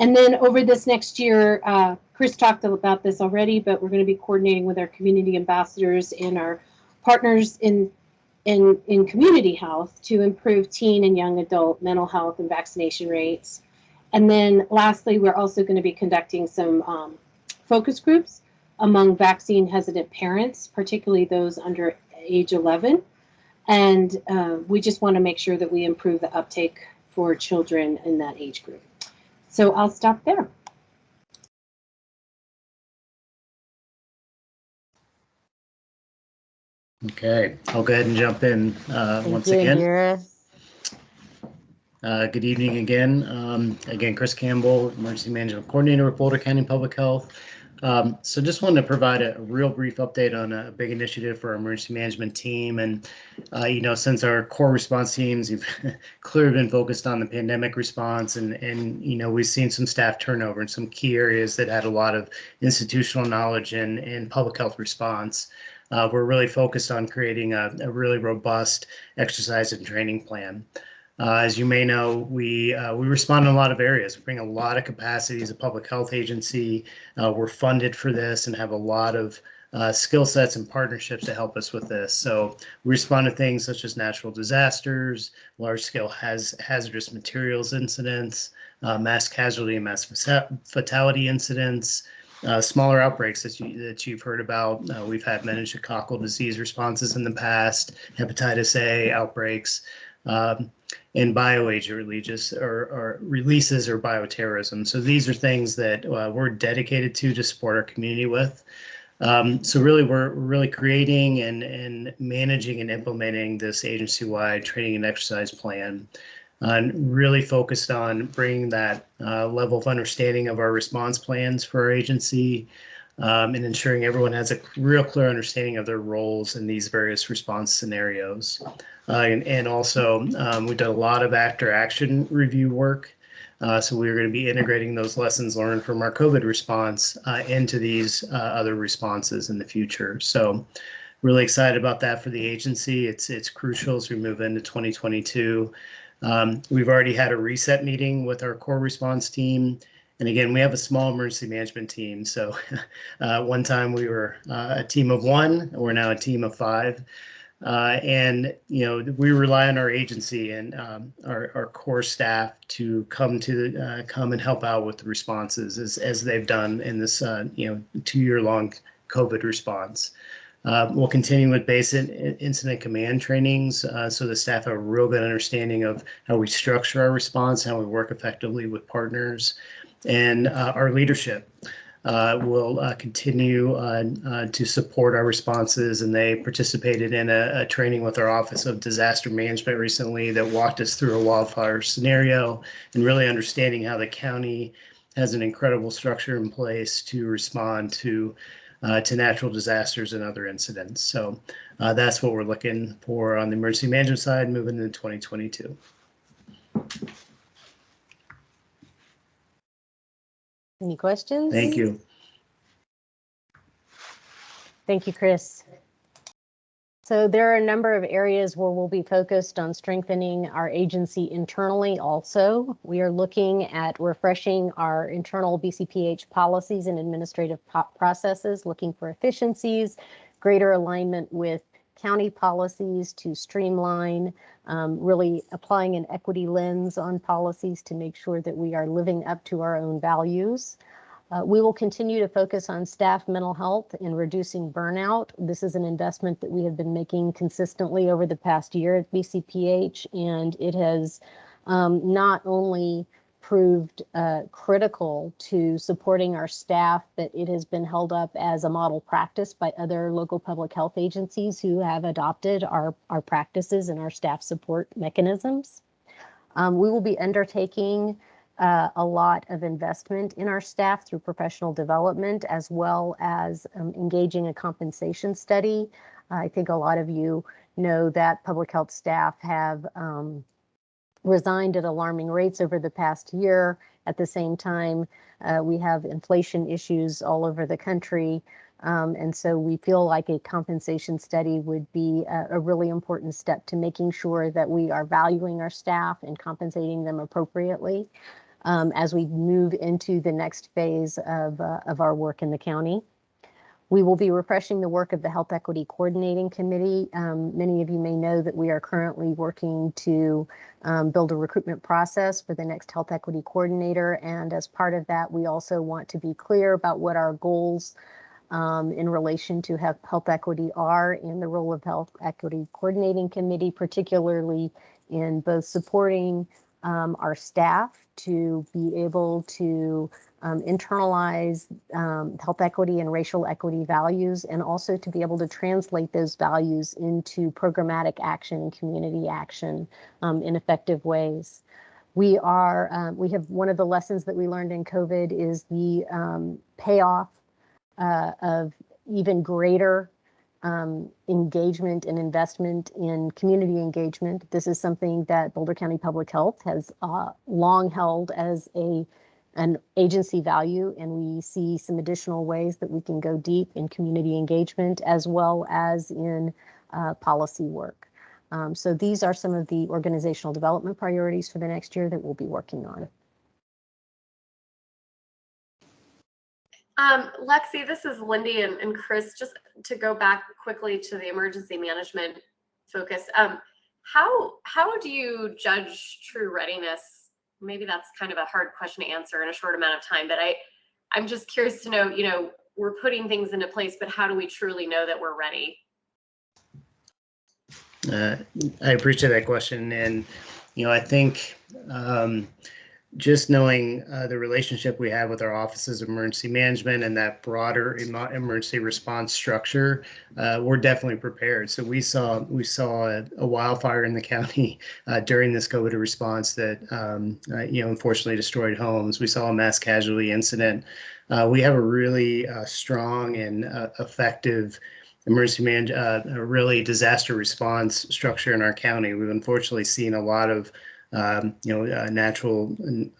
And then over this next year, Chris talked about this already, but we're going to be coordinating with our community ambassadors and our partners in community health to improve teen and young adult mental health and vaccination rates. And then lastly, we're also going to be conducting some focus groups among vaccine hesitant parents, particularly those under age 11. And we just want to make sure that we improve the uptake for children in that age group. So I'll stop there. Okay, I'll go ahead and jump in once again. Good evening again. Again, Chris Campbell, Emergency Management Coordinator with Boulder County Public Health. So just wanted to provide a real brief update on a big initiative for our emergency management team. And, since our core response teams, you've clearly been focused on the pandemic response, and we've seen some staff turnover in some key areas that had a lot of institutional knowledge in public health response. We're really focused on creating a really robust exercise and training plan. As you may know, we respond in a lot of areas. We bring a lot of capacity as a public health agency. We're funded for this and have a lot of skill sets and partnerships to help us with this. So we respond to things such as natural disasters, large-scale hazardous materials incidents, mass casualty and mass fatality incidents, smaller outbreaks that you've heard about. We've had meningococcal disease responses in the past, hepatitis A outbreaks, and bioagent releases or bioterrorism. So these are things that we're dedicated to support our community with. So really, we're really creating and managing and implementing this agency-wide training and exercise plan, and really focused on bringing that level of understanding of our response plans for our agency, and ensuring everyone has a real clear understanding of their roles in these various response scenarios. And also, we've done a lot of after-action review work. So we're going to be integrating those lessons learned from our COVID response into these other responses in the future. So really excited about that for the agency. It's crucial as we move into 2022. We've already had a reset meeting with our core response team. And again, we have a small emergency management team. So one time we were a team of 1, we're now a team of 5. And we rely on our agency and our core staff to come and help out with the responses as they've done in this 2-year-long COVID response. We'll continue with basic incident command trainings so the staff have a real good understanding of how we structure our response, how we work effectively with partners, and our leadership. will continue to support our responses, and they participated in a training with our Office of Disaster Management recently that walked us through a wildfire scenario and really understanding how the county has an incredible structure in place to respond to natural disasters and other incidents. So that's what we're looking for on the emergency management side moving into 2022. Any questions? Thank you. Thank you, Chris. So there are a number of areas where we'll be focused on strengthening our agency internally also. We are looking at refreshing our internal BCPH policies and administrative processes, looking for efficiencies, greater alignment with county policies to streamline, really applying an equity lens on policies to make sure that we are living up to our own values. We will continue to focus on staff mental health and reducing burnout. This is an investment that we have been making consistently over the past year at BCPH, and it has not only proved critical to supporting our staff, but it has been held up as a model practice by other local public health agencies who have adopted our practices and our staff support mechanisms. We will be undertaking a lot of investment in our staff through professional development, as well as engaging a compensation study. I think a lot of you know that public health staff have resigned at alarming rates over the past year. At the same time, we have inflation issues all over the country. And so we feel like a compensation study would be a really important step to making sure that we are valuing our staff and compensating them appropriately as we move into the next phase of our work in the county. We will be refreshing the work of the Health Equity Coordinating Committee. Many of you may know that we are currently working to build a recruitment process for the next Health Equity Coordinator. And as part of that, we also want to be clear about what our goals in relation to health equity are in the role of Health Equity Coordinating Committee, particularly in both supporting our staff to be able to internalize health equity and racial equity values, and also to be able to translate those values into programmatic action and community action in effective ways. We have one of the lessons that we learned in COVID is the payoff of even greater engagement and investment in community engagement. This is something that Boulder County Public Health has long held as an agency value, and we see some additional ways that we can go deep in community engagement as well as in policy work. So these are some of the organizational development priorities for the next year that we'll be working on. Lexi, this is Lindy and Chris. Just to go back quickly to the emergency management focus, how do you judge true readiness? Maybe that's kind of a hard question to answer in a short amount of time, but I'm just curious to know, we're putting things into place, but how do we truly know that we're ready? I appreciate that question, and I think just knowing the relationship we have with our offices of emergency management and that broader emergency response structure, we're definitely prepared. So we saw a wildfire in the county during this COVID response that unfortunately destroyed homes. We saw a mass casualty incident. We have a really strong and effective emergency really disaster response structure in our county. We've unfortunately seen a lot of natural,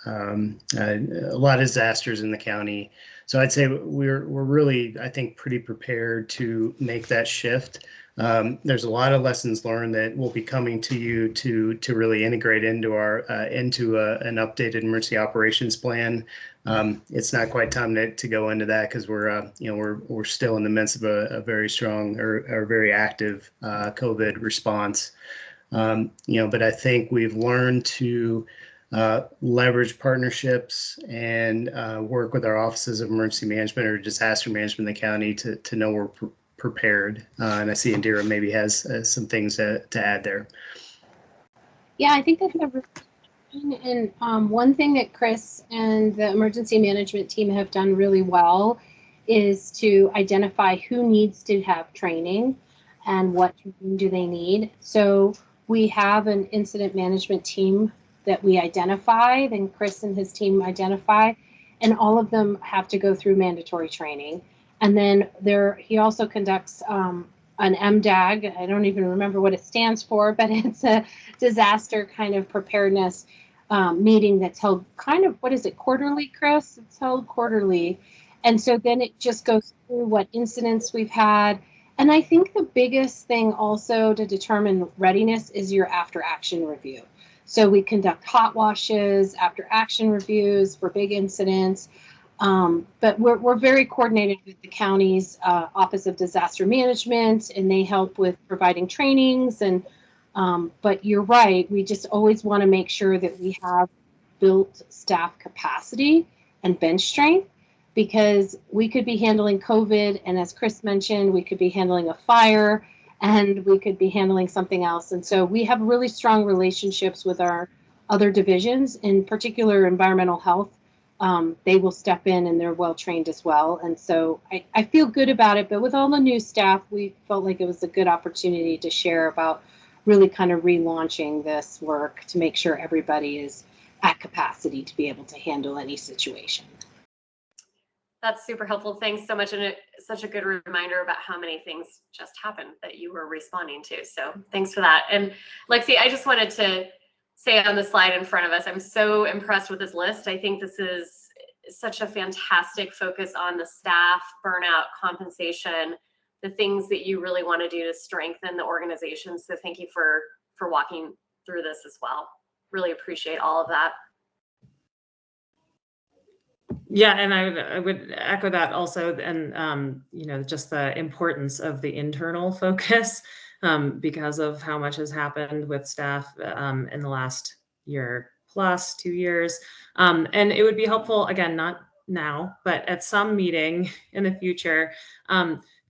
a lot of disasters in the county. So I'd say we're really, I think, pretty prepared to make that shift. There's a lot of lessons learned that will be coming to you to really integrate into an updated emergency operations plan. It's not quite time to go into that because we're still in the midst of a very strong or very active COVID response. But I think we've learned to leverage partnerships and work with our offices of emergency management or disaster management in the county to know we're prepared. And I see Indira maybe has some things to add there. Yeah, I think that And one thing that Chris and the emergency management team have done really well is to identify who needs to have training and what training do they need. So we have an incident management team that we identify, then Chris and his team identify, and all of them have to go through mandatory training. And then he also conducts an MDAG. I don't even remember what it stands for, but it's a disaster kind of preparedness meeting that's held kind of, what is it, quarterly, Chris? It's held quarterly. And so then it just goes through what incidents we've had. And I think the biggest thing also to determine readiness is your after action review. So we conduct hot washes, after action reviews for big incidents. But we're very coordinated with the county's Office of Disaster Management, and they help with providing trainings. And but you're right, we just always want to make sure that we have built staff capacity and bench strength, because we could be handling COVID, and as Chris mentioned, we could be handling a fire, and we could be handling something else. And so we have really strong relationships with our other divisions, in particular environmental health. They will step in and they're well trained as well. And so I feel good about it, but with all the new staff, we felt like it was a good opportunity to share about really kind of relaunching this work to make sure everybody is at capacity to be able to handle any situation. That's super helpful. Thanks so much. And such a good reminder about how many things just happened that you were responding to. So thanks for that. And Lexi, I just wanted to say on the slide in front of us, I'm so impressed with this list. I think this is such a fantastic focus on the staff, burnout, compensation, the things that you really want to do to strengthen the organization. So thank you for walking through this as well. Really appreciate all of that. Yeah, and I would echo that also, and you know, just the importance of the internal focus because of how much has happened with staff in the last year plus 2 years. And it would be helpful, again, not now, but at some meeting in the future,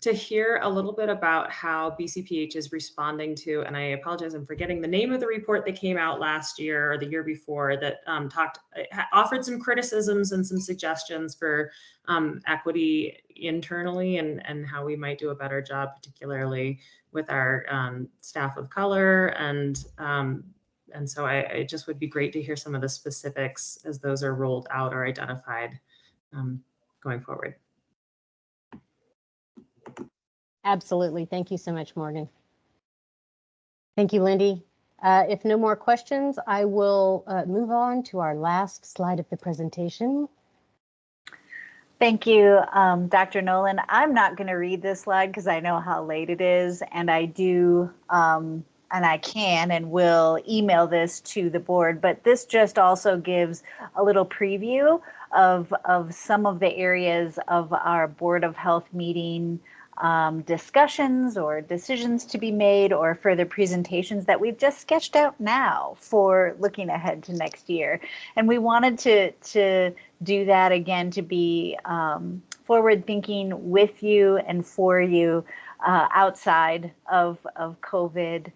to hear a little bit about how BCPH is responding to, and I apologize, I'm forgetting the name of the report that came out last year or the year before that offered some criticisms and some suggestions for equity internally and how we might do a better job, particularly with our staff of color. And so it just would be great to hear some of the specifics as those are rolled out or identified going forward. Absolutely. Thank you so much, Morgan. Thank you, Lindy. If no more questions, I will move on to our last slide of the presentation. Thank you, Dr. Nolan. I'm not going to read this slide because I know how late it is, and I do, and I can and will email this to the board, but this just also gives a little preview of some of the areas of our Board of Health meeting discussions or decisions to be made or further presentations that we've just sketched out now for looking ahead to next year. And we wanted to do that again, to be forward thinking with you and for you outside of COVID,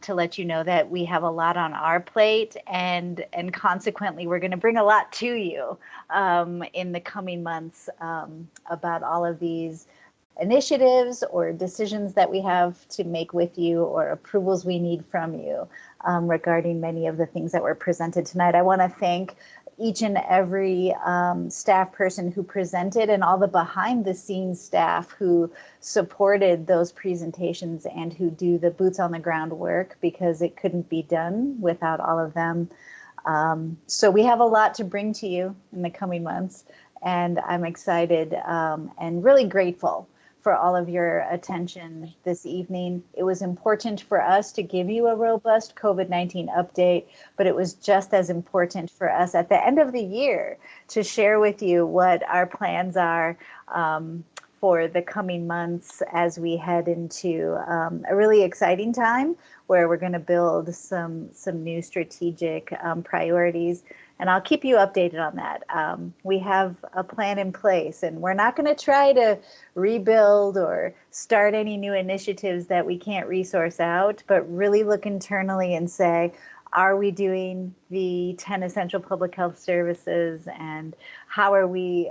to let you know that we have a lot on our plate, and consequently we're going to bring a lot to you in the coming months about all of these initiatives or decisions that we have to make with you or approvals we need from you regarding many of the things that were presented tonight. I want to thank each and every staff person who presented and all the behind the scenes staff who supported those presentations and who do the boots on the ground work, because it couldn't be done without all of them. So we have a lot to bring to you in the coming months, and I'm excited and really grateful for all of your attention this evening. It was important for us to give you a robust COVID-19 update, but it was just as important for us at the end of the year to share with you what our plans are for the coming months as we head into a really exciting time where we're going to build some new strategic priorities. And I'll keep you updated on that. We have a plan in place, and we're not going to try to rebuild or start any new initiatives that we can't resource out, but really look internally and say, are we doing the 10 essential public health services, and how are we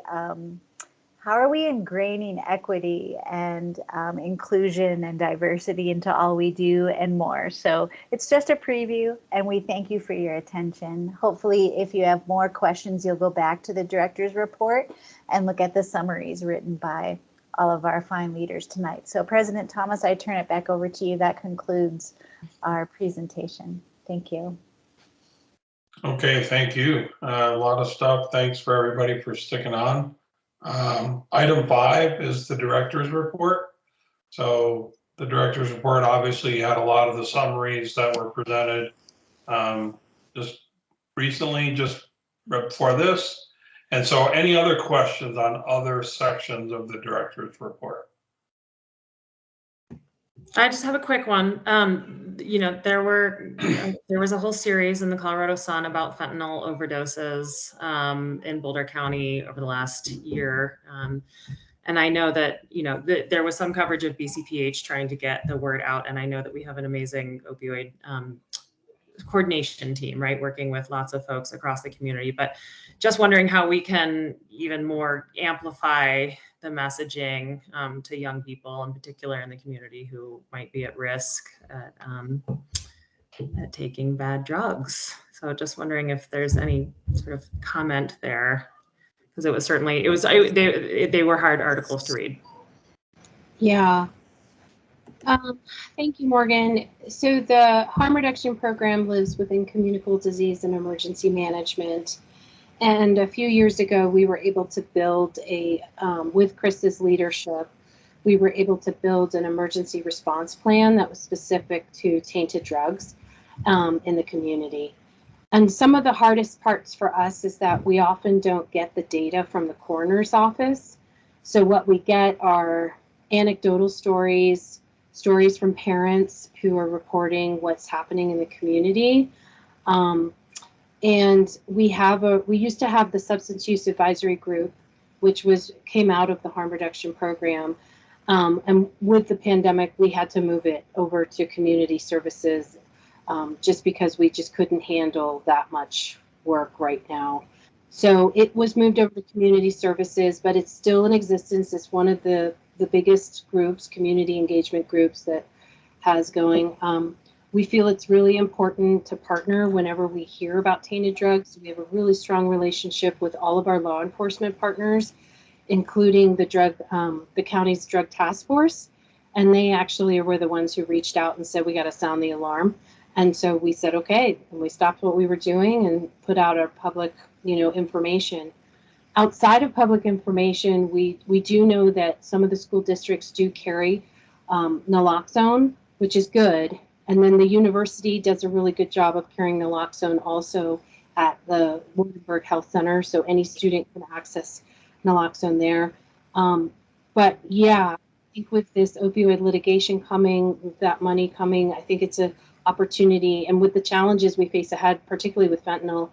ingraining equity and inclusion and diversity into all we do and more. So it's just a preview, and we thank you for your attention. Hopefully, if you have more questions, you'll go back to the director's report and look at the summaries written by all of our fine leaders tonight. So President Thomas, I turn it back over to you. That concludes our presentation. Thank you. Okay, thank you. A lot of stuff. Thanks for everybody for sticking on. Item 5 is the director's report. So the director's report obviously had a lot of the summaries that were presented just recently, just right before this. And so any other questions on other sections of the director's report? I just have a quick one. You know, there was a whole series in the Colorado Sun about fentanyl overdoses in Boulder County over the last year. And I know that, you know, there was some coverage of BCPH trying to get the word out. And I know that we have an amazing opioid coordination team, right, working with lots of folks across the community, but just wondering how we can even more amplify the messaging to young people in particular in the community who might be at risk at taking bad drugs. So just wondering if there's any sort of comment there, because it was certainly, they were hard articles to read. Yeah. Thank you, Morgan. So the harm reduction program lives within communicable disease and emergency management. And a few years ago, we were able to build with Chris's leadership, we were able to build an emergency response plan that was specific to tainted drugs in the community. And some of the hardest parts for us is that we often don't get the data from the coroner's office. So what we get are anecdotal stories from parents who are reporting what's happening in the community. And we used to have the substance use advisory group, which came out of the harm reduction program. And with the pandemic, we had to move it over to community services just because we just couldn't handle that much work right now. So it was moved over to community services, but it's still in existence. It's one of the biggest groups, community engagement groups that has going. We feel it's really important to partner whenever we hear about tainted drugs. We have a really strong relationship with all of our law enforcement partners, including the county's drug task force. And they actually were the ones who reached out and said, we got to sound the alarm. And so we said, okay, and we stopped what we were doing and put out our public, information. Outside of public information, we do know that some of the school districts do carry naloxone, which is good. And then the university does a really good job of carrying naloxone also at the Wurtemberg Health Center. So any student can access naloxone there. But yeah, I think with this opioid litigation coming, with that money coming, I think it's an opportunity. And with the challenges we face ahead, particularly with fentanyl,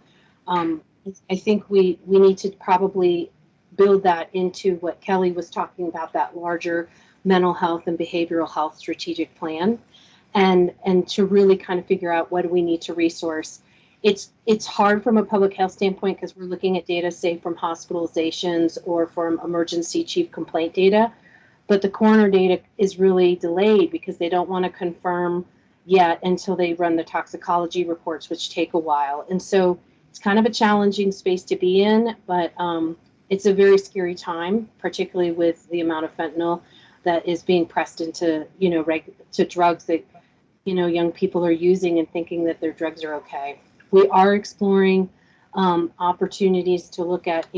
I think we need to probably build that into what Kelly was talking about, that larger mental health and behavioral health strategic plan, and to really kind of figure out what do we need to resource. It's hard from a public health standpoint because we're looking at data, say, from hospitalizations or from emergency chief complaint data, but the coroner data is really delayed because they don't want to confirm yet until they run the toxicology reports, which take a while. And so it's kind of a challenging space to be in, but it's a very scary time, particularly with the amount of fentanyl that is being pressed into, to drugs that, young people are using and thinking that their drugs are okay. We are exploring opportunities to look at,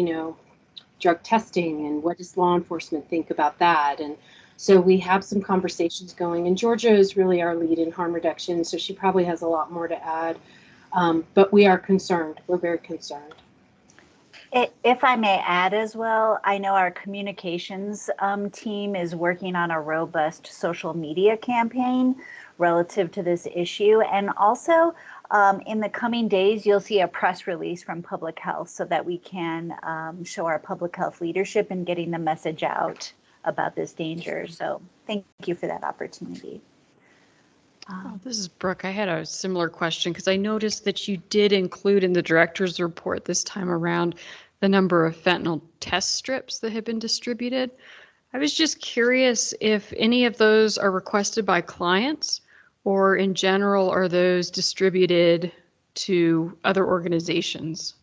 drug testing and what does law enforcement think about that. And so we have some conversations going, and Georgia is really our lead in harm reduction, so she probably has a lot more to add. But we are concerned. We're very concerned. If I may add as well, I know our communications team is working on a robust social media campaign relative to this issue. And also in the coming days, you'll see a press release from Public Health so that we can show our public health leadership in getting the message out about this danger. So thank you for that opportunity. Oh, this is Brooke. I had a similar question because I noticed that you did include in the director's report this time around the number of fentanyl test strips that have been distributed. I was just curious if any of those are requested by clients, or in general, are those distributed to other organizations?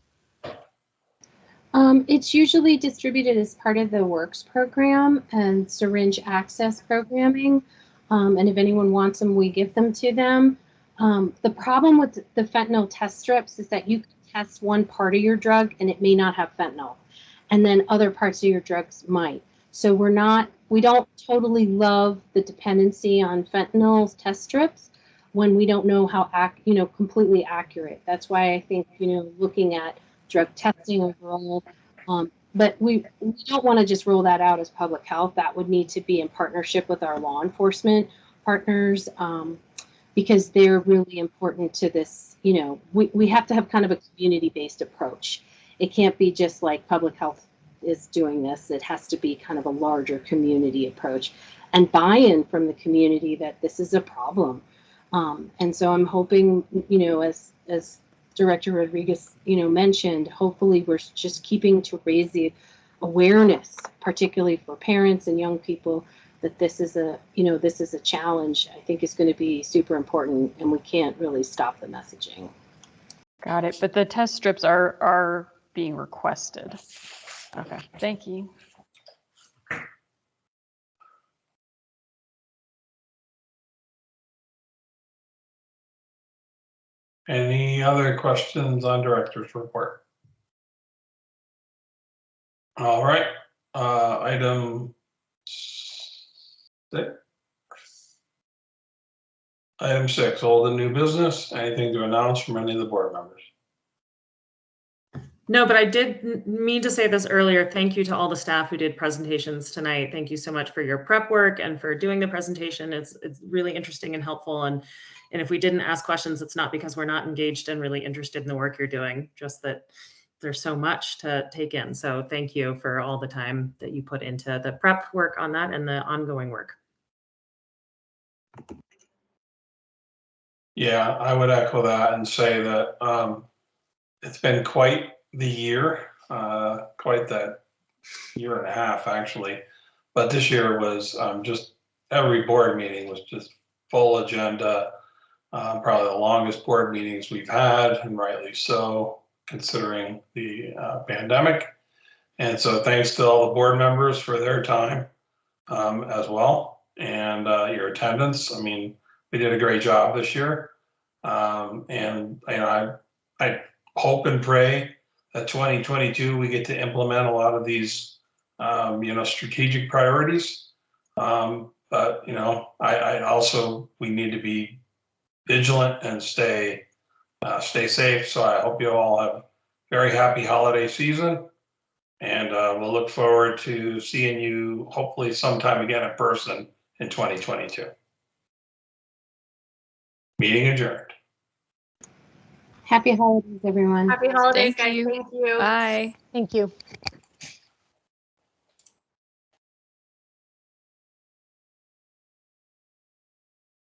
It's usually distributed as part of the Works program and syringe access programming. And if anyone wants them, we give them to them. The problem with the fentanyl test strips is that you can test one part of your drug and it may not have fentanyl, and then other parts of your drugs might. So we don't totally love the dependency on fentanyl test strips when we don't know how completely accurate. That's why I think, looking at drug testing overall, but we don't want to just roll that out as public health. That would need to be in partnership with our law enforcement partners, because they're really important to this. We have to have kind of a community-based approach. It can't be just like public health is doing this. It has to be kind of a larger community approach and buy-in from the community that this is a problem. And so I'm hoping, as Director Rodriguez, mentioned, hopefully we're just keeping to raise the awareness, particularly for parents and young people, that this is a challenge. I think is going to be super important, and we can't really stop the messaging. Got it. But the test strips are being requested. Okay, thank you. Any other questions on director's report? All right, item 6. Item 6, old and new business. Anything to announce from any of the board members? No, but I did mean to say this earlier. Thank you to all the staff who did presentations tonight. Thank you so much for your prep work and for doing the presentation. It's really interesting and helpful. And if we didn't ask questions, it's not because we're not engaged and really interested in the work you're doing, just that there's so much to take in. So thank you for all the time that you put into the prep work on that and the ongoing work. Yeah, I would echo that and say that it's been quite the year, quite that year and a half actually. But this year was just every board meeting was just full agenda. Probably the longest board meetings we've had, and rightly so, considering the pandemic. And so thanks to all the board members for their time as well, and your attendance. I mean, we did a great job this year. And I hope and pray that 2022 we get to implement a lot of these strategic priorities. But I also, we need to be vigilant and stay safe. So I hope you all have a very happy holiday season, and we'll look forward to seeing you hopefully sometime again in person in 2022. Meeting adjourned. Happy holidays, everyone. Happy holidays, Thank guys. you. Thank you. Bye. Thank you.